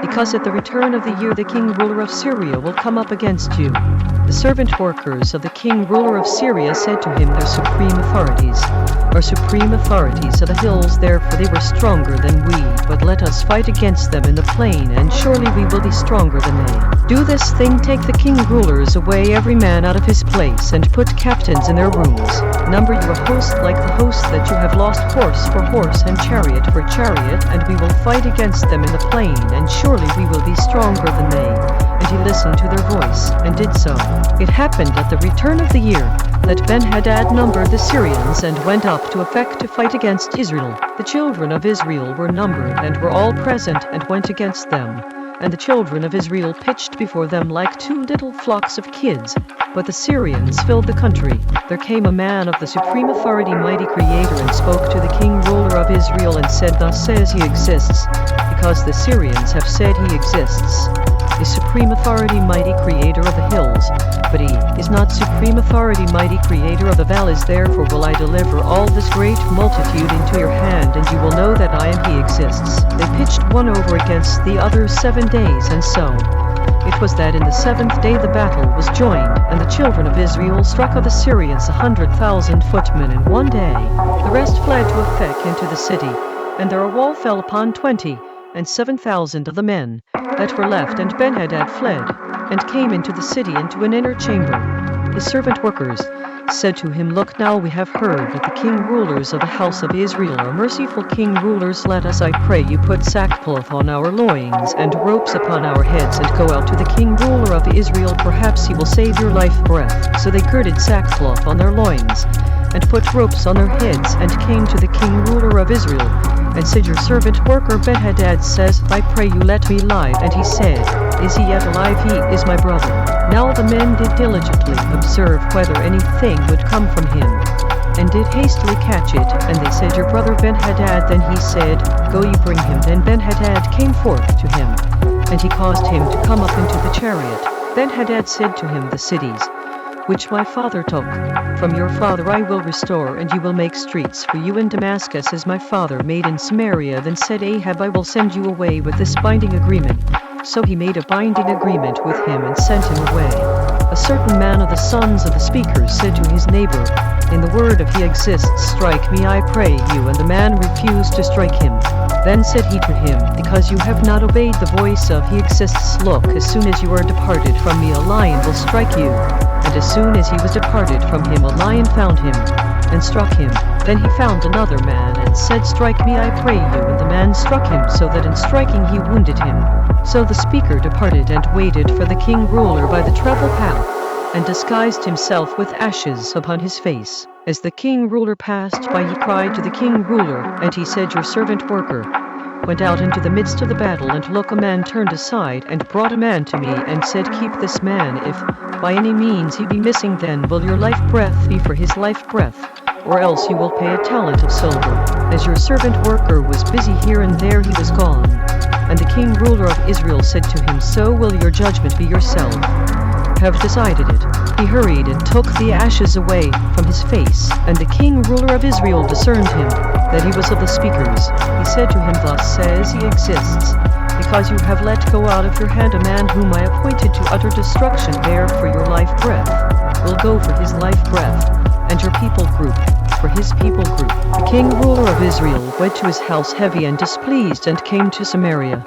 because at the return of the year the king ruler of Syria will come up against you. The servant workers of the king ruler of Syria said to him, Their supreme authorities are supreme authorities of the hills, therefore they were stronger than we, but let us fight against them in the plain, and surely we will be stronger than they. Do this thing, take the king rulers away every man out of his place, and put captains in their rooms. Number you a host like the host that you have lost, horse for horse and chariot for chariot, and we will fight against them in the plain, and surely we will be stronger than they. And he listened to their voice, and did so. It happened at the return of the year, that Ben-Hadad numbered the Syrians, and went up to effect to fight against Israel. The children of Israel were numbered, and were all present, and went against them. And the children of Israel pitched before them like 2 little flocks of kids. But the Syrians filled the country. There came a man of the supreme authority, mighty creator, and spoke to the king ruler of Israel, and said, Thus says he exists, because the Syrians have said he exists. Is supreme authority, mighty creator of the hills, but he is not supreme authority, mighty creator of the valleys. Therefore will I deliver all this great multitude into your hand, and you will know that I am he exists. They pitched one over against the other 7 days, and so it was that in the 7th day the battle was joined, and the children of Israel struck of the Syrians 100,000 footmen in 1 day. The rest fled to Aphek into the city, and their wall fell upon 20, and 7,000 of the men that were left. And Ben-Hadad fled, and came into the city into an inner chamber. His servant workers said to him, Look, now we have heard that the king rulers of the house of Israel are merciful king rulers. Let us, I pray you, put sackcloth on our loins, and ropes upon our heads, and go out to the king ruler of Israel. Perhaps he will save your life breath. So they girded sackcloth on their loins, and put ropes on their heads, and came to the king ruler of Israel, and said, Your servant worker Ben-Hadad says, I pray you let me live. And he said, Is he yet alive? He is my brother. Now the men did diligently observe whether anything would come from him, and did hastily catch it. And they said, Your brother Ben-Hadad. Then he said, Go ye bring him. Then Ben-Hadad came forth to him, and he caused him to come up into the chariot. Ben-Hadad said to him, The cities which my father took from your father I will restore, and you will make streets for you in Damascus as my father made in Samaria. Then said Ahab, I will send you away with this binding agreement. So he made a binding agreement with him, and sent him away. A certain man of the sons of the speakers said to his neighbor, In the word of he exists, strike me, I pray you. And the man refused to strike him. Then said he to him, Because you have not obeyed the voice of he exists, look, as soon as you are departed from me, a lion will strike you. And as soon as he was departed from him, a lion found him, and struck him. Then he found another man, and said, Strike me, I pray you. And the man struck him, so that in striking he wounded him. So the speaker departed, and waited for the king ruler by the travel path, and disguised himself with ashes upon his face. As the king ruler passed by, he cried to the king ruler, and he said, Your servant worker went out into the midst of the battle, and look, a man turned aside and brought a man to me and said, Keep this man, if by any means he be missing, then will your life breath be for his life breath, or else you will pay a talent of silver. As your servant worker was busy here and there, he was gone. And the king ruler of Israel said to him, So will your judgment be yourself. Have decided it. He hurried and took the ashes away from his face, and the king ruler of Israel discerned him, that he was of the speakers. He said to him, Thus says he exists, because you have let go out of your hand a man whom I appointed to utter destruction. Therefore your life breath will go for his life breath, and your people group for his people group. The king ruler of Israel went to his house heavy and displeased, and came to Samaria.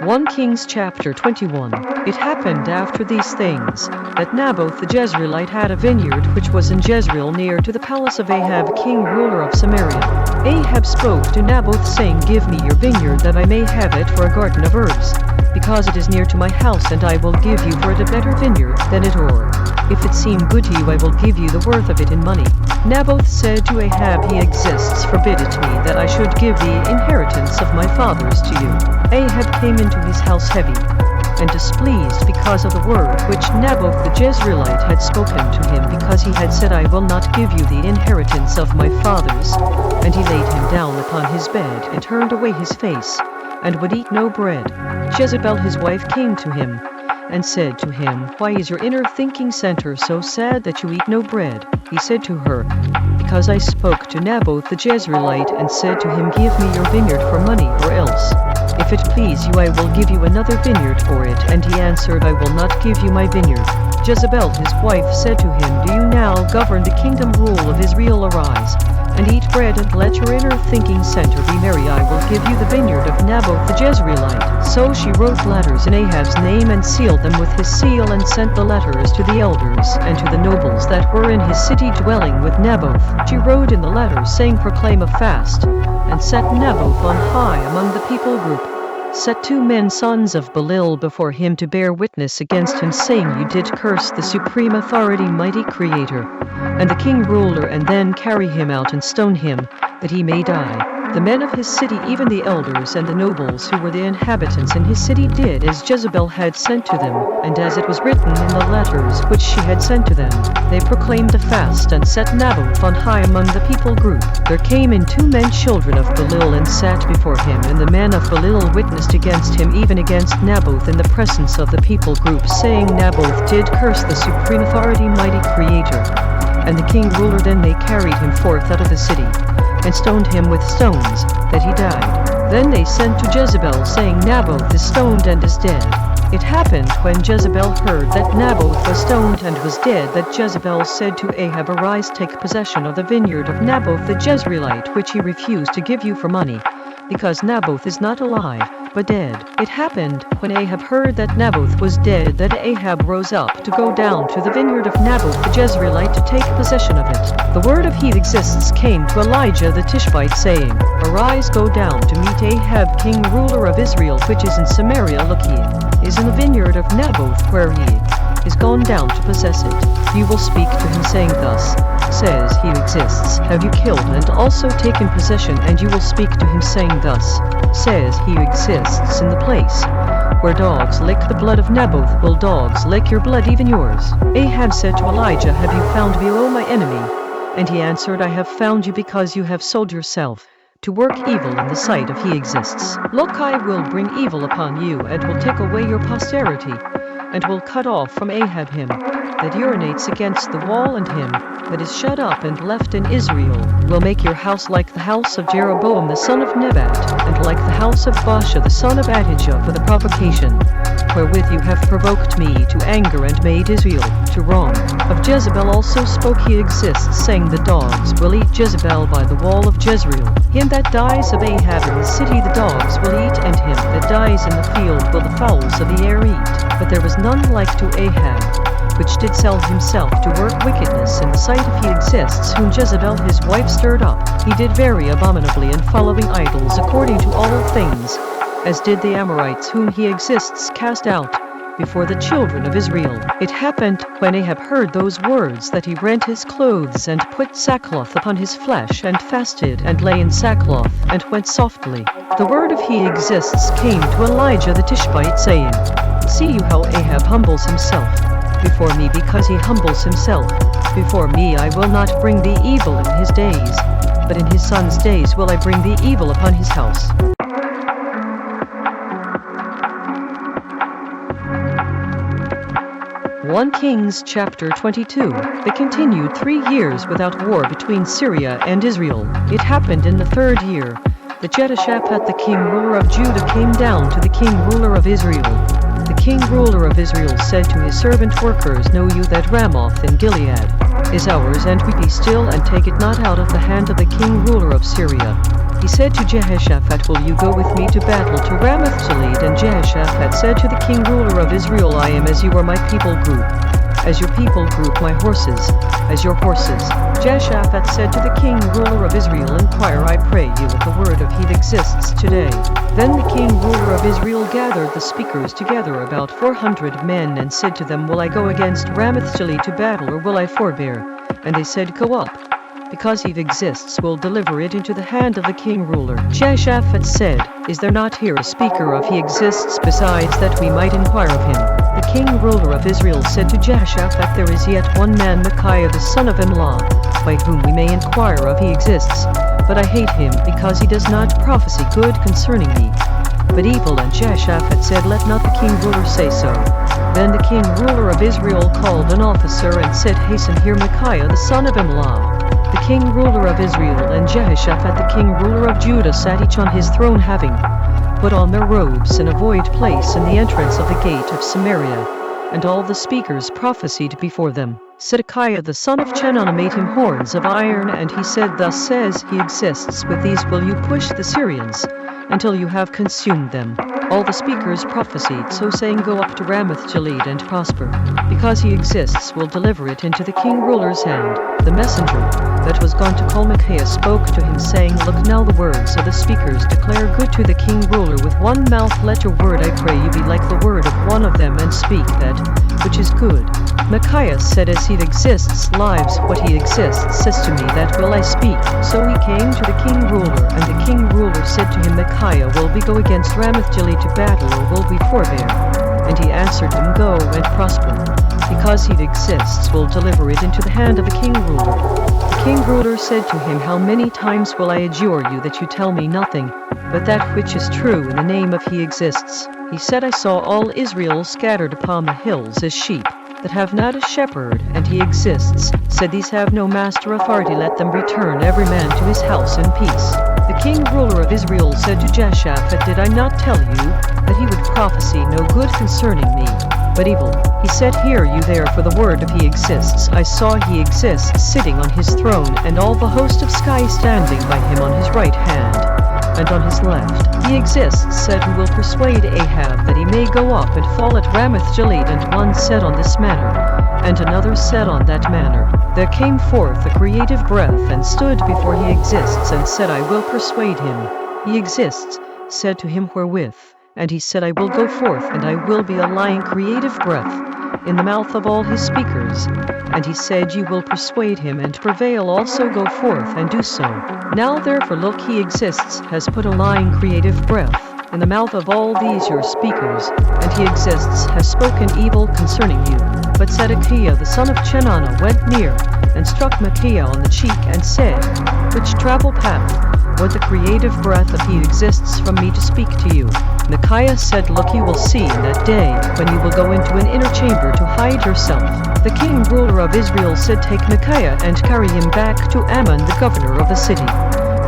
1 Kings chapter 21. It happened after these things, that Naboth the Jezreelite had a vineyard which was in Jezreel near to the palace of Ahab king ruler of Samaria. Ahab spoke to Naboth, saying, Give me your vineyard, that I may have it for a garden of herbs, because it is near to my house, and I will give you for it a better vineyard than it, or if it seem good to you, I will give you the worth of it in money. Naboth said to Ahab, He exists, forbid it me, that I should give the inheritance of my fathers to you. Ahab came into his house heavy and displeased because of the word which Naboth the Jezreelite had spoken to him, because he had said, I will not give you the inheritance of my fathers. And he laid him down upon his bed, and turned away his face, and would eat no bread. Jezebel his wife came to him, and said to him, Why is your inner thinking center so sad that you eat no bread? He said to her, Because I spoke to Naboth the Jezreelite, and said to him, Give me your vineyard for money, or else, if it please you, I will give you another vineyard for it. And he answered, I will not give you my vineyard. Jezebel his wife said to him, Do you now govern the kingdom rule of Israel? Arise, and eat bread, and let your inner thinking center be merry. I will give you the vineyard of Naboth the Jezreelite. So she wrote letters in Ahab's name, and sealed them with his seal, and sent the letters to the elders and to the nobles that were in his city dwelling with Naboth. She wrote in the letters, saying, Proclaim a fast, and set Naboth on high among the people group. Set 2 men sons of Belial before him to bear witness against him, saying, You did curse the supreme authority, mighty creator, and the king ruler, and then carry him out and stone him, that he may die. The men of his city, even the elders and the nobles who were the inhabitants in his city, did as Jezebel had sent to them, and as it was written in the letters which she had sent to them. They proclaimed a fast, and set Naboth on high among the people group. There came in 2 men children of Belial, and sat before him, and the men of Belial witnessed against him, even against Naboth, in the presence of the people group, saying, Naboth did curse the supreme authority, mighty creator. And the king ruler then they carried him forth out of the city, and stoned him with stones, that he died. Then they sent to Jezebel, saying, Naboth is stoned and is dead. It happened when Jezebel heard that Naboth was stoned and was dead, that Jezebel said to Ahab, Arise, take possession of the vineyard of Naboth the Jezreelite, which he refused to give you for money, because Naboth is not alive, but dead. It happened when Ahab heard that Naboth was dead, that Ahab rose up to go down to the vineyard of Naboth the Jezreelite to take possession of it. The word of He exists came to Elijah the Tishbite, saying, Arise, go down to meet Ahab king ruler of Israel, which is in Samaria. Look, he is in the vineyard of Naboth, where he is gone down to possess it. You will speak to him, saying, Thus says He exists, have you killed and also taken possession? And you will speak to him, saying, Thus says He exists, in the place where dogs lick the blood of Naboth will dogs lick your blood, even yours. Ahab said to Elijah, Have you found me, O my enemy? And he answered, I have found you, because you have sold yourself to work evil in the sight of He exists. Look, I will bring evil upon you, and will take away your posterity, and will cut off from Ahab him that urinates against the wall, and him that is shut up and left in Israel. Will make your house like the house of Jeroboam the son of Nebat, and like the house of Baasha the son of Ahijah, for the provocation wherewith you have provoked me to anger and made Israel to wrong. Of Jezebel also spoke He exists, saying, The dogs will eat Jezebel by the wall of Jezreel. Him that dies of Ahab in the city the dogs will eat, and him that dies in the field will the fowls of the air eat. But there was none like to Ahab, which did sell himself to work wickedness in the sight of He exists, whom Jezebel his wife stirred up. He did very abominably in following idols, according to all things, as did the Amorites, whom He exists cast out. before the children of Israel. It happened, when Ahab heard those words, that he rent his clothes and put sackcloth upon his flesh and fasted and lay in sackcloth and went softly. The word of He exists came to Elijah the Tishbite, saying, See you how Ahab humbles himself before me, because he humbles himself before me, I will not bring thee evil in his days, but in his son's days will I bring thee evil upon his house. One Kings chapter 22. They continued 3 years without war between Syria and Israel. It happened in the 3rd year that Jehoshaphat the king ruler of Judah came down to the king ruler of Israel. The king ruler of Israel said to his servant workers, Know you that Ramoth in Gilead is ours, and we be still and take it not out of the hand of the king ruler of Syria. He said to Jehoshaphat, Will you go with me to battle to Ramoth-Gilead? And Jehoshaphat said to the king ruler of Israel, I am as you are my people group, as your people group my horses, as your horses. Jehoshaphat said to the king ruler of Israel, Inquire, I pray you, if the word of He exists today. Then the king ruler of Israel gathered the speakers together, about 400 men, and said to them, Will I go against Ramoth-Gilead to battle, or will I forbear? And they said, Go up, because He exists will deliver it into the hand of the king ruler. Jehoshaphat said, Is there not here a speaker of He exists besides, that we might inquire of him? The king ruler of Israel said to Jehoshaphat, There is yet one man, Micaiah the son of Imlah, by whom we may inquire of He exists. But I hate him, because he does not prophesy good concerning me, but evil. And Jehoshaphat said, Let not the king ruler say so. Then the king ruler of Israel called an officer and said, Hasten here Micaiah the son of Imlah. The king ruler of Israel and Jehoshaphat the king ruler of Judah sat each on his throne, having put on their robes, in a void place in the entrance of the gate of Samaria. And all the speakers prophesied before them. Zedekiah the son of Chenaanah made him horns of iron, and he said, Thus says He exists, with these will you push the Syrians, until you have consumed them. All the speakers prophesied so, saying, Go up to Ramoth-Gilead and prosper, because He exists will deliver it into the king ruler's hand. The messenger that was gone to call Micaiah spoke to him, saying, Look now, the words of the speakers declare good to the king ruler. With one mouth let your word, I pray you, be like the word of one of them, and speak that which is good. Micaiah said, As He exists lives, what He exists says to me, that will I speak. So he came to the king ruler, and the king ruler said to him, Micaiah, will we go against Ramoth-Gilead to battle, or will we forbear? And he answered him, Go and prosper, because He exists will deliver it into the hand of the king ruler. The king ruler said to him, How many times will I adjure you that you tell me nothing but that which is true in the name of He exists? He said, I saw all Israel scattered upon the hills as sheep that have not a shepherd, and He exists said, These have no master authority, let them return every man to his house in peace. The king ruler of Israel said to Jehoshaphat, Did I not tell you that he would prophesy no good concerning me, but evil? He said, Hear you there, for the word of He exists. I saw He exists sitting on His throne, and all the host of sky standing by Him on His right hand and on His left. He exists said, Who will persuade Ahab that he may go up and fall at Ramoth-Gilead? And one said on this manner, and another said on that manner. There came forth a creative breath, and stood before He exists, and said, I will persuade him. He exists said to him, Wherewith? And he said, I will go forth, and I will be a lying creative breath in the mouth of all his speakers. And he said, Ye will persuade him, and prevail also, go forth and do so. Now therefore look, He exists has put a lying creative breath in the mouth of all these your speakers, and He exists has spoken evil concerning you. But Zedekiah the son of Chenaanah went near, and struck Micaiah on the cheek, and said, Which travel path would the creative breath of He exists from me to speak to you? Micaiah said, Look, you will see in that day, when you will go into an inner chamber to hide yourself. The king ruler of Israel said, Take Micaiah and carry him back to Ammon the governor of the city,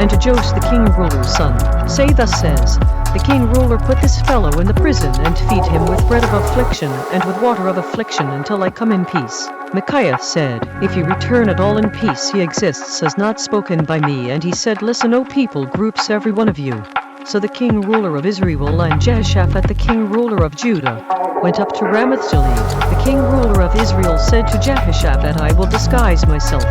and to Joash the king ruler's son. Say, Thus says the king ruler, Put this fellow in the prison, and feed him with bread of affliction and with water of affliction until I come in peace. Micaiah said, If you return at all in peace, He exists has not spoken by me. And he said, Listen, O people groups, every one of you. So the king ruler of Israel and Jehoshaphat the king ruler of Judah went up to Ramoth-Gilead. The king ruler of Israel said to Jehoshaphat, I will disguise myself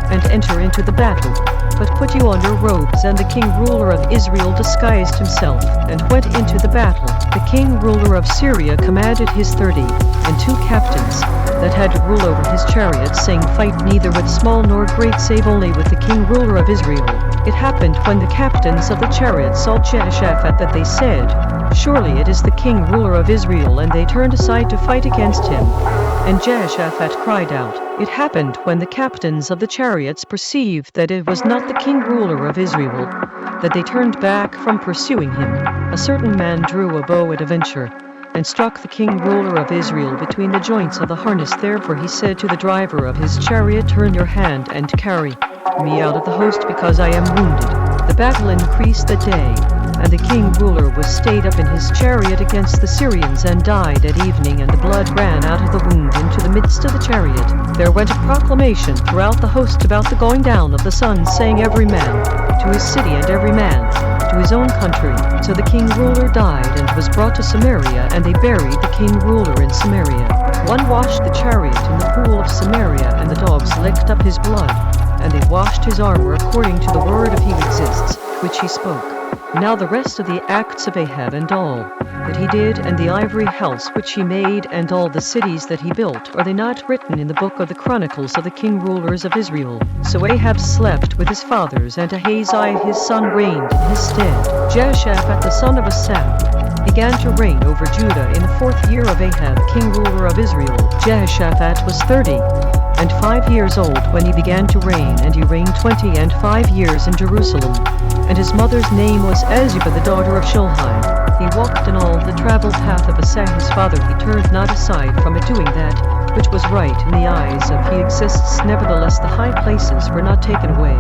and enter into the battle. but put you under robes. And the king ruler of Israel disguised himself, and went into the battle. The king ruler of Syria commanded his 30 and 2 captains, that had to rule over his chariots, saying, Fight neither with small nor great, save only with the king ruler of Israel. It happened when the captains of the chariots saw Jehoshaphat that they said, Surely it is the king ruler of Israel, and they turned aside to fight against him. And Jehoshaphat cried out. It happened when the captains of the chariots perceived that it was not the king ruler of Israel, that they turned back from pursuing him. A certain man drew a bow at a venture, and struck the king ruler of Israel between the joints of the harness. Therefore he said to the driver of his chariot, Turn your hand and carry me out of the host, because I am wounded. The battle increased that day, and the king ruler was stayed up in his chariot against the Syrians, and died at evening, and the blood ran out of the wound into the midst of the chariot. There went a proclamation throughout the host about the going down of the sun, saying, Every man to his city, and every man to his own country. So the king ruler died, and was brought to Samaria, and they buried the king ruler in Samaria. One washed the chariot in the pool of Samaria, and the dogs licked up his blood, and they washed his armor according to the word of Evildoers, which he spoke. Now the rest of the acts of Ahab, and all that he did, and the ivory house which he made, and all the cities that he built, are they not written in the book of the chronicles of the king rulers of Israel? So Ahab slept with his fathers, and Ahaziah his son reigned in his stead. Jehoshaphat the son of Asaph began to reign over Judah in the 4th year of Ahab, king ruler of Israel. Jehoshaphat was 30 and 5 years old when he began to reign, and he reigned 20 and 5 years in Jerusalem. And his mother's name was Azubah the daughter of Shilhi. He walked in all the travel path of Asa his father. He turned not aside from it, doing that which was right in the eyes of he exists. Nevertheless the high places were not taken away,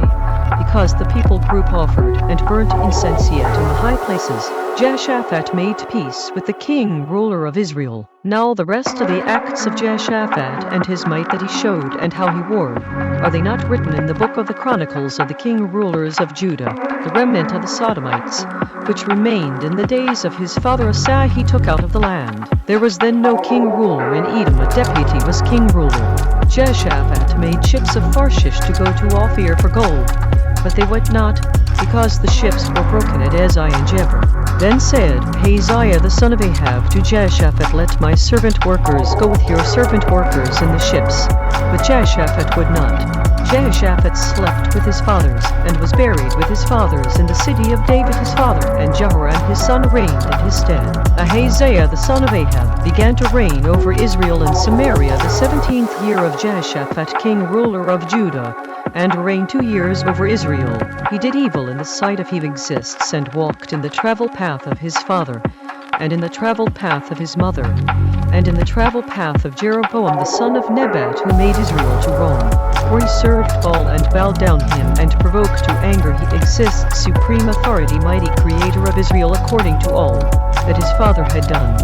because the people group offered and burnt incense yet in the high places. Jehoshaphat made peace with the king ruler of Israel. Now the rest of the acts of Jehoshaphat, and his might that he showed, and how he warred, are they not written in the book of the chronicles of the king rulers of Judah? The remnant of the Sodomites, which remained in the days of his father Asa, he took out of the land. There was then no king ruler in Edom, a deputy was king ruler. Jehoshaphat made ships of Tarshish to go to Ophir for gold, but they went not, because the ships were broken at Ezai and Jeber. Then said Ahaziah the son of Ahab to Jehoshaphat, Let my servant workers go with your servant workers in the ships. But Jehoshaphat would not. Jehoshaphat slept with his fathers, and was buried with his fathers in the city of David his father, and Jehoram his son reigned in his stead. Ahaziah the son of Ahab began to reign over Israel in Samaria the 17th year of Jehoshaphat king ruler of Judah, and reigned 2 years over Israel. He did evil in the sight of Evildoers, and walked in the travel path of his father, and in the travel path of his mother, and in the travel path of Jeroboam the son of Nebat, who made Israel to roam. For he served Baal and bowed down him, and provoked to anger. He exists supreme authority, mighty creator of Israel, according to all that his father had done.